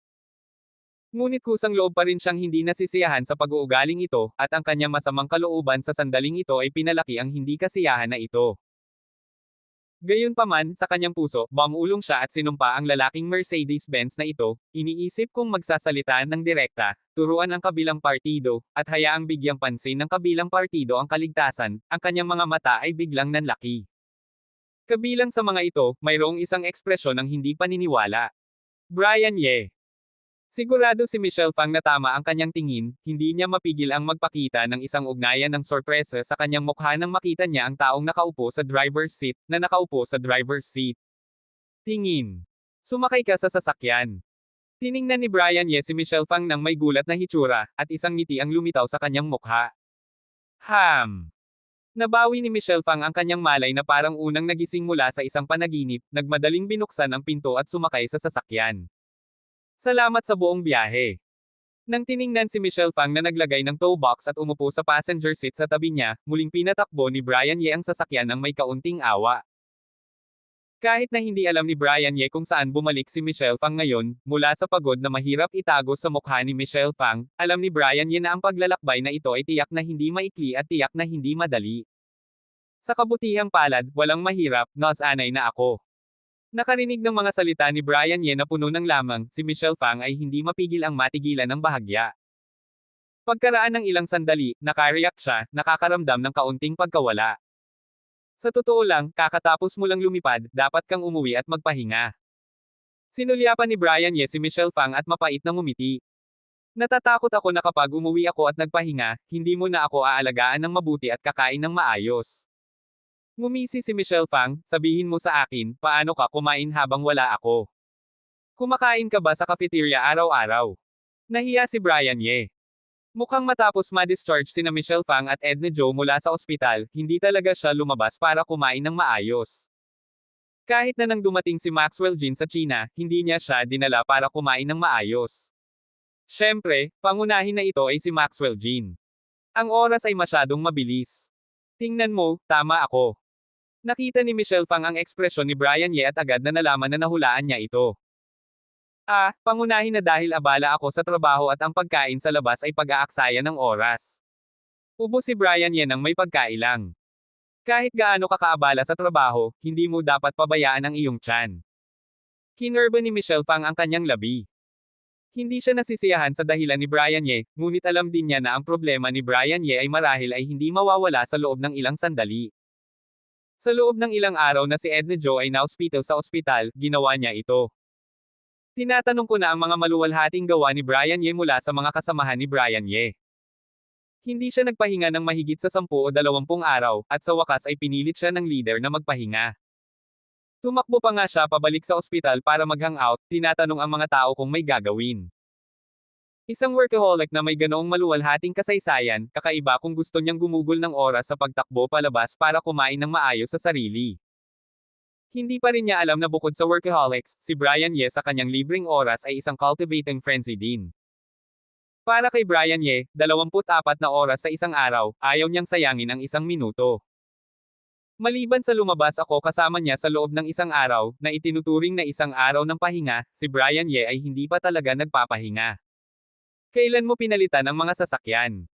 Ngunit kusang loob pa rin siyang hindi nasisiyahan sa pag-uugaling ito, at ang kanyang masamang kalooban sa sandaling ito ay pinalaki ang hindi kasiyahan na ito. Gayunpaman, sa kanyang puso, bumulong siya at sinumpa ang lalaking Mercedes-Benz na ito, iniisip kung magsasalita ng direkta, turuan ang kabilang partido, at hayaang bigyang pansin ng kabilang partido ang kaligtasan, ang kanyang mga mata ay biglang nanlaki. Kabilang sa mga ito, mayroong isang ekspresyon ng hindi paniniwala. Brian Ye. Sigurado si Michelle Phang na tama ang kanyang tingin, hindi niya mapigil ang magpakita ng isang ugnayan ng sorpresa sa kanyang mukha nang makita niya ang taong nakaupo sa driver's seat, na nakaupo sa driver's seat. Tingin. Sumakay ka sa sasakyan. Tiningnan ni Brian Ye si Michelle Phang nang may gulat na hitsura, at isang ngiti ang lumitaw sa kanyang mukha. Nabawi ni Michelle Phang ang kanyang malay na parang unang nagising mula sa isang panaginip, nagmadaling binuksan ang pinto at sumakay sa sasakyan. Salamat sa buong biyahe. Nang tiningnan si Michelle Phang na naglagay ng toe box at umupo sa passenger seat sa tabi niya, muling pinatakbo ni Brian Ye ang sasakyan ng may kaunting awa. Kahit na hindi alam ni Brian Ye kung saan bumalik si Michelle Phang ngayon, mula sa pagod na mahirap itago sa mukha ni Michelle Phang, alam ni Brian Ye na ang paglalakbay na ito ay tiyak na hindi maikli at tiyak na hindi madali. Sa kabutihang palad, walang mahirap, nasanay na ako. Nakarinig ng mga salita ni Brian Ye na puno ng lamang, si Michelle Phang ay hindi mapigil ang matigilan ng bahagya. Pagkaraan ng ilang sandali, nakareact siya, nakakaramdam ng kaunting pagkawala. Sa totoo lang, kakatapos mo lang lumipad, dapat kang umuwi at magpahinga. Sinulyapan ni Brian Ye si Michelle Phang at mapait na ngumiti. Natatakot ako na kapag umuwi ako at nagpahinga, hindi mo na ako aalagaan ng mabuti at kakain ng maayos. Ngumisi si Michelle Phang, sabihin mo sa akin, paano ka kumain habang wala ako? Kumakain ka ba sa cafeteria araw-araw? Nahiya si Brian Ye. Mukhang matapos ma-discharge sina Michelle Phang at Edna Joe mula sa ospital, hindi talaga siya lumabas para kumain ng maayos. Kahit na nang dumating si Maxwell Jin sa China, hindi niya siya dinala para kumain ng maayos. Siyempre, pangunahin na ito ay si Maxwell Jin. Ang oras ay masyadong mabilis. Tingnan mo, tama ako. Nakita ni Michelle Phang ang ekspresyon ni Brian Ye at agad na nalaman na nahulaan niya ito. Pangunahin na dahil abala ako sa trabaho at ang pagkain sa labas ay pag-aaksaya ng oras. Ubo si Brian Ye nang may pagkailang. Kahit gaano ka kaabala sa trabaho, hindi mo dapat pabayaan ang iyong tiyan. Kinerba ni Michelle Phang ang kanyang labi. Hindi siya nasisiyahan sa dahilan ni Brian Ye, ngunit alam din niya na ang problema ni Brian Ye ay marahil ay hindi mawawala sa loob ng ilang sandali. Sa loob ng ilang araw na si Edna Joe ay na-hospital sa ospital, ginawa niya ito. Tinatanong ko na ang mga maluwalhating gawa ni Brian Ye mula sa mga kasamahan ni Brian Ye. Hindi siya nagpahinga ng mahigit sa 10 o 20 araw, at sa wakas ay pinilit siya ng leader na magpahinga. Tumakbo pa nga siya pabalik sa ospital para mag-hangout, tinatanong ang mga tao kung may gagawin. Isang workaholic na may ganoong maluwalhating kasaysayan, kakaiba kung gusto niyang gumugol ng oras sa pagtakbo palabas para kumain ng maayos sa sarili. Hindi pa rin niya alam na bukod sa workaholics, si Brian Ye sa kanyang libreng oras ay isang cultivating frenzy din. Para kay Brian Ye, 24 na oras sa isang araw, ayaw niyang sayangin ang isang minuto. Maliban sa lumabas ako kasama niya sa loob ng isang araw, na itinuturing na isang araw ng pahinga, si Brian Ye ay hindi pa talaga nagpapahinga. Kailan mo pinalitan ang mga sasakyan?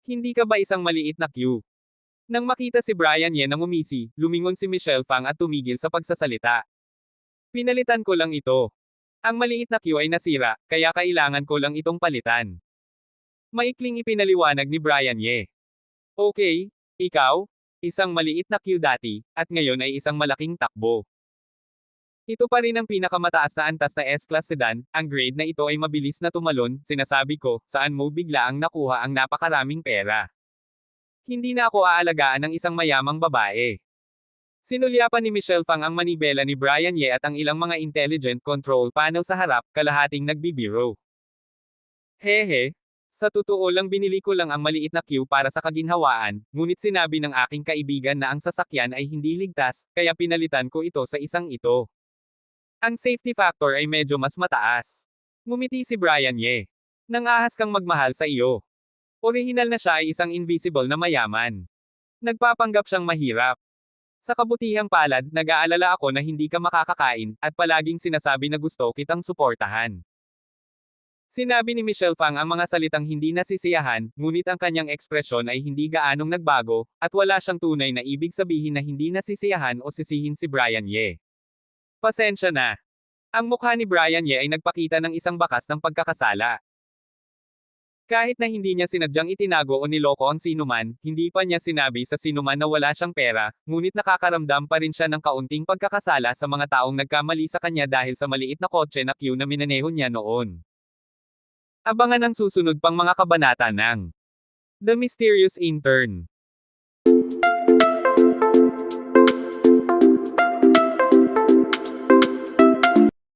Hindi ka ba isang maliit na queue? Nang makita si Brian Ye na ngumisi, lumingon si Michelle Phang at tumigil sa pagsasalita. Pinalitan ko lang ito. Ang maliit na queue ay nasira, kaya kailangan ko lang itong palitan. Maikling ipinaliwanag ni Brian Ye. Okay, ikaw? Isang maliit na queue dati, at ngayon ay isang malaking takbo. Ito pa rin ang pinakamataas na antas na S-Class sedan, ang grade na ito ay mabilis na tumalon, sinasabi ko, saan mo bigla ang nakuha ang napakaraming pera. Hindi na ako aalagaan ng isang mayamang babae. Sinulyapan ni Michelle Phang ang manibela ni Brian Ye at ang ilang mga intelligent control panel sa harap, kalahating nagbibiro. Hehe. Sa totoo lang binili ko lang ang maliit na queue para sa kaginhawaan, ngunit sinabi ng aking kaibigan na ang sasakyan ay hindi ligtas, kaya pinalitan ko ito sa isang ito. Ang safety factor ay medyo mas mataas. Ngumiti si Brian Ye. Nangahas kang magmahal sa iyo. Orihinal na siya ay isang invisible na mayaman. Nagpapanggap siyang mahirap. Sa kabutihang palad, nag-aalala ako na hindi ka makakakain, at palaging sinasabi na gusto kitang suportahan. Sinabi ni Michelle Phang ang mga salitang hindi nasisiyahan, ngunit ang kanyang ekspresyon ay hindi gaanong nagbago, at wala siyang tunay na ibig sabihin na hindi nasisiyahan o sisihin si Brian Ye. Pasensya na. Ang mukha ni Brian Ye ay nagpakita ng isang bakas ng pagkakasala. Kahit na hindi niya sinadyang itinago o niloko ang sinuman, hindi pa niya sinabi sa sinuman na wala siyang pera, ngunit nakakaramdam pa rin siya ng kaunting pagkakasala sa mga taong nagkamali sa kanya dahil sa maliit na kotse na Q na minaneho niya noon. Abangan ang susunod pang mga kabanata ng The Mysterious Intern.